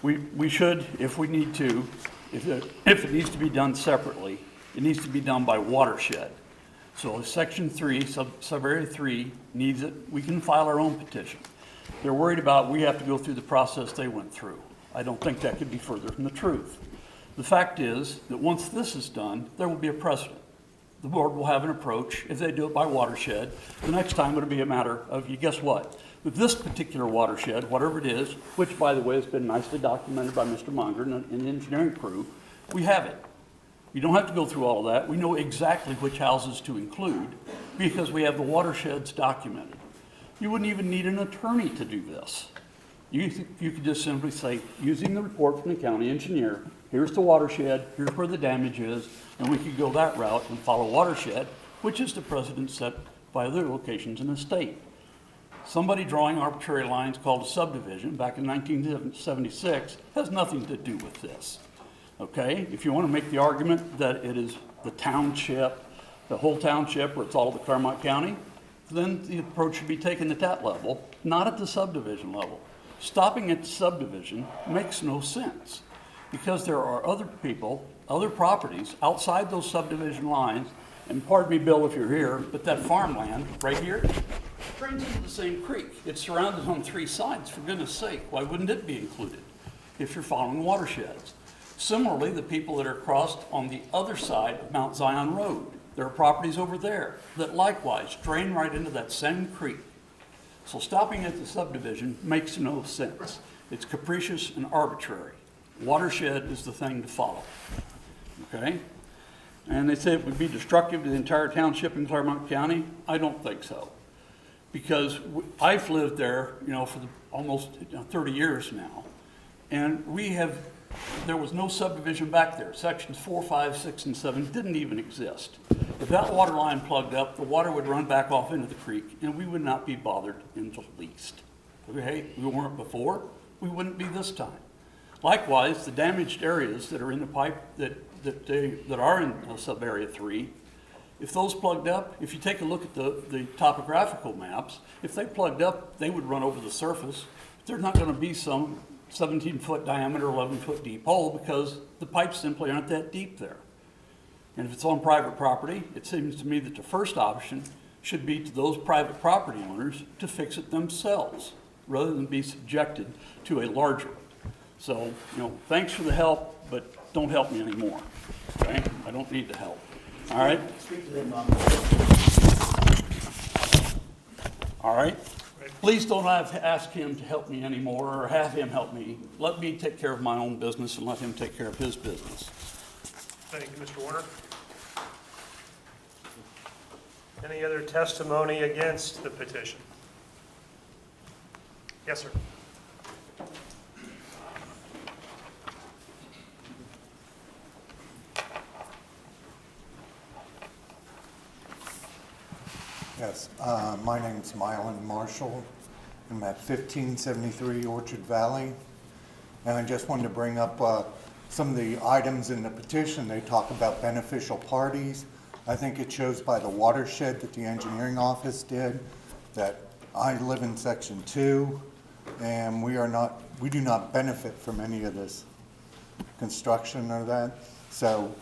S23: We should, if we need to, if it needs to be done separately, it needs to be done by watershed. So if Section 3, Sub-Area 3 needs it, we can file our own petition. They're worried about we have to go through the process they went through. I don't think that could be further from the truth. The fact is that once this is done, there will be a precedent. The board will have an approach. If they do it by watershed, the next time it'll be a matter of, you guess what? With this particular watershed, whatever it is, which by the way has been nicely documented by Mr. Munger and the engineering crew, we have it. You don't have to go through all of that. We know exactly which houses to include because we have the watersheds documented. You wouldn't even need an attorney to do this. You could just simply say, using the report from the county engineer, here's the watershed, here's where the damage is, and we could go that route and follow watershed, which is the precedent set by other locations in the state. Somebody drawing arbitrary lines called a subdivision back in 1976 has nothing to do with this. Okay? If you want to make the argument that it is the township, the whole township, or it's all the Claremont County, then the approach should be taken at that level, not at the subdivision level. Stopping at the subdivision makes no sense. because there are other people, other properties outside those subdivision lines, and pardon me, Bill, if you're here, but that farmland right here drains into the same creek. It's surrounded on 3 sides, for goodness sake. Why wouldn't it be included if you're following watersheds? Similarly, the people that are crossed on the other side of Mount Zion Road, there are properties over there that likewise drain right into that same creek. So stopping at the subdivision makes no sense. It's capricious and arbitrary. Watershed is the thing to follow, okay? And they say it would be destructive to the entire township in Claremont County. I don't think so. Because I've lived there, for almost 30 years now. And there was no subdivision back there. Sections 4, 5, 6, and 7 didn't even exist. If that water line plugged up, the water would run back off into the creek, and we would not be bothered in the least. Okay, we weren't before, we wouldn't be this time. Likewise, the damaged areas that are in the pipe that are in sub-area 3, if those plugged up, if you take a look at the topographical maps, if they plugged up, they would run over the surface. There's not going to be some 17-foot diameter, 11-foot deep hole because the pipes simply aren't that deep there. And if it's on private property, it seems to me that the first option should be to those private property owners to fix it themselves rather than be subjected to a larger one. So, thanks for the help, but don't help me anymore, okay? I don't need the help, all right?
S17: Speak to them,
S23: All right? Please don't ask him to help me anymore or have him help me. Let me take care of my own business and let him take care of his business.
S1: Thank you, Mr. Warner. Any other testimony against the petition? Yes, sir.
S21: Yes, my name's Mylan Marshall. I'm at 1573 Orchard Valley. And I just wanted to bring up some of the items in the petition. They talk about beneficial parties. I think it shows by the watershed that the engineering office did that I live in section 2 and we do not benefit from any of this construction or that. So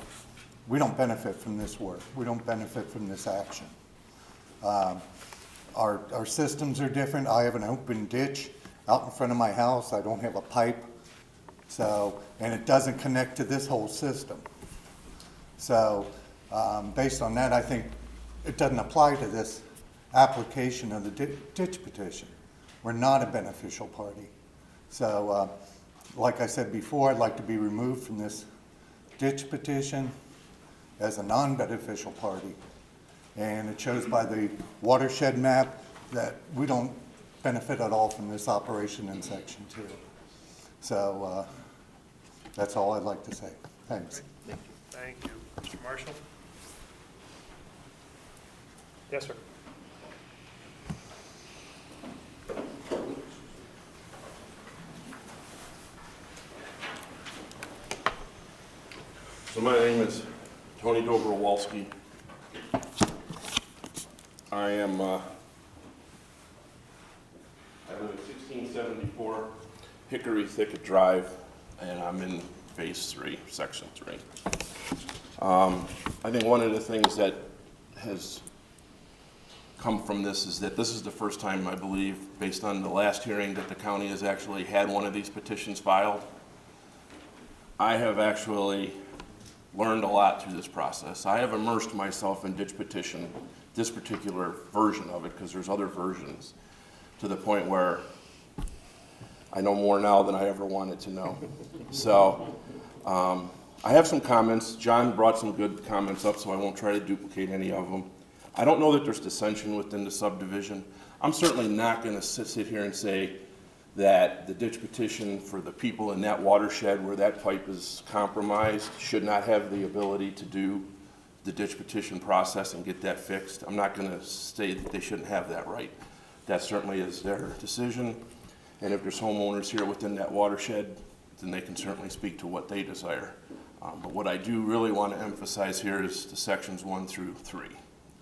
S21: we don't benefit from this work. We don't benefit from this action. Our systems are different. I have an open ditch out in front of my house. I don't have a pipe. So, and it doesn't connect to this whole system. So, based on that, I think it doesn't apply to this application of the ditch petition. We're not a beneficial party. So, like I said before, I'd like to be removed from this ditch petition as a non-beneficial party. And it shows by the watershed map that we don't benefit at all from this operation in section 2. So that's all I'd like to say. Thanks.
S1: Thank you. Mr. Marshall? Yes, sir.
S6: So my name is Tony Dobrowalski. I live at 1674 Hickory Thicket Drive, and I'm in Phase 3, Section 3. I think one of the things that has come from this is that this is the first time, I believe, based on the last hearing, that the county has actually had one of these petitions filed. I have actually learned a lot through this process. I have immersed myself in ditch petition, this particular version of it, because there's other versions, to the point where I know more now than I ever wanted to know. So I have some comments. John brought some good comments up, so I won't try to duplicate any of them. I don't know that there's dissension within the subdivision. I'm certainly not going to sit here and say that the ditch petition for the people in that watershed where that pipe is compromised should not have the ability to do the ditch petition process and get that fixed. I'm not going to say that they shouldn't have that right. That certainly is their decision. And if there's homeowners here within that watershed, then they can certainly speak to what they desire. But what I do really want to emphasize here is the sections 1 through 3,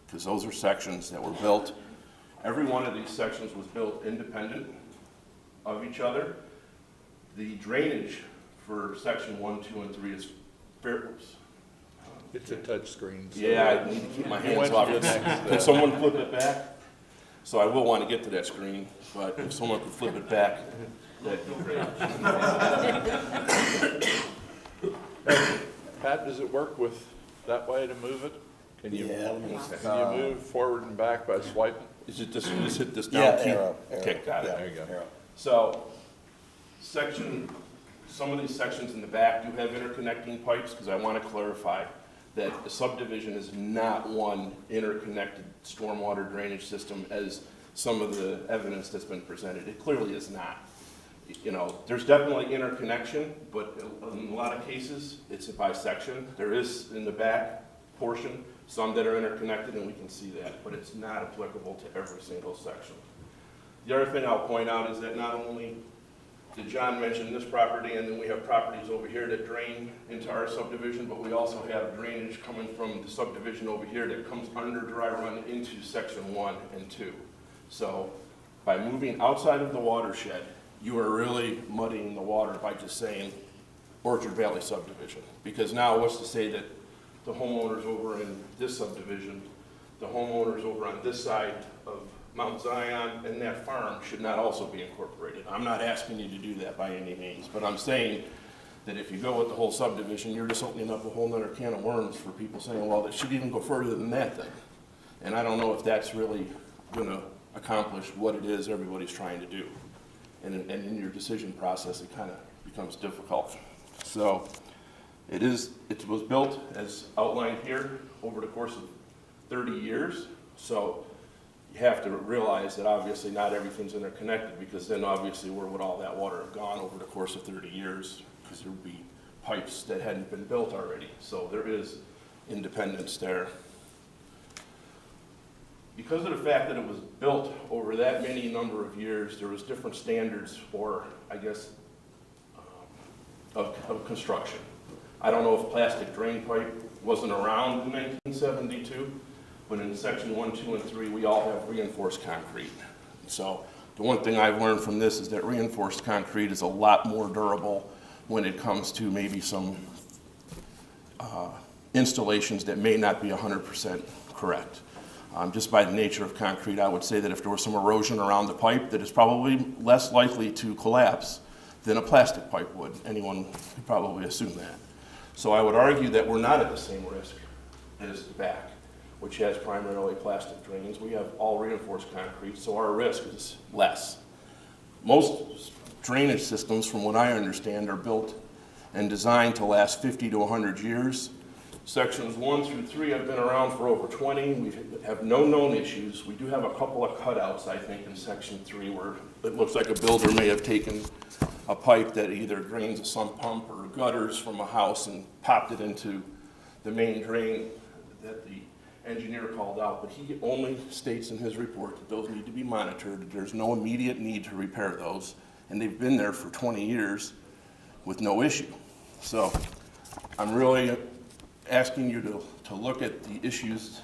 S6: because those are sections that were built. Every one of these sections was built independent of each other. The drainage for section 1, 2, and 3 is fair. Oops.
S7: It's a touch screen. So
S6: Yeah, I need to keep my hands off it. Can someone flip it back? So I will want to get to that screen, but if someone could flip it back, that'd be great.
S7: Pat, does it work with that way to move it? Can you,
S2: Yeah,
S7: can you move forward and back by swiping?
S6: Is it just hit this down
S2: Yeah,
S6: key?
S2: arrow.
S6: Okay, got it.
S2: Yeah,
S7: There you go.
S2: arrow.
S6: So, some of these sections in the back do have interconnecting pipes, because I want to clarify that the subdivision is not one interconnected stormwater drainage system as some of the evidence that's been presented. It clearly is not. You know, there's definitely interconnection, but in a lot of cases, it's by section. There is in the back portion, some that are interconnected, and we can see that, but it's not applicable to every single section. The other thing I'll point out is that not only did John mention this property, and then we have properties over here that drain into our subdivision, but we also have drainage coming from the subdivision over here that comes under dry run into section 1 and 2. So by moving outside of the watershed, you are really muddying the water by just saying Orchard Valley subdivision. Because now what's to say that the homeowners over in this subdivision, the homeowners over on this side of Mount Zion and that farm should not also be incorporated. I'm not asking you to do that by any means, but I'm saying that if you go with the whole subdivision, you're just opening up a whole nother can of worms for people saying, well, it should even go further than that then. And I don't know if that's really gonna accomplish what it is everybody's trying to do. And in your decision process, it kind of becomes difficult. So it was built as outlined here over the course of 30 years. So you have to realize that obviously not everything's interconnected, because then obviously where would all that water have gone over the course of 30 years? Because there would be pipes that hadn't been built already. So there is independence there. Because of the fact that it was built over that many number of years, there was different standards for, I guess, of construction. I don't know if plastic drain pipe wasn't around in 1972, but in section 1, 2, and 3, we all have reinforced concrete. So the one thing I've learned from this is that reinforced concrete is a lot more durable when it comes to maybe some installations that may not be 100% correct. Just by the nature of concrete, I would say that if there was some erosion around the pipe, that it's probably less likely to collapse than a plastic pipe would. Anyone could probably assume that. So I would argue that we're not at the same risk as the back, which has primarily plastic drains. We have all reinforced concrete, so our risk is less. Most drainage systems, from what I understand, are built and designed to last 50 to 100 years. Sections 1 through 3 have been around for over 20. We have no known issues. We do have a couple of cutouts, I think, in section 3 where it looks like a builder may have taken a pipe that either drains a sump pump or gutters from a house and popped it into the main drain that the engineer called out. But he only states in his report that those need to be monitored. There's no immediate need to repair those, and they've been there for 20 years with no issue. So I'm really asking you to look at the issues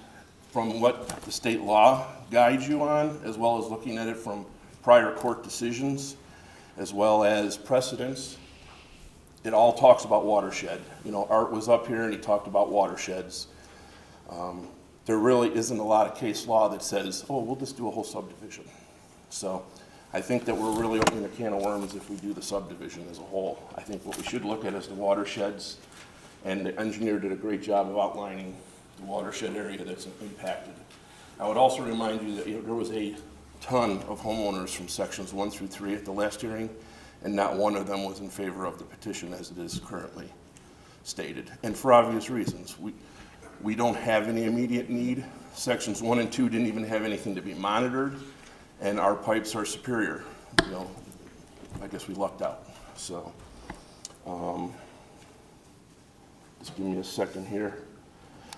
S6: from what the state law guides you on, as well as looking at it from prior court decisions, as well as precedents. It all talks about watershed. You know, Art was up here and he talked about watersheds. There really isn't a lot of case law that says, oh, we'll just do a whole subdivision. So I think that we're really opening a can of worms if we do the subdivision as a whole. I think what we should look at is the watersheds, and the engineer did a great job of outlining the watershed area that's impacted. I would also remind you that there was a ton of homeowners from sections 1 through 3 at the last hearing, and not one of them was in favor of the petition as it is currently stated. And for obvious reasons. We don't have any immediate need. Sections 1 and 2 didn't even have anything to be monitored, and our pipes are superior. You know, I guess we lucked out. So, just give me a second here.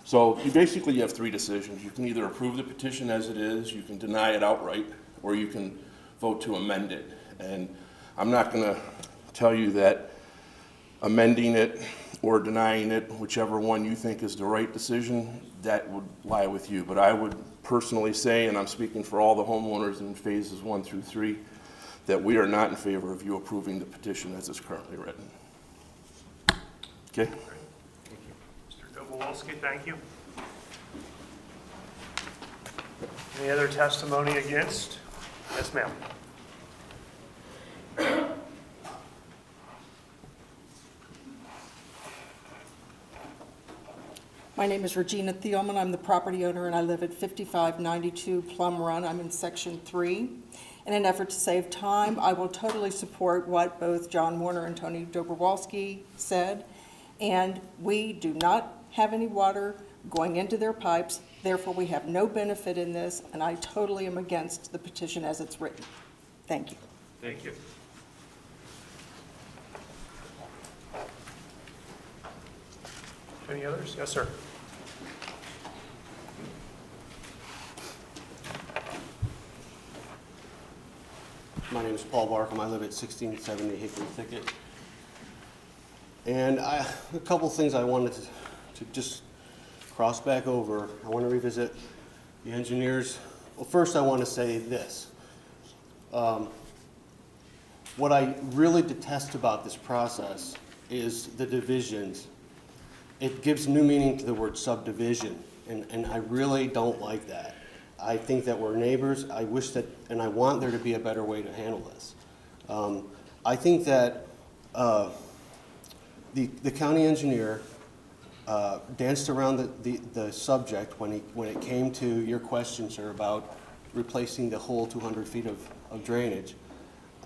S6: So you basically have 3 decisions. You can either approve the petition as it is, you can deny it outright, or you can vote to amend it. And I'm not going to tell you that amending it or denying it, whichever one you think is the right decision, that would lie with you. But I would personally say, and I'm speaking for all the homeowners in phases 1 through 3, that we are not in favor of you approving the petition as it's currently written. Okay.
S1: Thank you. Mr. Dobowalski, thank you. Any other testimony against? Yes, ma'am.
S5: My name is Regina Thielman. I'm the property owner, and I live at 5592 Plum Run. I'm in Section 3. In an effort to save time, I will totally support what both John Warner and Tony Dobrowolski said. And we do not have any water going into their pipes. Therefore, we have no benefit in this, and I totally am against the petition as it's written. Thank you.
S1: Thank you. Any others? Yes, sir.
S9: My name is Paul Barkham. I live at 1670 Hickory Thicket. And a couple things I wanted to just cross back over. I want to revisit the engineers. Well, first I want to say this. What I really detest about this process is the divisions. It gives new meaning to the word subdivision, and I really don't like that. I think that we're neighbors. I wish that, and I want there to be a better way to handle this. I think that the county engineer danced around the subject when it came to your question, sir, about replacing the whole 200 feet of drainage.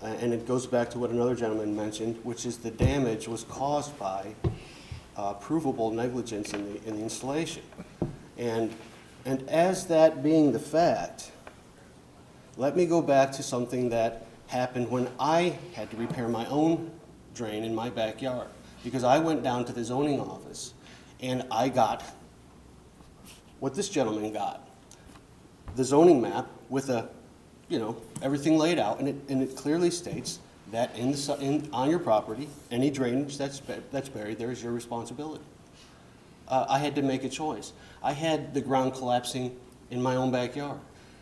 S9: And it goes back to what another gentleman mentioned, which is the damage was caused by provable negligence in the installation. And as that being the fact, let me go back to something that happened when I had to repair my own drain in my backyard. Because I went down to the zoning office and I got what this gentleman got. The zoning map with everything laid out, and it clearly states that on your property, any drainage that's buried there is your responsibility. I had to make a choice. I had the ground collapsing in my own backyard.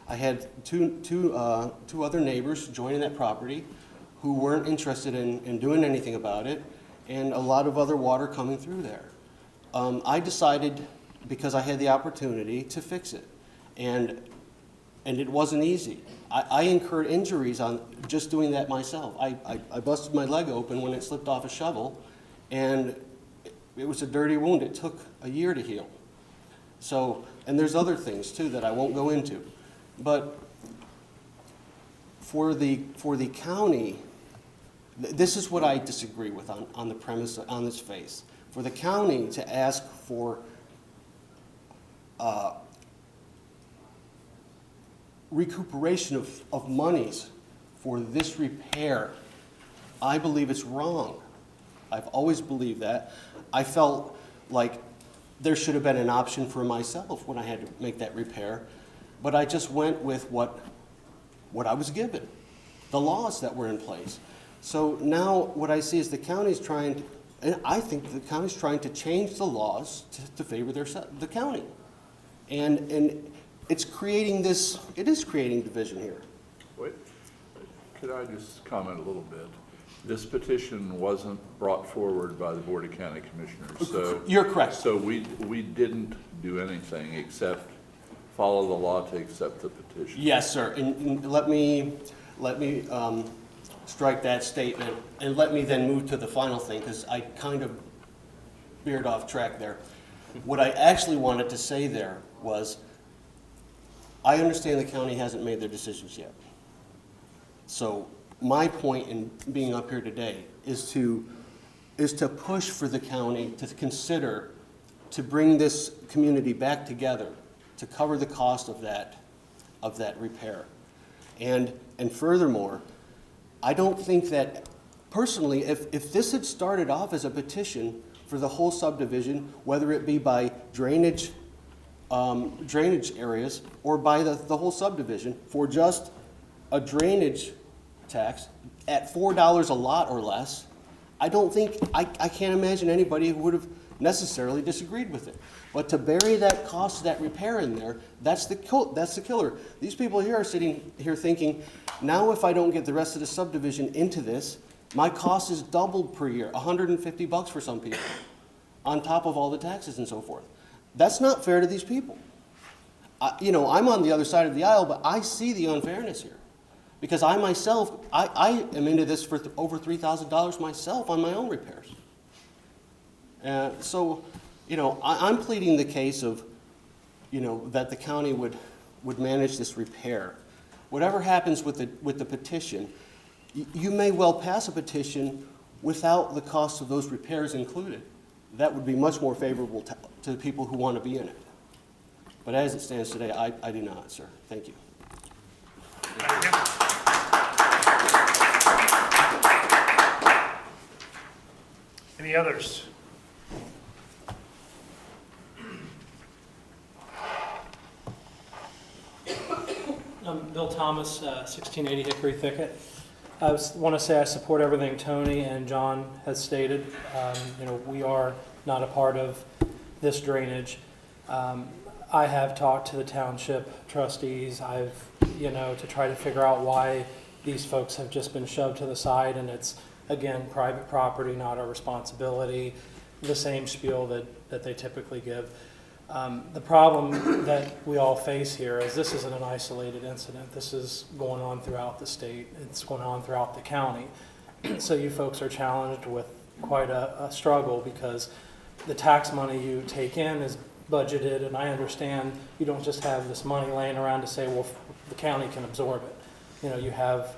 S9: I had two other neighbors joining that property who weren't interested in doing anything about it, and a lot of other water coming through there. I decided, because I had the opportunity, to fix it, and it wasn't easy. I incurred injuries on just doing that myself. I busted my leg open when it slipped off a shovel, and it was a dirty wound. It took a year to heal. So, and there's other things too that I won't go into. But for the county, this is what I disagree with on the premise, on this face. For the county to ask for recuperation of monies for this repair, I believe it's wrong. I've always believed that. I felt like there should have been an option for myself when I had to make that repair, but I just went with what I was given, the laws that were in place. So now what I see is the county's trying, and I think the county's trying to change the laws to favor the county. And it's creating this, it is creating division here.
S7: Wait, could I just comment a little bit? This petition wasn't brought forward by the Board of County Commissioners, so.
S9: You're correct.
S7: So we didn't do anything except follow the law to accept the petition.
S9: Yes, sir, and let me strike that statement, and let me then move to the final thing, because I kind of veered off track there. What I actually wanted to say there was, I understand the county hasn't made their decisions yet. So my point in being up here today is to push for the county to consider to bring this community back together to cover the cost of that repair. And furthermore, I don't think that, personally, if this had started off as a petition for the whole subdivision, whether it be by drainage areas or by the whole subdivision, for just a drainage tax at $4 a lot or less, I can't imagine anybody who would have necessarily disagreed with it. But to bury that cost of that repair in there, that's the killer. These people here are sitting here thinking, now if I don't get the rest of the subdivision into this, my cost is doubled per year, $150 for some people. on top of all the taxes and so forth. That's not fair to these people. I'm on the other side of the aisle, but I see the unfairness here. Because I myself, I am into this for over $3,000 myself on my own repairs. I'm pleading the case of, that the county would manage this repair. Whatever happens with the petition, you may well pass a petition without the cost of those repairs included. That would be much more favorable to the people who want to be in it. But as it stands today, I do not, sir. Thank you.
S1: Any others?
S11: I'm Bill Thomas, 1680 Hickory Thicket. I want to say I support everything Tony and John has stated. We are not a part of this drainage. I have talked to the township trustees. To try to figure out why these folks have just been shoved to the side, and it's, again, private property, not our responsibility, the same spiel that they typically give. The problem that we all face here is this isn't an isolated incident. This is going on throughout the state. It's going on throughout the county. So you folks are challenged with quite a struggle because the tax money you take in is budgeted, and I understand you don't just have this money laying around to say, well, the county can absorb it. You have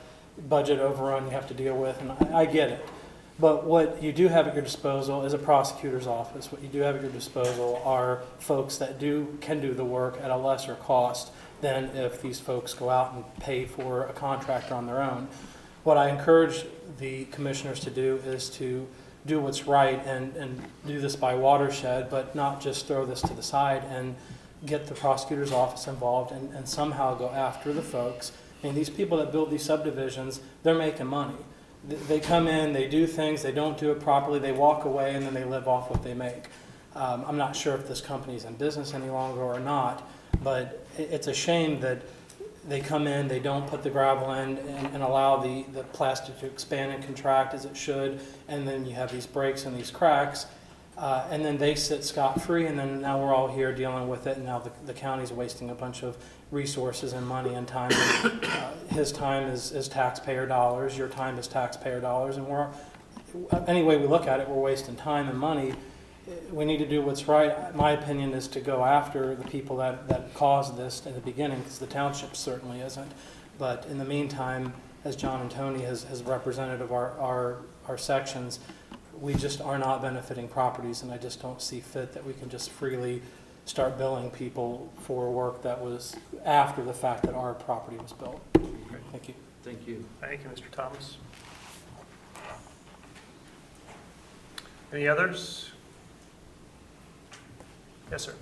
S11: budget overrun you have to deal with, and I get it. But what you do have at your disposal is a prosecutor's office. What you do have at your disposal are folks that can do the work at a lesser cost than if these folks go out and pay for a contractor on their own. What I encourage the commissioners to do is to do what's right and do this by watershed, but not just throw this to the side and get the prosecutor's office involved and somehow go after the folks. I mean, these people that build these subdivisions, they're making money. They come in, they do things, they don't do it properly, they walk away, and then they live off what they make. I'm not sure if this company's in business any longer or not, but it's a shame that they come in, they don't put the gravel in and allow the plastic to expand and contract as it should, and then you have these breaks and these cracks, and then they sit scot-free, and then now we're all here dealing with it, and now the county's wasting a bunch of resources and money and time. His time is taxpayer dollars, your time is taxpayer dollars, and any way we look at it, we're wasting time and money. We need to do what's right. My opinion is to go after the people that caused this in the beginning, because the township certainly isn't. But in the meantime, as John and Tony has represented of our sections, we just are not benefiting properties, and I just don't see fit that we can just freely start billing people for work that was after the fact that our property was built. Thank you.
S4: Thank you.
S1: Thank you, Mr. Thomas. Any others? Yes, sir.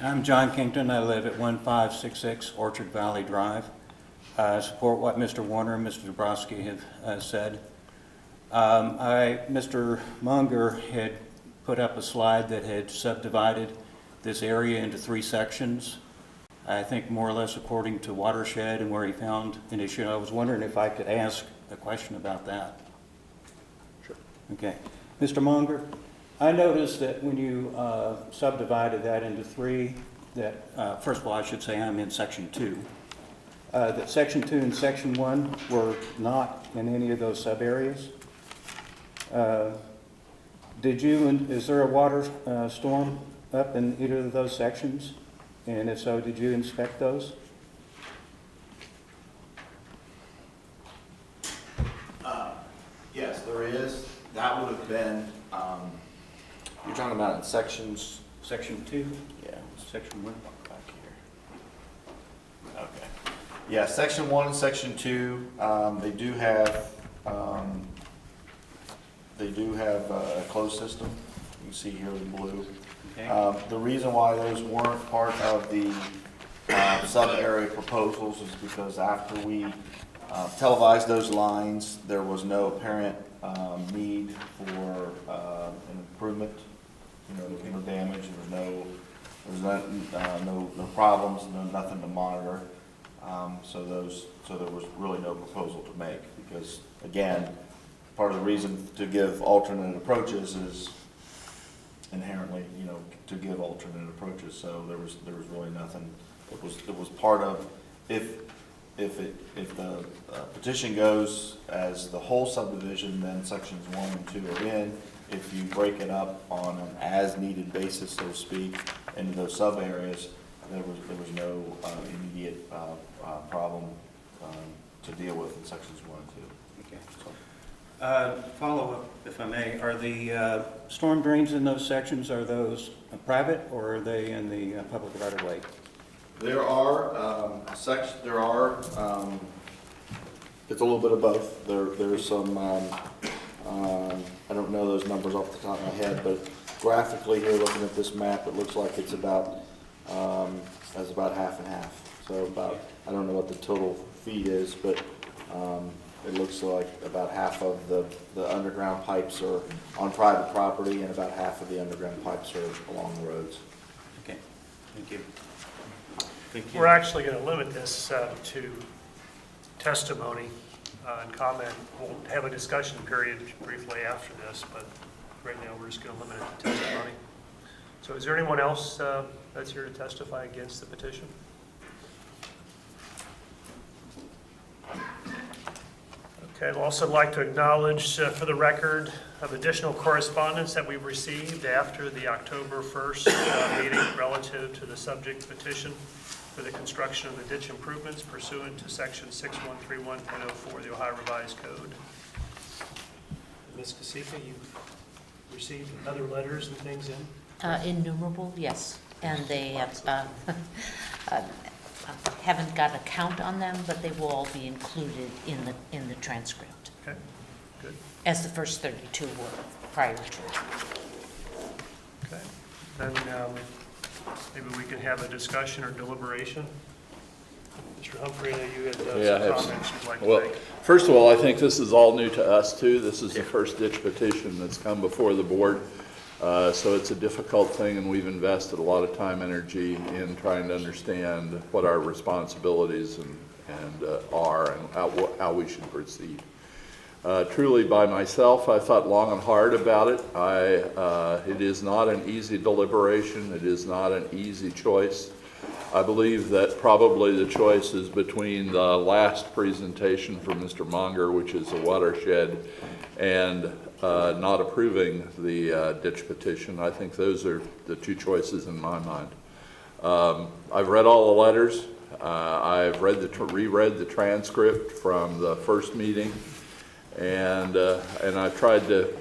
S12: I'm John Kington. I live at 1566 Orchard Valley Drive. I support what Mr. Warner and Mr. Dabrowski have said. Mr. Munger had put up a slide that had subdivided this area into 3 sections. I think more or less according to watershed and where he found an issue. I was wondering if I could ask a question about that.
S7: Sure.
S12: Okay. Mr. Munger, I noticed that when you subdivided that into 3, that, first of all, I should say I'm in Section 2, that Section 2 and Section 1 were not in any of those sub-areas. Is there a water storm up in either of those sections? And if so, did you inspect those?
S17: Yes, there is. That would have been, you're talking about in sections?
S12: Section 2?
S17: Yeah.
S12: Section 1?
S17: Back here. Okay. Yeah, Section 1 and Section 2, they do have a closed system. You can see here in blue.
S12: Okay.
S17: The reason why those weren't part of the sub-area proposals is because after we televised those lines, there was no apparent need for an improvement. No damage. There was no problems. Nothing to monitor. So there was really no proposal to make, because again, part of the reason to give alternate approaches is inherently, to give alternate approaches. So there was really nothing. It was part of, if the petition goes as the whole subdivision, then sections 1 and 2 are in. If you break it up on an as-needed basis, so to speak, into those sub-areas, there was no immediate problem to deal with in sections 1 and 2.
S12: Okay.
S17: So.
S12: Follow-up, if I may. Are the storm drains in those sections, are those private, or are they in the public right-of-way?
S17: There are it's a little bit of both. There's some, I don't know those numbers off the top of my head, but graphically here, looking at this map, it looks like it's about half and half. So about, I don't know what the total feet is, but it looks like about half of the underground pipes are on private property, and about half of the underground pipes are along the roads.
S12: Okay, thank you.
S1: We're actually going to limit this to testimony and comment. We'll have a discussion period briefly after this, but right now we're just going to limit it to testimony. So is there anyone else that's here to testify against the petition? Okay, I'd also like to acknowledge for the record of additional correspondence that we've received after the October 1st meeting relative to the subject petition for the construction of the ditch improvements pursuant to section 6131.04 of the Ohio Revised Code. Ms. Kasifa, you received other letters and things in?
S14: Innumerable, yes. And they haven't got a count on them, but they will all be included in the transcript.
S1: Okay, good.
S14: As the first 32 were prior to.
S1: Okay, then maybe we can have a discussion or deliberation. Mr. Humphrey, I know you had some comments you'd like to make.
S7: First of all, I think this is all new to us too. This is the first ditch petition that's come before the board. So it's a difficult thing, and we've invested a lot of time, energy in trying to understand what our responsibilities are and how we should proceed. Truly by myself, I thought long and hard about it. It is not an easy deliberation. It is not an easy choice. I believe that probably the choice is between the last presentation from Mr. Monger, which is a watershed, and not approving the ditch petition. I think those are the two choices in my mind. I've read all the letters. I've reread the transcript from the first meeting, and I've tried to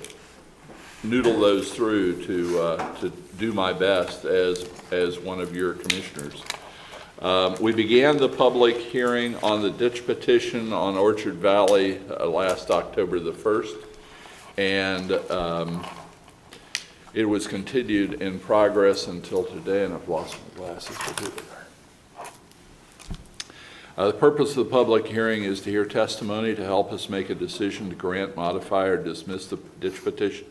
S7: noodle those through to do my best as one of your commissioners. We began the public hearing on the ditch petition on Orchard Valley last October the 1st, and it was continued in progress until today, and I've lost my glasses. The purpose of the public hearing is to hear testimony to help us make a decision to grant, modify, or dismiss the ditch petition.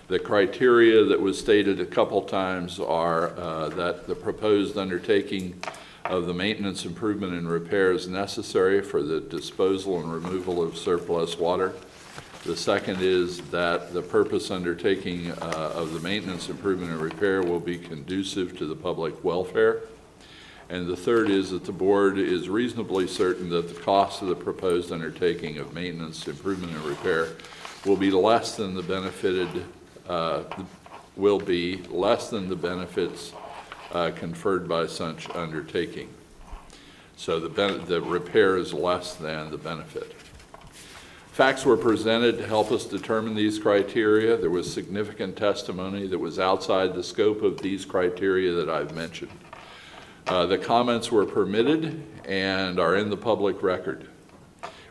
S7: The criteria that was stated a couple times are that the proposed undertaking of the maintenance, improvement, and repairs necessary for the disposal and removal of surplus water. The second is that the purpose undertaking of the maintenance, improvement, and repair will be conducive to the public welfare. And the third is that the board is reasonably certain that the cost of the proposed undertaking of maintenance, improvement, and repair will be less than the benefits conferred by such undertaking. So the repair is less than the benefit. Facts were presented to help us determine these criteria. There was significant testimony that was outside the scope of these criteria that I've mentioned. The comments were permitted and are in the public record.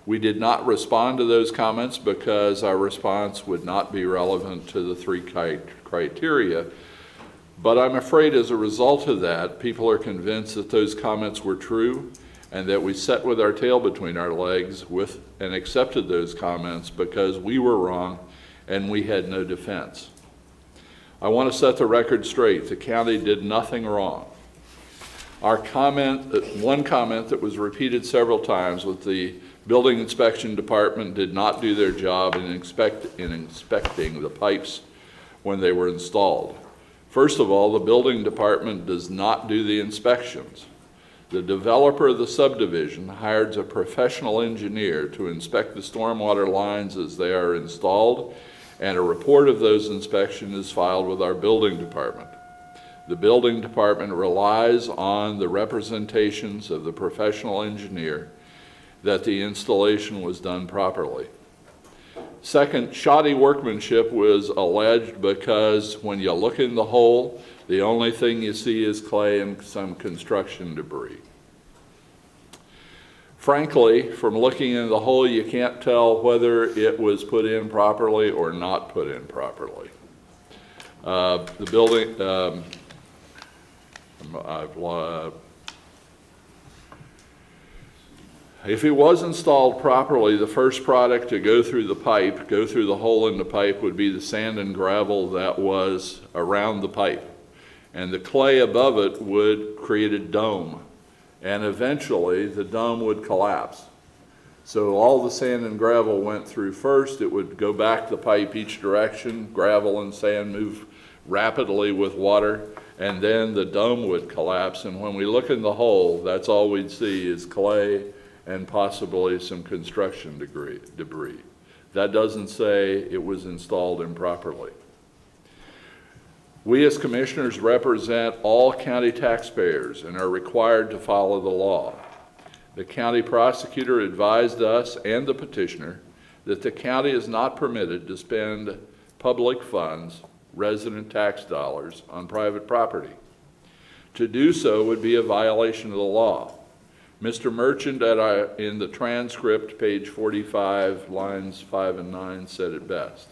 S7: We did not respond to those comments because our response would not be relevant to the three criteria. But I'm afraid as a result of that, people are convinced that those comments were true and that we sat with our tail between our legs and accepted those comments because we were wrong and we had no defense. I want to set the record straight. The county did nothing wrong. Our comment, one comment that was repeated several times was the building inspection department did not do their job in inspecting the pipes when they were installed. First of all, the building department does not do the inspections. The developer of the subdivision hires a professional engineer to inspect the stormwater lines as they are installed, and a report of those inspections is filed with our building department. The building department relies on the representations of the professional engineer that the installation was done properly. Second, shoddy workmanship was alleged because when you look in the hole, the only thing you see is clay and some construction debris. Frankly, from looking in the hole, you can't tell whether it was put in properly or not put in properly. The building, if it was installed properly, the first product to go through the hole in the pipe would be the sand and gravel that was around the pipe. And the clay above it would create a dome. And eventually the dome would collapse. So all the sand and gravel went through first. It would go back the pipe each direction. Gravel and sand move rapidly with water. And then the dome would collapse. And when we look in the hole, that's all we'd see is clay and possibly some construction debris. That doesn't say it was installed improperly. We as commissioners represent all county taxpayers and are required to follow the law. The county prosecutor advised us and the petitioner that the county is not permitted to spend public funds, resident tax dollars, on private property. To do so would be a violation of the law. Mr. Merchant in the transcript, page 45, lines 5 and 9, said it best.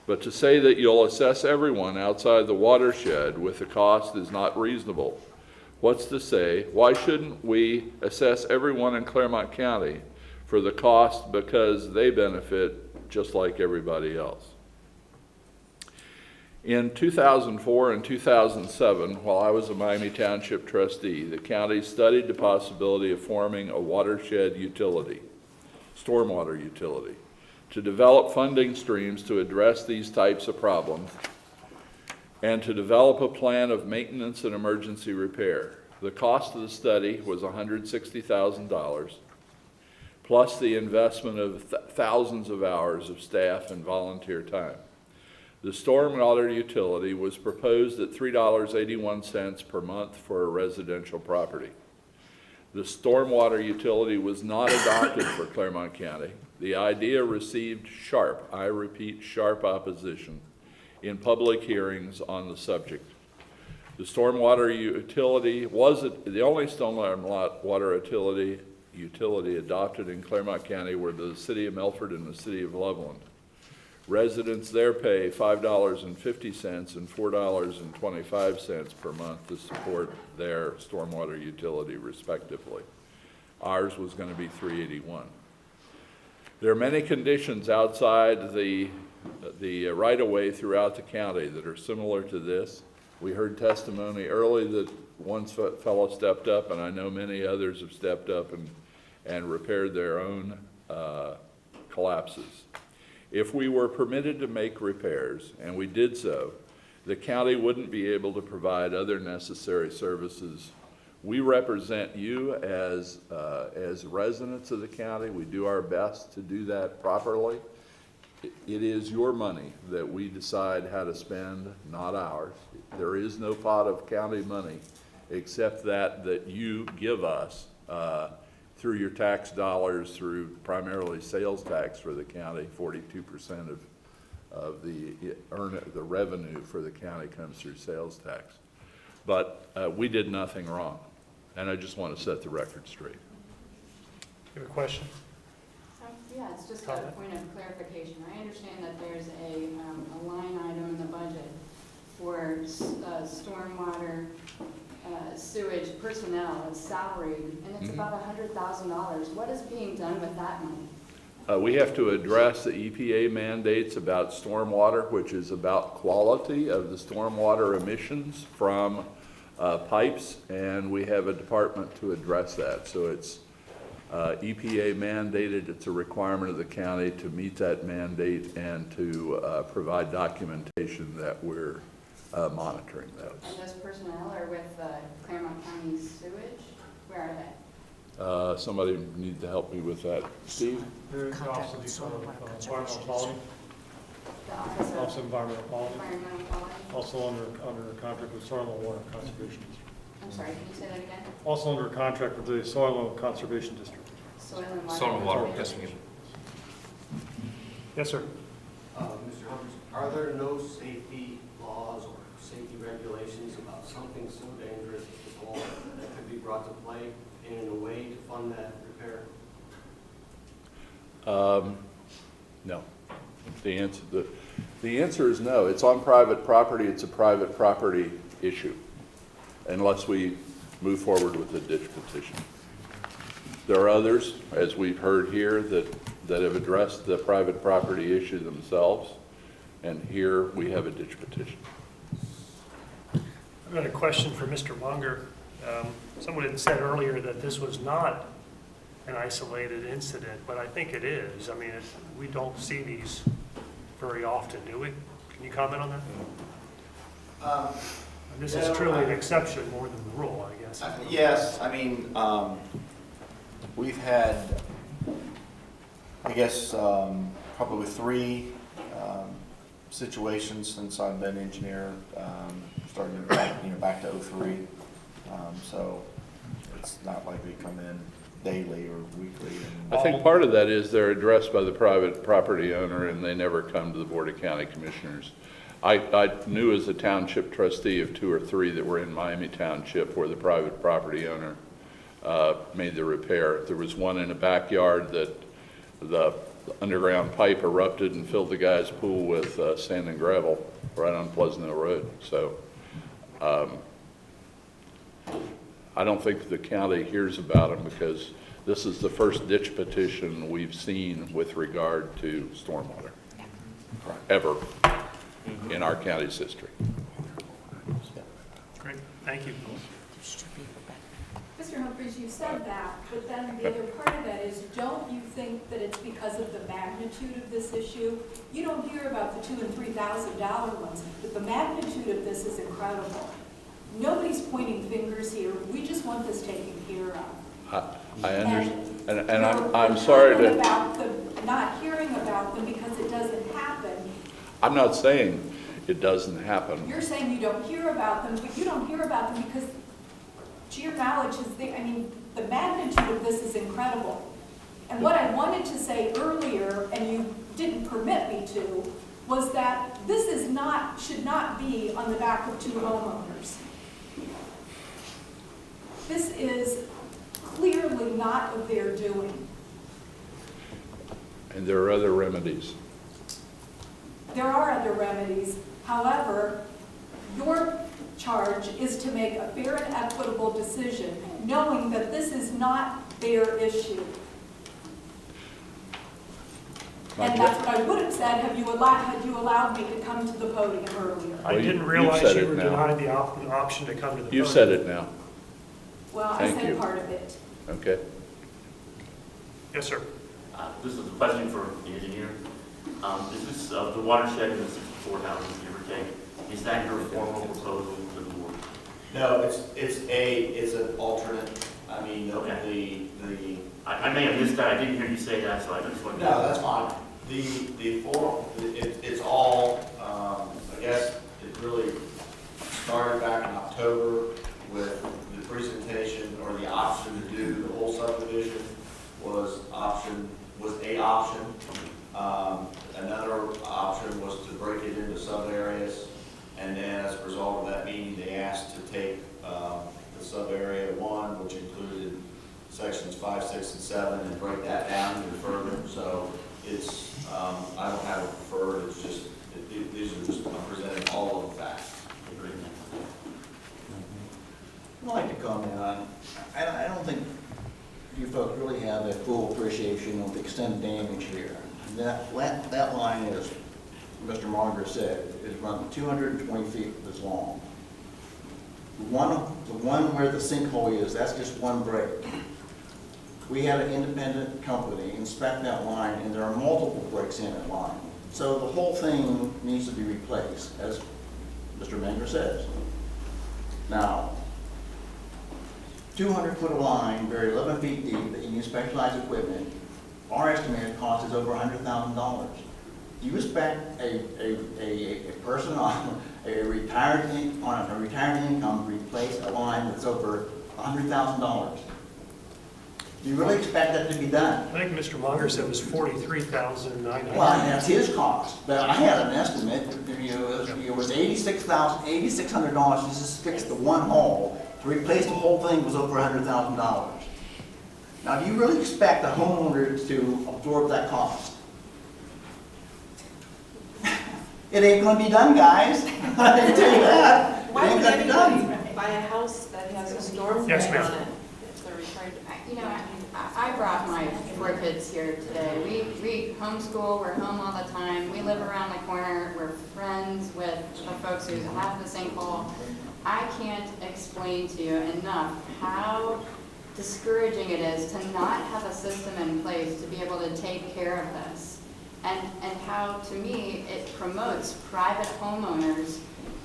S7: But to say that you'll assess everyone outside the watershed with the cost is not reasonable. What's to say, why shouldn't we assess everyone in Clermont County for the cost because they benefit just like everybody else? In 2004 and 2007, while I was a Miami Township trustee, the county studied the possibility of forming a watershed utility, stormwater utility, to develop funding streams to address these types of problems and to develop a plan of maintenance and emergency repair. The cost of the study was $160,000, plus the investment of thousands of hours of staff and volunteer time. The stormwater utility was proposed at $3.81 per month for a residential property. The stormwater utility was not adopted for Clermont County. The idea received sharp, I repeat, sharp opposition in public hearings on the subject. The stormwater utility was the only stormwater utility adopted in Clermont County were the city of Milford and the city of Loveland. Residents there pay $5.50 and $4.25 per month to support their stormwater utility respectively. Ours was going to be $3.81. There are many conditions outside the right-of-way throughout the county that are similar to this. We heard testimony early that one fellow stepped up, and I know many others have stepped up and repaired their own collapses. If we were permitted to make repairs, and we did so, the county wouldn't be able to provide other necessary services. We represent you as residents of the county. We do our best to do that properly. It is your money that we decide how to spend, not ours. There is no pot of county money except that you give us through your tax dollars, through primarily sales tax for the county. 42% of the revenue for the county comes through sales tax. But we did nothing wrong, and I just want to set the record straight.
S1: You have a question?
S18: Yeah, it's just a point of clarification. I understand that there's a line item in the budget for stormwater sewage personnel that's salaried, and it's about $100,000. What is being done with that money?
S7: We have to address the EPA mandates about stormwater, which is about quality of the stormwater emissions from pipes, and we have a department to address that. So it's EPA mandated, it's a requirement of the county to meet that mandate and to provide documentation that we're monitoring those.
S18: And those personnel are with Claremont County Sewage? Where are they?
S7: Somebody need to help me with that. Steve?
S13: They're the Office of Environmental Quality.
S18: The Office
S13: Office of Environmental Quality.
S18: Environmental Quality?
S13: Also under contract with Soil and Water Conservation District.
S18: I'm sorry, can you say that again?
S13: Also under contract with the Soil and Conservation District.
S18: Soil and Water.
S10: Soil and water,
S18: Conservation.
S1: Yes, sir.
S15: Mr. Humphries, are there no safety laws or safety regulations about something so dangerous as this wall that could be brought to play and in a way to fund that repair?
S7: No. The answer is no. It's on private property. It's a private property issue, unless we move forward with the ditch petition. There are others, as we've heard here, that have addressed the private property issue themselves, and here we have a ditch petition.
S1: I've got a question for Mr. Munger. Someone had said earlier that this was not an isolated incident, but I think it is. I mean, we don't see these very often, do we? Can you comment on that? This is truly an exception more than the rule, I guess.
S17: Yes, I mean, we've had, I guess, probably 3 situations since I've been engineer, starting back to 03. So it's not like they come in daily or weekly.
S7: I think part of that is they're addressed by the private property owner and they never come to the Board of County Commissioners. I knew as a township trustee of 2 or 3 that were in Miami Township where the private property owner made the repair. There was one in a backyard that the underground pipe erupted and filled the guy's pool with sand and gravel right on Pleasant Hill Road. So I don't think the county hears about them because this is the first ditch petition we've seen with regard to stormwater ever in our county's history.
S1: Great, thank you.
S3: Mr. Humphries, you said that, but then the other part of that is, don't you think that it's because of the magnitude of this issue? You don't hear about the $2,000 and $3,000 ones, but the magnitude of this is incredible. Nobody's pointing fingers here. We just want this taken care of.
S7: I understand, and I'm sorry to.
S3: Not hearing about them because it doesn't happen.
S7: I'm not saying it doesn't happen.
S3: You're saying you don't hear about them, but you don't hear about them because, to your knowledge, the magnitude of this is incredible. And what I wanted to say earlier, and you didn't permit me to, was that this should not be on the back of 2 homeowners. This is clearly not of their doing.
S7: And there are other remedies.
S3: There are other remedies. However, your charge is to make a fair and equitable decision, knowing that this is not their issue. And that's what I would have said had you allowed me to come to the podium earlier.
S1: I didn't realize you were denied the option to come to the podium.
S7: You said it now.
S3: Well, I said part of it.
S7: Okay.
S1: Yes, sir.
S16: This is a question for the engineer. Is this the watershed in the 64 houses, give or take? Is that your formal proposal to the board?
S17: No, it's an alternate. I mean,
S16: I may have missed that. I didn't hear you say that, so I just wanted to.
S17: No, that's fine. The form, it's all, I guess, it really started back in October with the presentation or the option to do the whole subdivision was a option. Another option was to break it into sub-areas, and then as a result of that meeting, they asked to take the sub-area 1, which included sections 5, 6, and 7, and break that down even further. So it's, I don't have it preferred, it's just, these are just, I'm presenting all of the facts.
S24: I'd like to comment on, I don't think you folks really have a full appreciation of the extent of damage here. That line is, Mr. Monger said, is run 220 feet this long. The one where the sinkhole is, that's just one break. We had an independent company inspect that line, and there are multiple breaks in that line. So the whole thing needs to be replaced, as Mr. Menger says. Now, 200-foot of line, buried 11 feet deep, that you need specialized equipment, our estimated cost is over $100,000. Do you expect a person on a retired income to replace a line that's over $100,000? Do you really expect that to be done?
S1: I think Mr. Munger said it was $43,900.
S24: Well, and that's his cost, but I had an estimate, it was $8,600 to just fix the one hole. To replace the whole thing was over $100,000. Now, do you really expect the homeowner to absorb that cost? It ain't gonna be done, guys. I can tell you that. It
S8: Why
S24: ain't
S8: would
S24: gonna be done.
S8: anybody buy a house that has a storm
S1: Yes,
S8: drain
S1: ma'am.
S8: on it? If they're required to.
S18: You know, I brought my 4 kids here today. We homeschool, we're home all the time. We live around the corner. We're friends with the folks who have the sinkhole. I can't explain to you enough how discouraging it is to not have a system in place to be able to take care of this. And how, to me, it promotes private homeowners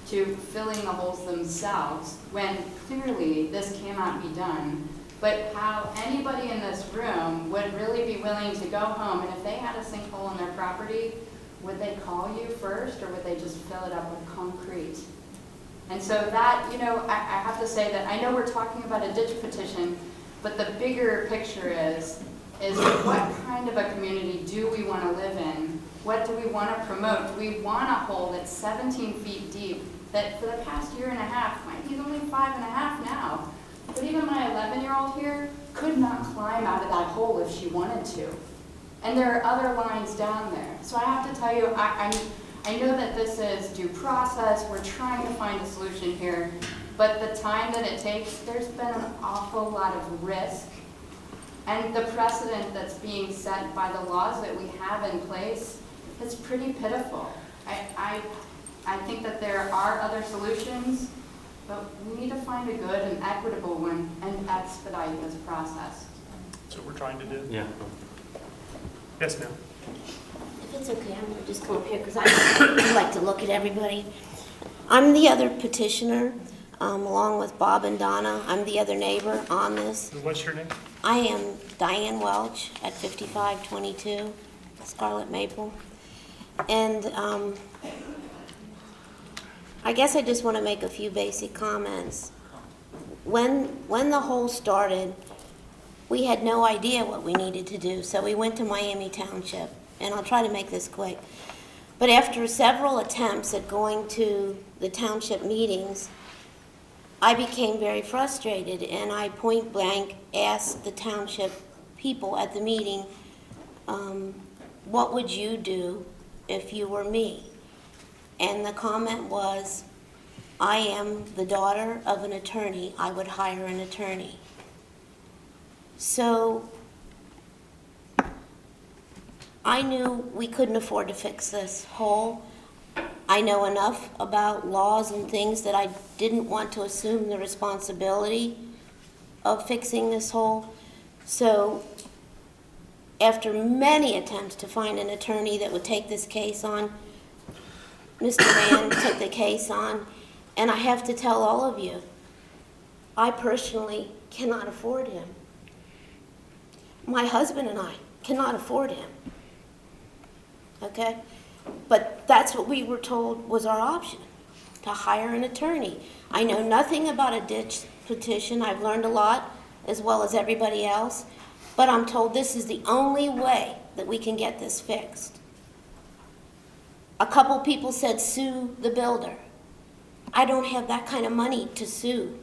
S18: to filling the holes themselves when clearly this cannot be done. But how anybody in this room would really be willing to go home, and if they had a sinkhole in their property, would they call you first, or would they just fill it up with concrete? And so that, you know, I have to say that I know we're talking about a ditch petition, but the bigger picture is what kind of a community do we want to live in? What do we want to promote? Do we want a hole that's 17 feet deep that for the past year and a half, he's only 5.5 now, but even my 11-year-old here could not climb out of that hole if she wanted to. And there are other lines down there. So I have to tell you, I know that this is due process. We're trying to find a solution here. But the time that it takes, there's been an awful lot of risk. And the precedent that's being set by the laws that we have in place is pretty pitiful. I think that there are other solutions, but we need to find a good and equitable one and expedite this process.
S1: That's what we're trying to do.
S10: Yeah.
S1: Yes, ma'am.
S19: If it's okay, I'm gonna just come up here because I like to look at everybody. I'm the other petitioner, along with Bob and Donna. I'm the other neighbor on this.
S1: What's your name?
S19: I am Diane Welch at 5522 Scarlet Maple. And I guess I just want to make a few basic comments. When the hole started, we had no idea what we needed to do, so we went to Miami Township, and I'll try to make this quick. But after several attempts at going to the township meetings, I became very frustrated, and I point blank asked the township people at the meeting, what would you do if you were me? And the comment was, I am the daughter of an attorney. I would hire an attorney. So I knew we couldn't afford to fix this hole. I know enough about laws and things that I didn't want to assume the responsibility of fixing this hole. So after many attempts to find an attorney that would take this case on, Mr. Mann took the case on, and I have to tell all of you, I personally cannot afford him. My husband and I cannot afford him. Okay? But that's what we were told was our option, to hire an attorney. I know nothing about a ditch petition. I've learned a lot, as well as everybody else, but I'm told this is the only way that we can get this fixed. A couple people said sue the builder. I don't have that kind of money to sue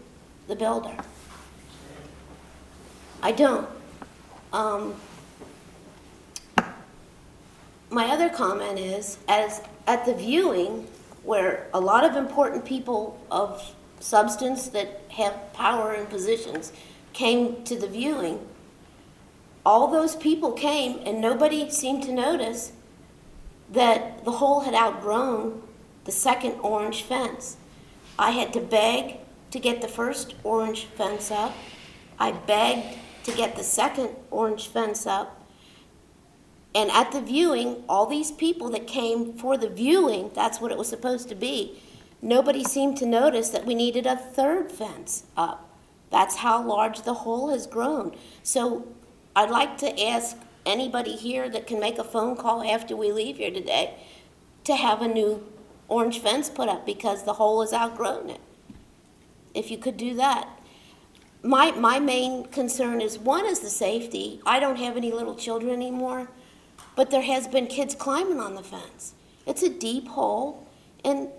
S19: the builder. I don't. My other comment is, as at the viewing, where a lot of important people of substance that have power and positions came to the viewing, all those people came and nobody seemed to notice that the hole had outgrown the second orange fence. I had to beg to get the first orange fence up. I begged to get the second orange fence up. And at the viewing, all these people that came for the viewing, that's what it was supposed to be, nobody seemed to notice that we needed a third fence up. That's how large the hole has grown. So I'd like to ask anybody here that can make a phone call after we leave here today to have a new orange fence put up because the hole has outgrown it. If you could do that. My main concern is, one is the safety. I don't have any little children anymore, but there has been kids climbing on the fence. It's a deep hole, and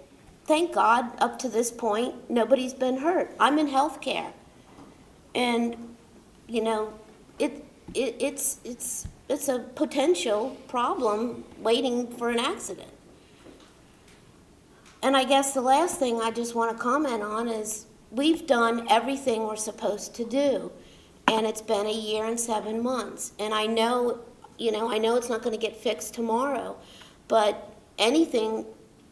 S19: thank God, up to this point, nobody's been hurt. I'm in healthcare, and you know, it's a potential problem waiting for an accident. And I guess the last thing I just want to comment on is we've done everything we're supposed to do, and it's been 1 year and 7 months. And I know, I know it's not going to get fixed tomorrow, but anything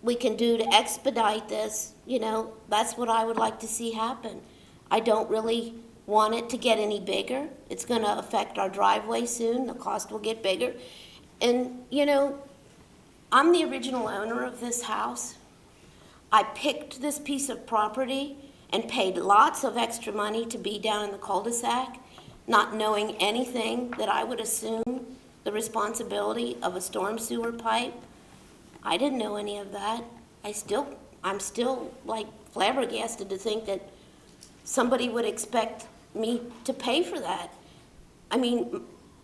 S19: we can do to expedite this, that's what I would like to see happen. I don't really want it to get any bigger. It's going to affect our driveway soon. The cost will get bigger. And, I'm the original owner of this house. I picked this piece of property and paid lots of extra money to be down in the cul-de-sac, not knowing anything that I would assume the responsibility of a storm sewer pipe. I didn't know any of that. I'm still like flabbergasted to think that somebody would expect me to pay for that. I mean,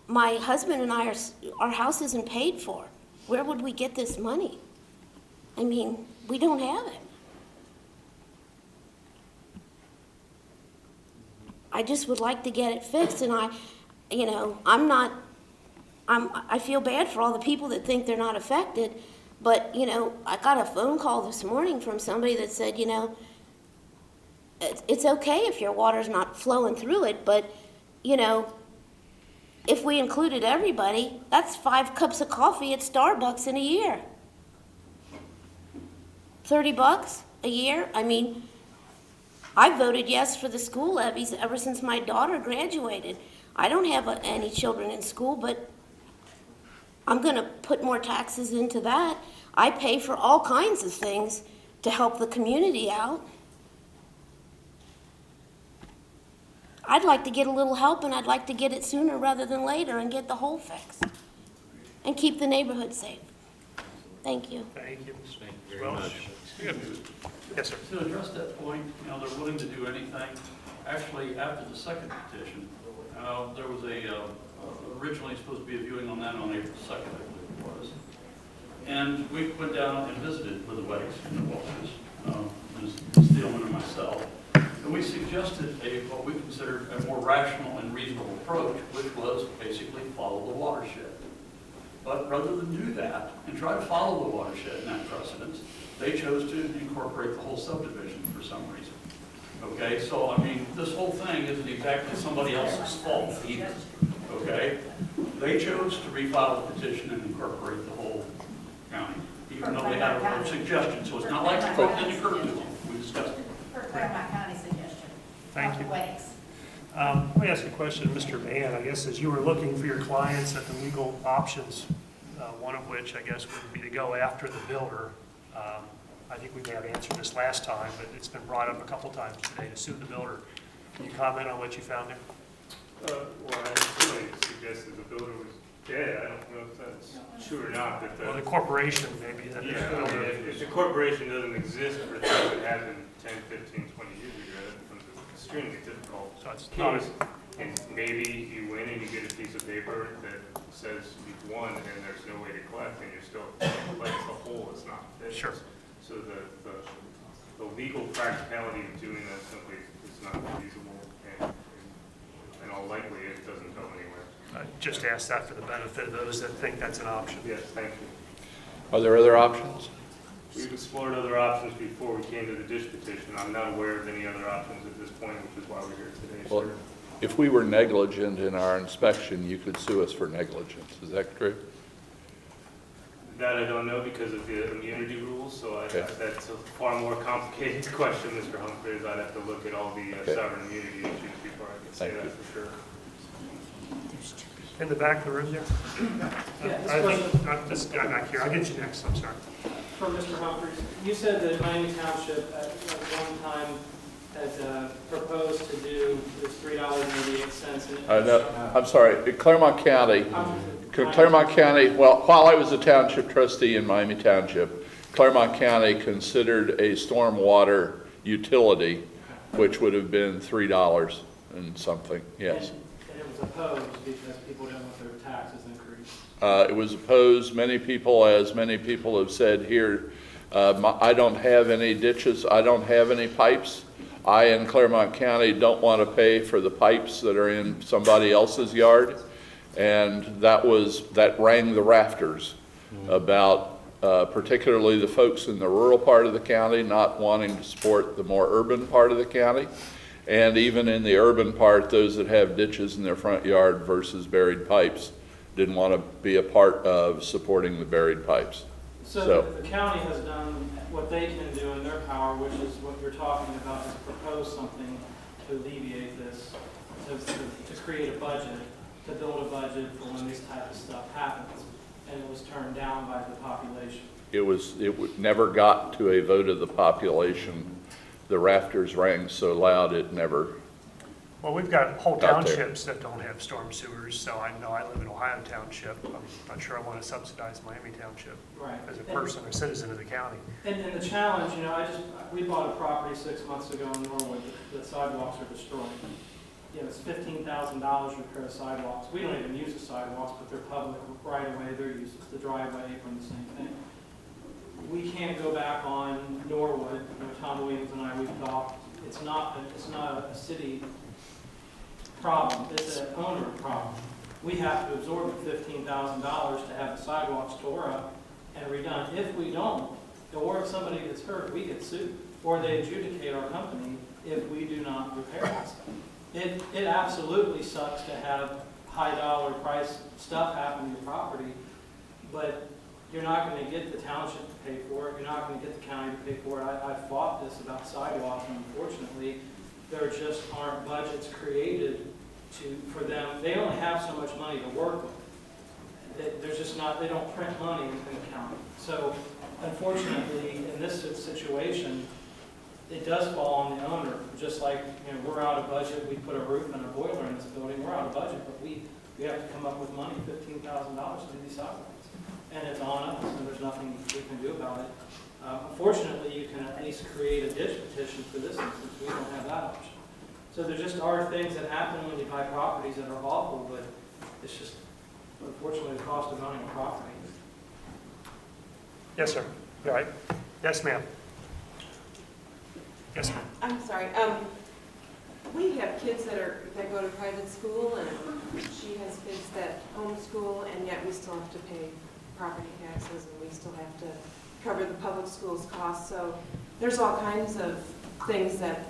S19: my husband and I our house isn't paid for. Where would we get this money? I mean, we don't have it. I just would like to get it fixed, and I feel bad for all the people that think they're not affected, but, I got a phone call this morning from somebody that said, it's okay if your water's not flowing through it, but, if we included everybody, that's 5 cups of coffee at Starbucks in a year. $30 a year? I mean, I voted yes for the school levies ever since my daughter graduated. I don't have any children in school, but I'm going to put more taxes into that. I pay for all kinds of things to help the community out. I'd like to get a little help, and I'd like to get it sooner rather than later and get the hole fixed and keep the neighborhood safe. Thank you.
S1: Thank you.
S10: Thank you very much.
S1: Yes, sir.
S20: To address that point, they're willing to do anything. Actually, after the second petition, there was originally supposed to be a viewing on that on April 2nd, I believe it was. And we went down and visited with the Weddings and the Walters, Ms. Thielman and myself. And we suggested what we considered a more rational and reasonable approach, which was basically follow the watershed. But rather than do that and try to follow the watershed in that precedence, they chose to incorporate the whole subdivision for some reason. Okay, so I mean, this whole thing isn't exactly somebody else's fault either. Okay, they chose to refile the petition and incorporate the whole county, even though they had a suggestion. So it's not like it didn't occur to them. We discussed it.
S3: For Claremont County suggestion.
S1: Thank you.
S3: Weddings.
S1: Let me ask you a question, Mr. Mann. I guess as you were looking for your clients at the legal options, one of which I guess would be to go after the builder. I think we may have answered this last time, but it's been brought up a couple times today to sue the builder. Can you comment on what you found there?
S13: Well, I really suggested the builder was dead. I don't know if that's true or not. But
S1: Well, the corporation maybe. That
S13: yeah,
S1: the builder,
S13: if the corporation doesn't exist for things that happened 10, 15, 20 years ago, that becomes an extremely difficult
S1: So it's not
S13: case. And maybe you win and you get a piece of paper that says you've won and there's no way to collect and you're still, but it's the whole is not fixed.
S1: Sure.
S13: So the legal practicality of doing that simply is not feasible, and in all likelihood it doesn't go anywhere.
S1: just ask that for the benefit of those that think that's an option.
S13: Yes, thank you.
S7: Are there other options?
S13: We've explored other options before we came to the ditch petition. I'm not aware of any other options at this point, which is why we're here today,
S7: Well,
S13: sir.
S7: if we were negligent in our inspection, you could sue us for negligence. Is that true?
S13: That I don't know because of the immunity rules, so that's a far more complicated question, Mr. Humphries. I'd have to look at all the sovereign immunity issues before I could say that for sure.
S1: In the back of the room there? I think, this guy back here, I'll get you next, I'm sorry.
S11: For Mr. Humphries, you said that Miami Township at one time had proposed to do this $3.88.
S7: No, I'm sorry, Claremont County, well, while I was a township trustee in Miami Township, Claremont County considered a stormwater utility, which would have been $3 and something, yes.
S11: And it was opposed because people didn't want their taxes increased.
S7: It was opposed, many people have said here, I don't have any ditches, I don't have any pipes. I in Claremont County don't want to pay for the pipes that are in somebody else's yard. And that rang the rafters about particularly the folks in the rural part of the county not wanting to support the more urban part of the county. And even in the urban part, those that have ditches in their front yard versus buried pipes didn't want to be a part of supporting the buried pipes.
S11: So the county has done what they can do in their power, which is what you're talking about, is propose something to alleviate this, to create a budget, to build a budget for when this type of stuff happens, and it was turned down by the population.
S7: It never got to a vote of the population. The rafters rang so loud it never.
S1: Well, we've got whole townships that don't have storm sewers, so I know I live in Ohio Township. I'm not sure I want to subsidize Miami Township as a person, a citizen of the county.
S11: And the challenge, we bought a property 6 months ago in Norwood. The sidewalks are destroyed. It's $15,000 to repair sidewalks. We don't even use the sidewalks, but they're public right away. They're used. It's the driveway apron, the same thing. We can't go back on Norwood. Tom Williams and I, we've talked. It's not a city problem. It's an owner problem. We have to absorb the $15,000 to have the sidewalks tore up and redone. If we don't, or if somebody gets hurt, we get sued, or they adjudicate our company if we do not repair that stuff. It absolutely sucks to have high dollar price stuff happen to your property, but you're not going to get the township to pay for it. You're not going to get the county to pay for it. I fought this about sidewalks, and unfortunately, there just aren't budgets created for them. They only have so much money to work with. There's just not, they don't print money in the county. So unfortunately, in this situation, it does fall on the owner. Just like, we're out of budget, we put a roof and a boiler in this building, we're out of budget, but we have to come up with money, $15,000 to do these sidewalks. And it's on us, and there's nothing we can do about it. Unfortunately, you can at least create a ditch petition for this instance. We don't have that option. So there just are things that happen when you buy properties that are awful, but it's just, unfortunately, the cost of owning a property.
S1: Yes, sir. All right. Yes, ma'am. Yes, ma'am.
S8: I'm sorry. We have kids that go to private school, and she has kids that homeschool, and yet we still have to pay property taxes, and we still have to cover the public schools costs. So there's all kinds of things that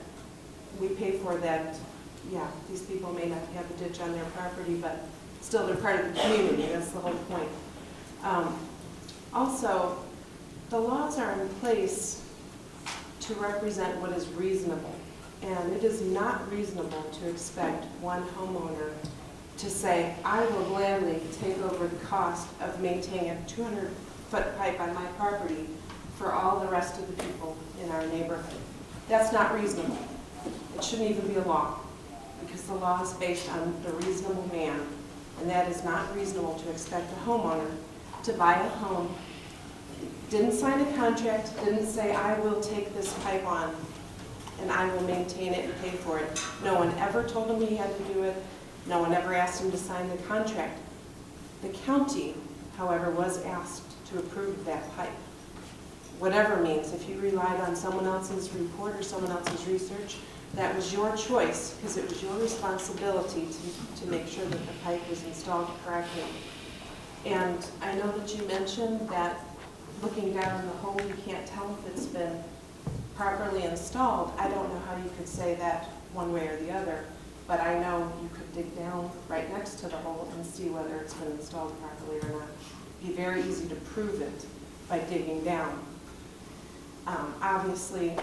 S8: we pay for that, these people may not have a ditch on their property, but still they're part of the community. That's the whole point. Also, the laws are in place to represent what is reasonable. And it is not reasonable to expect one homeowner to say, I will gladly take over the cost of maintaining a 200-foot pipe on my property for all the rest of the people in our neighborhood. That's not reasonable. It shouldn't even be a law, because the law is based on the reasonable man, and that is not reasonable to expect a homeowner to buy a home, didn't sign a contract, didn't say, I will take this pipe on, and I will maintain it and pay for it. No one ever told him he had to do it. No one ever asked him to sign the contract. The county, however, was asked to approve that pipe. Whatever means, if you relied on someone else's report or someone else's research, that was your choice, because it was your responsibility to make sure that the pipe was installed correctly. And I know that you mentioned that looking down in the hole, you can't tell if it's been properly installed. I don't know how you could say that one way or the other, but I know you could dig down right next to the hole and see whether it's been installed properly or not. be very easy to prove it by digging down. Obviously,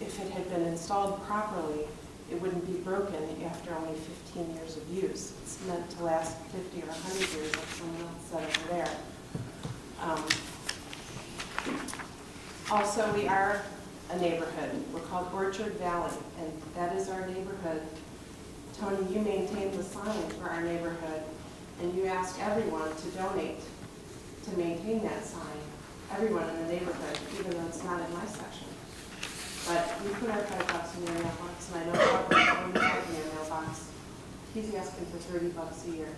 S8: if it had been installed properly, it wouldn't be broken after only 15 years of use. It's meant to last 50 or 100 years, like someone else said over there. Also, we are a neighborhood. We're called Orchard Valley, and that is our neighborhood. Tony, you maintain the sign for our neighborhood, and you ask everyone to donate to maintain that sign, everyone in the neighborhood, even though it's not in my section. But we put our $5 in your mailbox, and I know Robert, when we have in your mailbox, he's asking for $30 a year.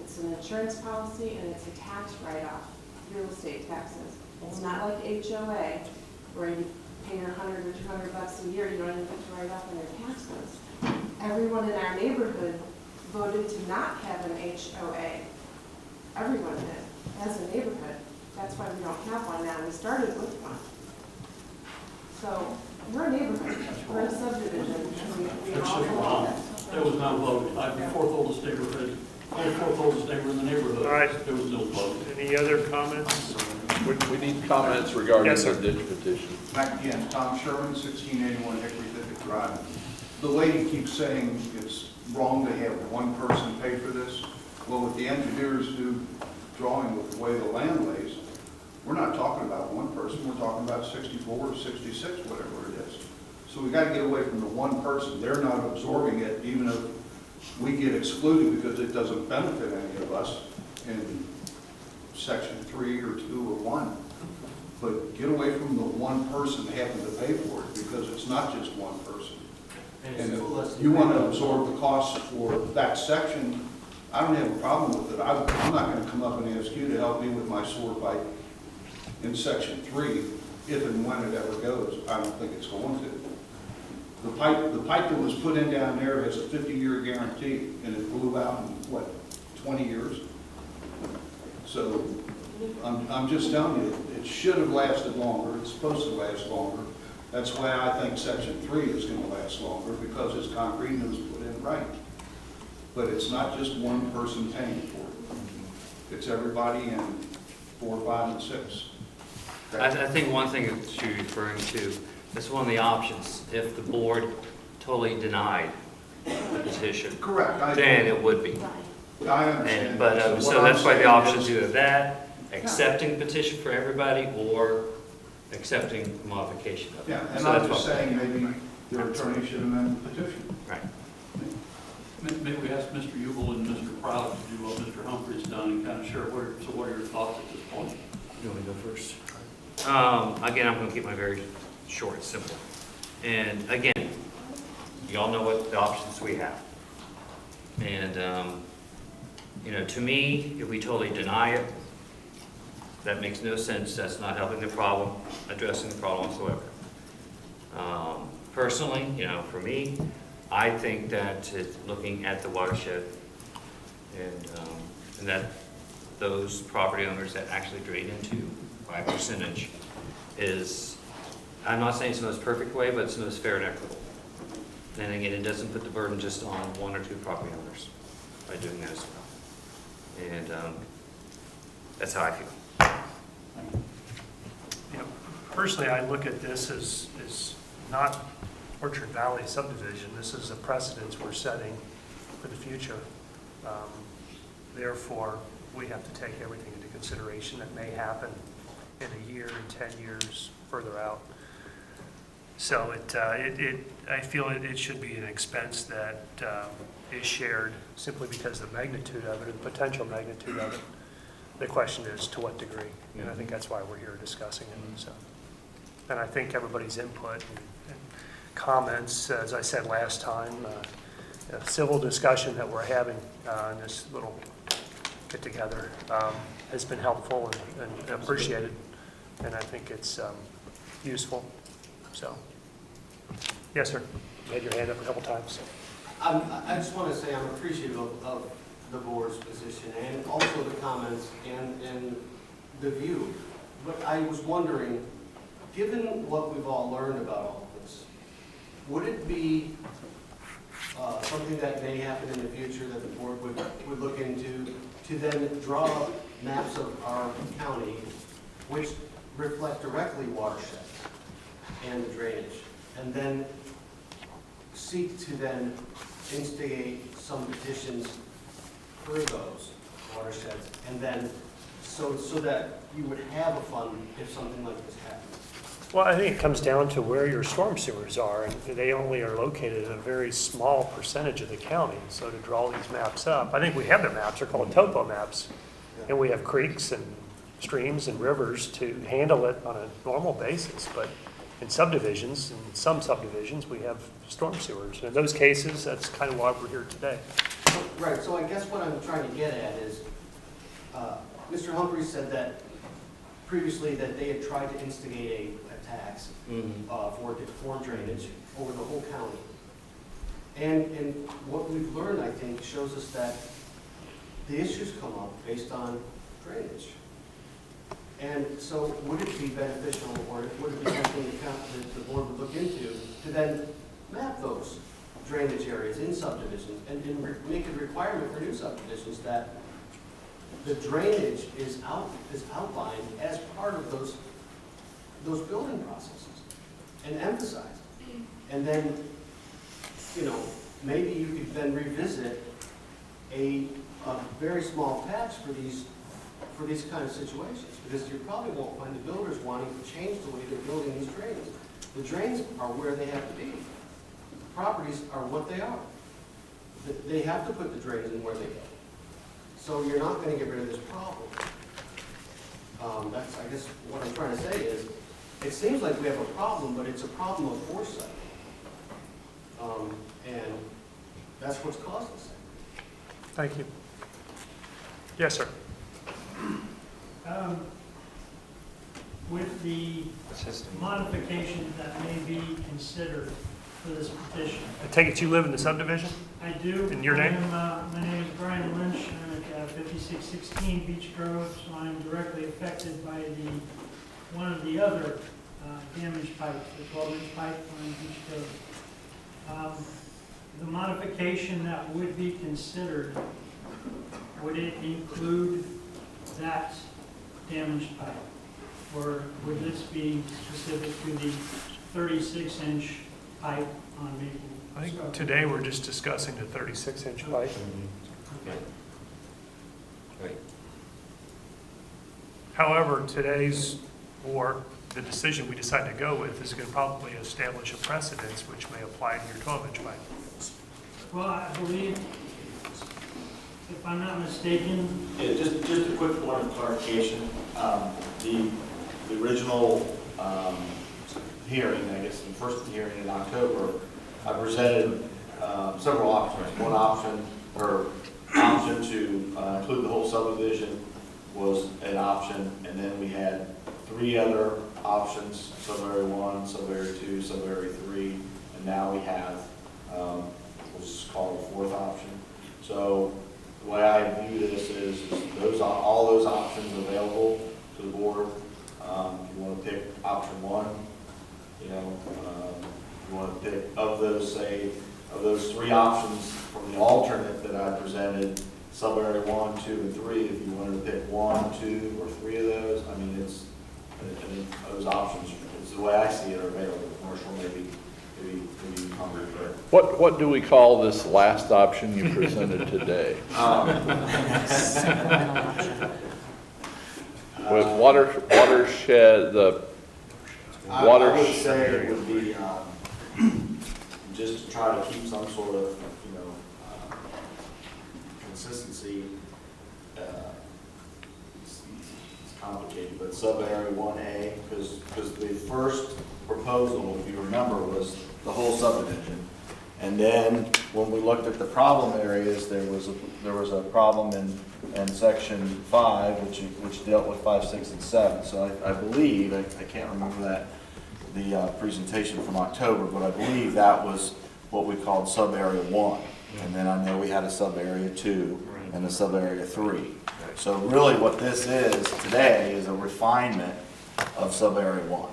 S8: It's an insurance policy, and it's a tax write-off, real estate taxes. It's not like HOA, where you pay your $100 or $200 a year, you don't even get to write off on your taxes. Everyone in our neighborhood voted to not have an HOA. Everyone did, as a neighborhood. That's why we don't have one now. We started with one. So we're a neighborhood. We're a subdivision. We all belong.
S20: There was no vote. I'm the fourth oldest neighborhood, fourth oldest neighbor in the neighborhood.
S1: All right.
S20: There was no vote.
S1: Any other comments?
S7: We need comments regarding
S1: Yes, sir.
S7: the ditch petition.
S2: Back again, Tom Sherman, 1681 Hickory Thicket Drive. The lady keeps saying it's wrong to have one person pay for this. Well, if the engineers do drawing with the way the land lays, we're not talking about one person, we're talking about 64 or 66, whatever it is. So we got to get away from the one person. They're not absorbing it, even if we get excluded because it doesn't benefit any of us in section 3 or 2 or 1. But get away from the one person having to pay for it, because it's not just one person. And if you want to absorb the costs for that section, I don't have a problem with it. I'm not going to come up and ask you to help me with my sewer pipe in section 3, if and when it ever goes. I don't think it's going to. The pipe that was put in down there has a 50-year guarantee, and it blew out in, what, 20 years? So I'm just telling you, it should have lasted longer. It's supposed to last longer. That's why I think section 3 is going to last longer, because it's concrete and it was put in right. But it's not just one person paying for it. It's everybody in 4, 5, and 6.
S10: I think one thing that you're referring to, that's one of the options. If the board totally denied the petition,
S2: Correct.
S10: then it would be.
S2: I understand.
S10: But, so that's why the options either that, accepting the petition for everybody, or accepting modification of it.
S2: Yeah, and
S10: So
S2: I'm
S10: that's
S2: just
S10: what-
S2: saying maybe your attorney should amend the petition.
S10: Right.
S20: Maybe we ask Mr. Ubel and Mr. Proud to do what Mr. Humphrey's done and kind of share what are your thoughts at this point?
S10: You want me to go first? Again, I'm going to keep my very short and simple. And again, you all know what the options we have. And, you know, to me, if we totally deny it, that makes no sense. That's not helping the problem, addressing the problem whatsoever. Personally, you know, for me, I think that looking at the watershed and that those property owners that actually drain into by percentage is, I'm not saying it's the most perfect way, but it's the most fair and equitable. And again, it doesn't put the burden just on 1 or 2 property owners by doing that as well. And that's how I feel.
S1: You know, personally, I look at this as not Orchard Valley subdivision. This is a precedence we're setting for the future. Therefore, we have to take everything into consideration that may happen in a year, in 10 years, further out. So I feel it should be an expense that is shared simply because of the magnitude of it, or the potential magnitude of it. The question is to what degree, and I think that's why we're here discussing it. So, and I think everybody's input and comments, as I said last time, a civil discussion that we're having in this little get-together has been helpful and appreciated, and I think it's useful. So, yes, sir. You had your hand up a couple times.
S15: I just want to say I'm appreciative of the board's position and also the comments and the view. But I was wondering, given what we've all learned about all of this, would it be something that may happen in the future that the board would look into to then draw maps of our county which reflect directly watersheds and the drainage, and then seek to then instigate some petitions for those watersheds, and then so that you would have a fund if something like this happened.
S1: Well, I think it comes down to where your storm sewers are, and they only are located in a very small percentage of the county. So to draw these maps up, I think we have the maps, they're called topo maps, and we have creeks and streams and rivers to handle it on a normal basis. But in subdivisions, in some subdivisions, we have storm sewers. And in those cases, that's kind of why we're here today.
S15: Right, so I guess what I'm trying to get at is, Mr. Humphries said that previously that they had tried to instigate a tax for drainage over the whole county. And what we've learned, I think, shows us that the issues come up based on drainage. And so would it be beneficial, or would it be something that the board would look into, to then map those drainage areas in subdivisions and make a requirement for new subdivisions that the drainage is outlined as part of those building processes and emphasized. And then, you know, maybe you could then revisit a very small patch for these kind of situations, because you probably won't find the builders wanting to change the way they're building these drains. The drains are where they have to be. The properties are what they are. They have to put the drains in where they go. So you're not going to get rid of this problem. That's, I guess, what I'm trying to say is, it seems like we have a problem, but it's a problem of foresight. And that's what's caused this.
S1: Thank you. Yes, sir.
S6: With the modifications that may be considered for this petition.
S1: I take it you live in the subdivision?
S6: I do.
S1: And your name?
S6: My name is Brian Lynch. I'm at 5616 Beach Grove, so I'm directly affected by one of the other damaged pipes, the 12-inch pipe on Beach Grove. The modification that would be considered, would it include that damaged pipe? Or would this be specific to the 36-inch pipe on Maple?
S1: I think today we're just discussing the 36-inch pipe.
S10: Okay. Great.
S1: However, today's, or the decision we decide to go with is going to probably establish a precedence which may apply to your 12-inch pipe.
S6: Well, I believe, if I'm not mistaken,
S24: Yeah, just a quick point of clarification. The original hearing, I guess, the first hearing in October, I presented several options. One option, or option to include the whole subdivision, was an option, and then we had three other options: sub-area 1, sub-area 2, sub-area 3, and now we have what's called a fourth option. So the way I view this is all those options available to the board. If you want to pick option 1, you know, if you want to pick of those three options from the alternate that I presented, sub-area 1, 2, and 3, if you wanted to pick 1, 2, or 3 of those, I mean, those options, it's the way I see it, are available. Commercial maybe hungry for.
S7: What do we call this last option you presented today? With watershed, the water.
S24: I would say it would be just to try to keep some sort of, you know, consistency. It's complicated, but sub-area 1A, because the first proposal, if you remember, was the whole subdivision. And then when we looked at the problem areas, there was a problem in section 5, which dealt with 5, 6, and 7. So I believe, I can't remember the presentation from October, but I believe that was what we called sub-area 1. And then I know we had a sub-area 2 and a sub-area 3. So really what this is today is a refinement of sub-area 1.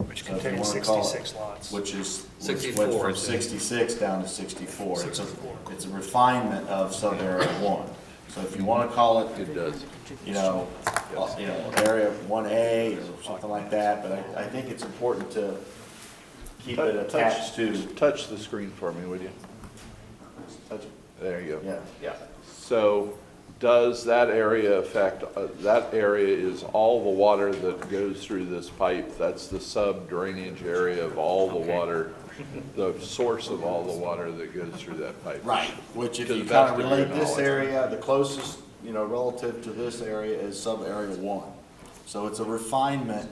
S1: Which contains 66 lots.
S24: Which went
S10: 64.
S24: from 66 down to 64. It's a refinement of sub-area 1.
S17: So if you want to call it,
S7: It does.
S17: area 1A or something like that, but I think it's important to keep it attached to.
S7: Touch the screen for me, would you?
S17: Touch it.
S7: There you go.
S17: Yeah.
S7: Yeah. So does that area affect, that area is all the water that goes through this pipe? That's the sub-drainage area of all the water, the source of all the water that goes through that pipe?
S17: Right, which if
S7: To
S17: you
S7: the
S17: kind
S7: best
S17: of
S7: of your
S17: relate this
S7: knowledge.
S17: area, the closest, relative to this area is sub-area 1. So it's a refinement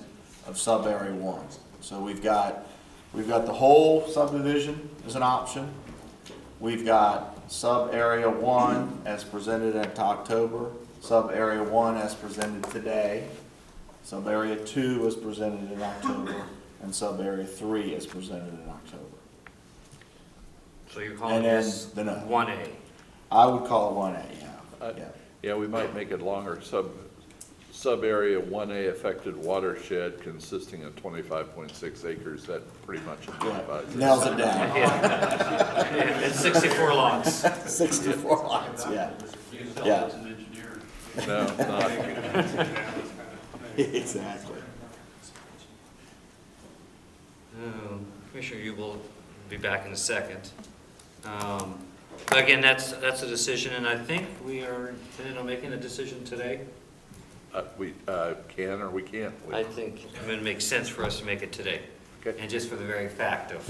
S17: of sub-area 1. So we've got the whole subdivision as an option. We've got sub-area 1 as presented in October, sub-area 1 as presented today, sub-area 2 as presented in October, and sub-area 3 as presented in October.
S10: So you're calling
S17: And then
S10: this
S17: the no.
S10: 1A?
S17: I would call it 1A, yeah.
S7: Yeah, we might make it longer. Sub-area 1A affected watershed consisting of 25.6 acres. That pretty much identifies it.
S17: Nails it down.
S10: Yeah. And 64 lots.
S17: 64 lots, yeah.
S20: You can tell
S17: Yeah.
S20: it's an engineer.
S7: No, it's not.
S17: Exactly.
S10: Commissioner, you will be back in a second. Again, that's a decision, and I think we are intending on making a decision today.
S7: We can or we can't.
S10: I think it makes sense for us to make it today.
S7: Okay.
S10: And just for the very fact of,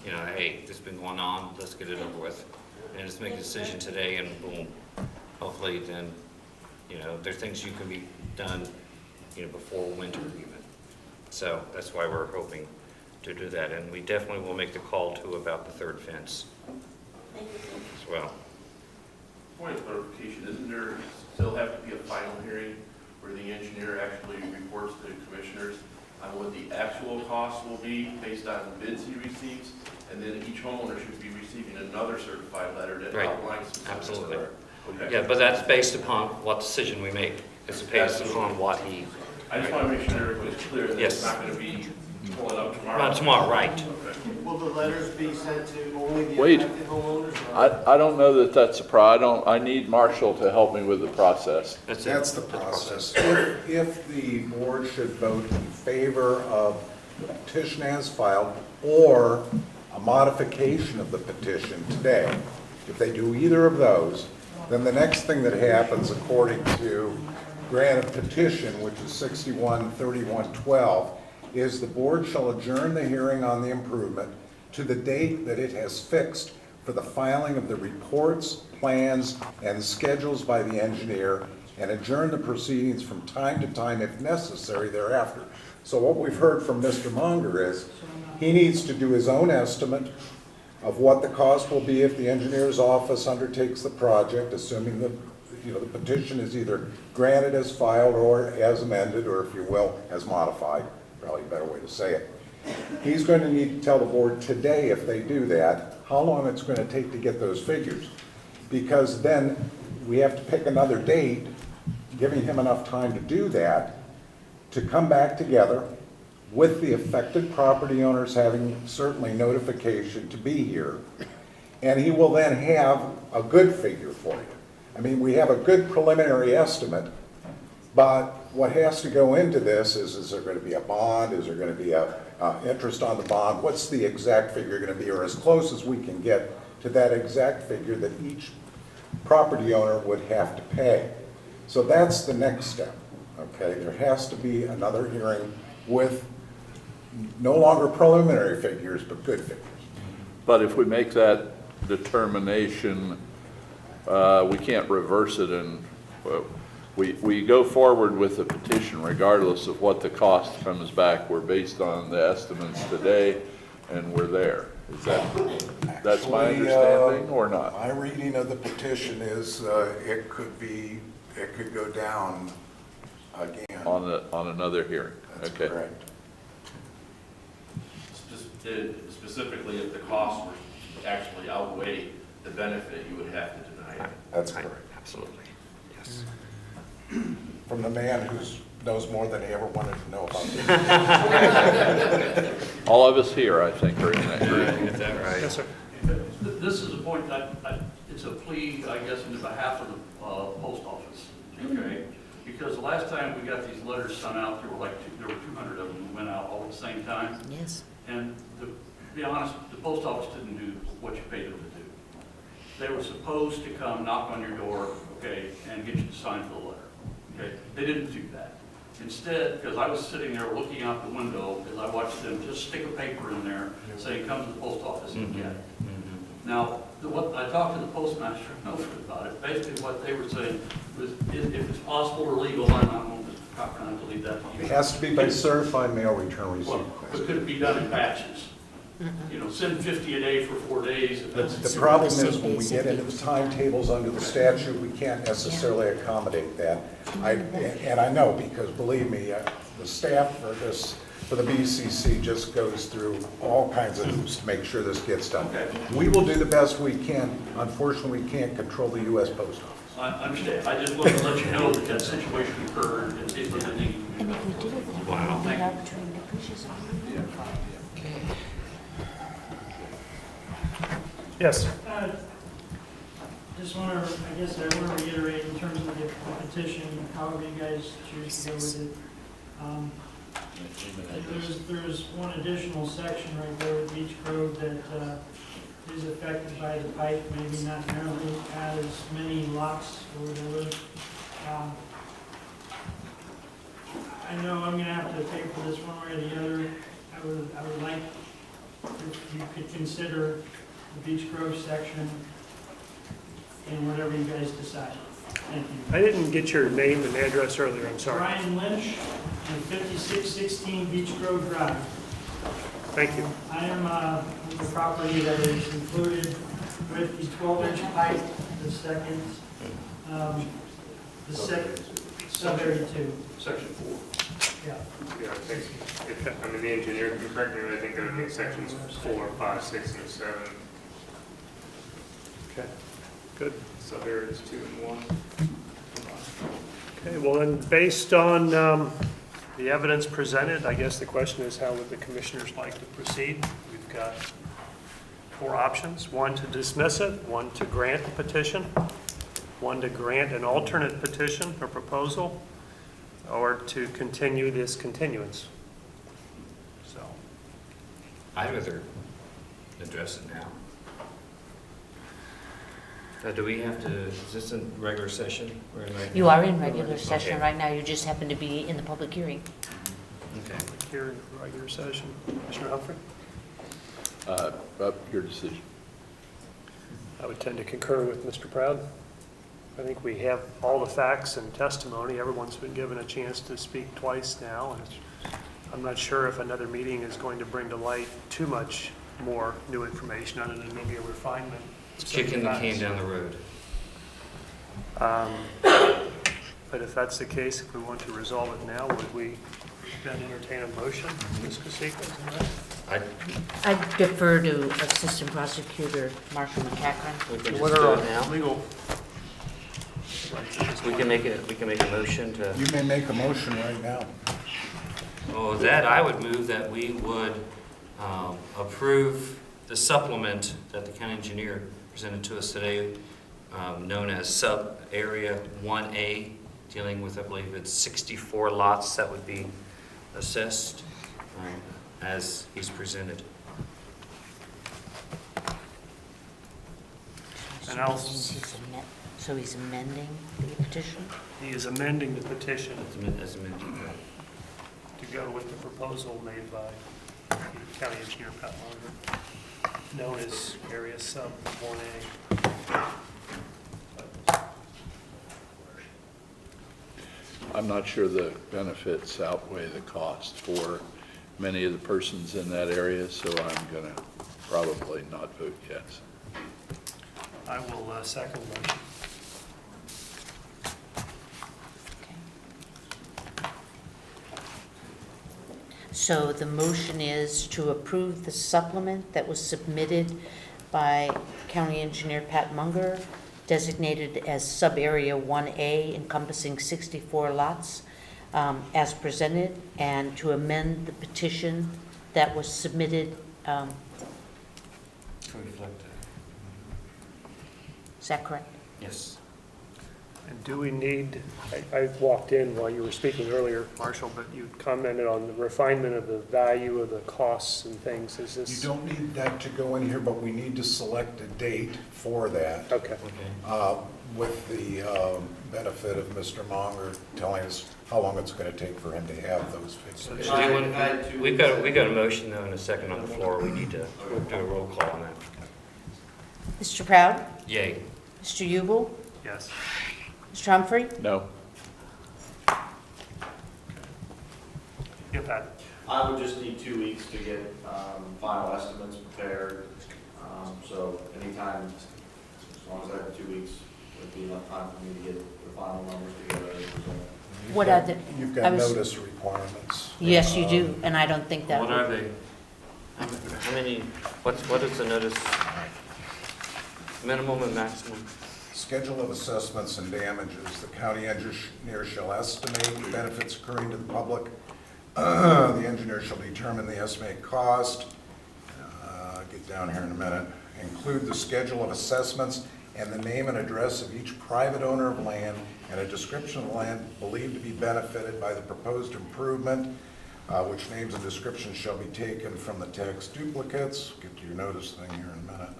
S10: hey, this has been going on, let's get it over with. And just make a decision today and boom, hopefully then, there's things you can be done, before winter even. So that's why we're hoping to do that. And we definitely will make the call too about the third fence as well.
S16: Point of clarification, isn't there still have to be a final hearing where the engineer actually reports to the commissioners on what the actual cost will be based on the bids he receives? And then each homeowner should be receiving another certified letter that
S10: Right.
S16: outlines specifics.
S10: Absolutely.
S16: Okay.
S10: Yeah, but that's based upon what decision we make. It's based upon what he.
S16: I just want to make sure everybody's clear that
S10: Yes.
S16: it's not going to be pulling up tomorrow.
S10: Not tomorrow, right.
S16: Okay.
S15: Will the letters be sent to only the
S7: Wait.
S15: affected homeowners? or-
S7: I don't know that that's a I need Marshall to help me with the process.
S5: That's the process. If the board should vote in favor of the petition as filed or a modification of the petition today, if they do either of those, then the next thing that happens according to grant of petition, which is 61-3112, is the board shall adjourn the hearing on the improvement to the date that it has fixed for the filing of the reports, plans, and schedules by the engineer, and adjourn the proceedings from time to time if necessary thereafter. So what we've heard from Mr. Monger is he needs to do his own estimate of what the cost will be if the engineer's office undertakes the project, assuming that, the petition is either granted as filed or as amended, or if you will, as modified, probably a better way to say it. He's going to need to tell the board today, if they do that, how long it's going to take to get those figures. Because then we have to pick another date, giving him enough time to do that, to come back together with the affected property owners having certainly notification to be here. And he will then have a good figure for you. I mean, we have a good preliminary estimate, but what has to go into this is there going to be a bond? Is there going to be a interest on the bond? What's the exact figure going to be, or as close as we can get to that exact figure that each property owner would have to pay? So that's the next step, okay? There has to be another hearing with no longer preliminary figures, but good figures.
S7: But if we make that determination, we can't reverse it, and we go forward with the petition regardless of what the cost comes back. We're based on the estimates today, and we're there. Is that's my understanding or not?
S5: My reading of the petition is it could go down again.
S7: On another hearing.
S5: That's
S7: okay.
S5: correct.
S16: Specifically, if the costs were actually outweigh the benefit, you would have to deny it.
S5: That's correct.
S10: Absolutely, yes.
S5: From the man who knows more than he ever wanted to know about this.
S7: All of us here, I think, are in that group.
S10: Is that right?
S1: Yes, sir.
S20: This is a point that it's a plea, I guess, in behalf of the post office, okay? Because the last time we got these letters sent out, there were 200 of them that went out all at the same time.
S14: Yes.
S20: And to be honest, the post office didn't do what you paid them to do. They were supposed to come knock on your door, okay, and get you to sign for the letter, okay? They didn't do that. Instead, because I was sitting there looking out the window as I watched them just stick a paper in there saying, come to the post office and get it. Now, what I talked to the postmaster about it, basically what they were saying was, if it's possible or legal, I'm not going to leave that to you.
S5: It has to be by certified mail return receipt.
S20: Well, but could it be done in batches? You know, send 50 a day for 4 days. If that's
S5: The problem is when we get into the timetables under the statute, we can't necessarily accommodate that. And I know, because believe me, the staff for the BCC just goes through all kinds of hoops to make sure this gets done. We will do the best we can. Unfortunately, we can't control the U.S. Post Office.
S20: I understand. I just wanted to let you know that that situation occurred and see if there's anything.
S14: And if we did it, then
S20: Wow.
S14: we would arbitrary capricious on
S1: Yes.
S6: Just want to, I guess I want to reiterate in terms of the petition, however you guys choose to go with it. There's one additional section right there with Beach Grove that is affected by the pipe, maybe not nearly as many lots or whatever. I know I'm going to have to pay for this one way or the other. I would like if you could consider the Beach Grove section and whatever you guys decide. Thank you.
S1: I didn't get your name and address earlier, I'm sorry.
S6: Brian Lynch, and 5616 Beach Grove Drive.
S1: Thank you.
S6: I am the property that is included with the 12-inch pipe, the second sub-area 2.
S20: Section 4.
S6: Yeah.
S13: Yeah, I think, I mean, the engineer can correct me, but I think there would be sections 4, 5, 6, and 7.
S1: Okay, good.
S13: Sub-areas 2 and 1.
S1: Okay, well then, based on the evidence presented, I guess the question is how would the commissioners like to proceed? We've got 4 options. 1 to dismiss it, 1 to grant the petition, 1 to grant an alternate petition or proposal, or to continue this continuance. So,
S10: I'd rather address it now. Do we have to, is this in regular session? We're in right
S14: You
S10: now?
S14: are in regular session
S10: Okay.
S14: right now, you just happen to be in the public hearing.
S10: Okay.
S1: here in regular session. Commissioner Humphrey?
S7: Up your decision.
S1: I would tend to concur with Mr. Proud. I think we have all the facts and testimony. Everyone's been given a chance to speak twice now, and I'm not sure if another meeting is going to bring to light too much more new information other than maybe a refinement.
S10: It's kicking the can down the road.
S1: But if that's the case, if we want to resolve it now, would we then entertain a motion, Ms. Kosika?
S14: I defer to Assistant Prosecutor Marshall McCachran.
S10: We can
S1: What
S10: just
S1: are
S10: do
S1: our
S10: it now.
S1: legal?
S10: We can make a motion to.
S5: You may make a motion right now.
S10: Well, with that, I would move that we would approve the supplement that the county engineer presented to us today, known as Sub-Area 1A, dealing with, I believe it's 64 lots that would be assessed as he's presented.
S1: And I'll-
S14: So he's amending the petition?
S1: He is amending the petition
S10: As amended.
S1: to go with the proposal made by the county engineer, Pat Longer, known as Area Sub 1A.
S7: I'm not sure the benefits outweigh the cost for many of the persons in that area, so I'm going to probably not vote yes.
S1: I will second the motion.
S14: So the motion is to approve the supplement that was submitted by County Engineer Pat Munger, designated as Sub-Area 1A encompassing 64 lots, as presented, and to amend the petition that was submitted,
S10: To reflect that.
S14: Is that correct?
S10: Yes.
S1: And do we need, I walked in while you were speaking earlier, Marshall, but you commented on the refinement of the value of the costs and things. Is
S5: You
S1: this?
S5: don't need that to go in here, but we need to select a date for that.
S1: Okay.
S5: With the benefit of Mr. Monger telling us how long it's going to take for him to have those fixed.
S10: We've got a motion though and a second on the floor. We need to do a roll call on that.
S14: Mr. Proud?
S10: Yay.
S14: Mr. Ubel?
S1: Yes.
S14: Mr. Humphrey?
S7: No.
S1: Get that.
S17: I would just need 2 weeks to get final estimates prepared. So anytime, as long as I have 2 weeks, would be enough time for me to get the final numbers together and present.
S14: What are the?
S5: You've
S14: I
S5: got
S14: was-
S5: notice requirements.
S14: Yes, you do, and I don't think that.
S10: What are they? How many, what is the notice? Minimum and maximum?
S5: Schedule of assessments and damages. The county engineer shall estimate the benefits occurring to the public. The engineer shall determine the estimated cost. Get down here in a minute. Include the schedule of assessments and the name and address of each private owner of land and a description of land believed to be benefited by the proposed improvement, which names and descriptions shall be taken from the tax duplicates. Get to your notice thing here in a minute.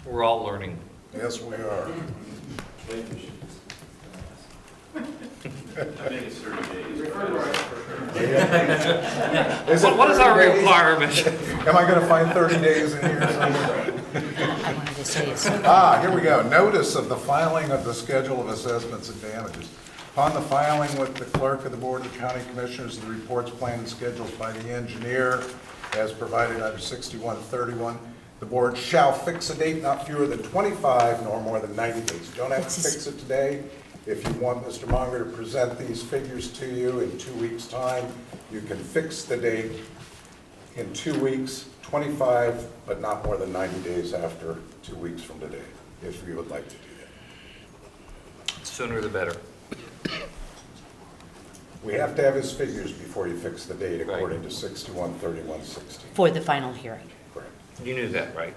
S10: We're all learning.
S5: Yes, we are.
S16: I think it's 30 days.
S10: What is our requirement?
S5: Am I going to find 30 days in here somewhere?
S14: I wanted to say it's.
S5: Here we go. Notice of the filing of the schedule of assessments and damages. Upon the filing with the clerk of the Board of County Commissioners, the reports, plan, and schedules by the engineer as provided under 6131, the board shall fix a date not fewer than 25 nor more than 90 days. You don't have to fix it today. If you want Mr. Monger to present these figures to you in 2 weeks' time, you can fix the date in 2 weeks, 25, but not more than 90 days after 2 weeks from today, if you would like to do that.
S10: Sooner the better.
S5: We have to have his figures before you fix the date according to 613116.
S14: For the final hearing.
S5: Correct.
S10: You knew that, right?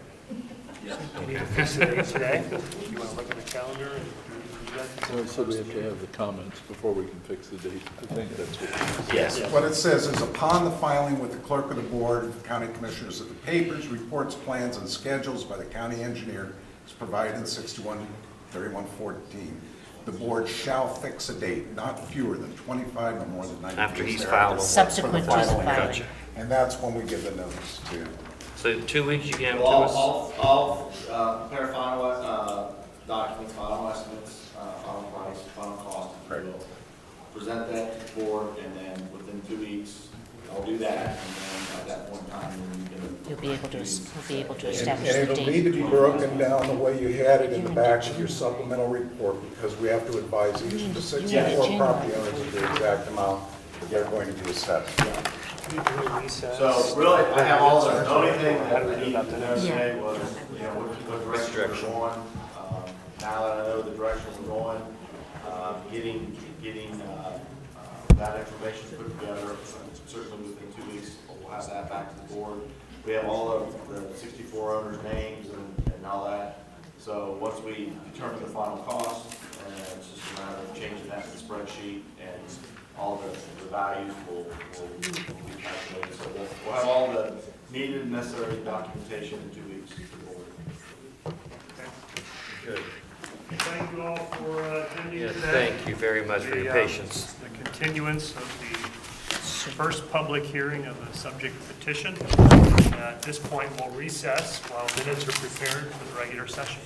S16: Yes.
S1: We need to fix the date today. You want to look at the calendar and
S7: So we have to have the comments before we can fix the date. I think that's what.
S10: Yes.
S5: What it says is, upon the filing with the clerk of the board of the county commissioners of the papers, reports, plans, and schedules by the county engineer as provided in 613114, the board shall fix a date not fewer than 25 or more than 90 days.
S10: After he's
S5: thereafter
S10: filed.
S5: for the
S14: Subsequent to
S5: final
S14: the
S5: hearing.
S14: filing.
S5: And that's when we give the notice to.
S10: So 2 weeks you can have to
S17: Well,
S10: us?
S17: I'll prepare final documents, final estimates, final price, final cost, if you will. Present that to the board, and then within 2 weeks, I'll do that, and then at that point in time, then you can.
S14: You'll be able to
S5: And
S14: establish the
S5: it'll
S14: date.
S5: need to be broken down the way you had it in the back of your supplemental report, because we have to advise each of the 64 property owners of the exact amount that they're going to be assessed.
S17: So really, I have all the only thing that we needed to know today was, what direction we're going. Now that I know the direction we're going, getting that information put together, certainly within 2 weeks, we'll have that back to the board. We have all of the 64 owners' names and all that. So once we determine the final cost, it's just a matter of changing that to the spreadsheet, and all the values will be calculated. So we'll have all the needed and necessary documentation in 2 weeks to the board.
S10: Good.
S1: Thank you all for attending
S10: Yeah,
S1: today.
S10: thank you very much for your patience.
S1: The continuance of the first public hearing of the subject petition. At this point, we'll recess while minutes are prepared for the regular session.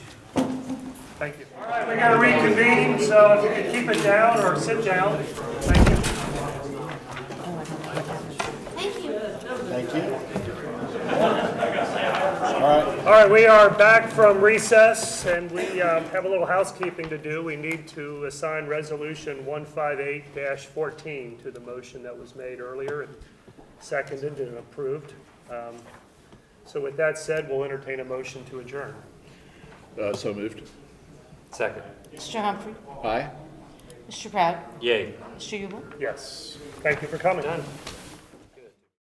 S1: Thank you. All right, we got to reconvene, so if you could keep it down or sit down. Thank you.
S19: Thank you.
S17: Thank you.
S1: All right, we are back from recess, and we have a little housekeeping to do. We need to assign Resolution 158-14 to the motion that was made earlier and seconded and approved. So with that said, we'll entertain a motion to adjourn.
S7: So moved.
S10: Second.
S14: Mr. Humphrey?
S7: Aye.
S14: Mr. Proud?
S10: Yay.
S14: Mr. Ubel?
S1: Yes. Thank you for coming.
S10: Done.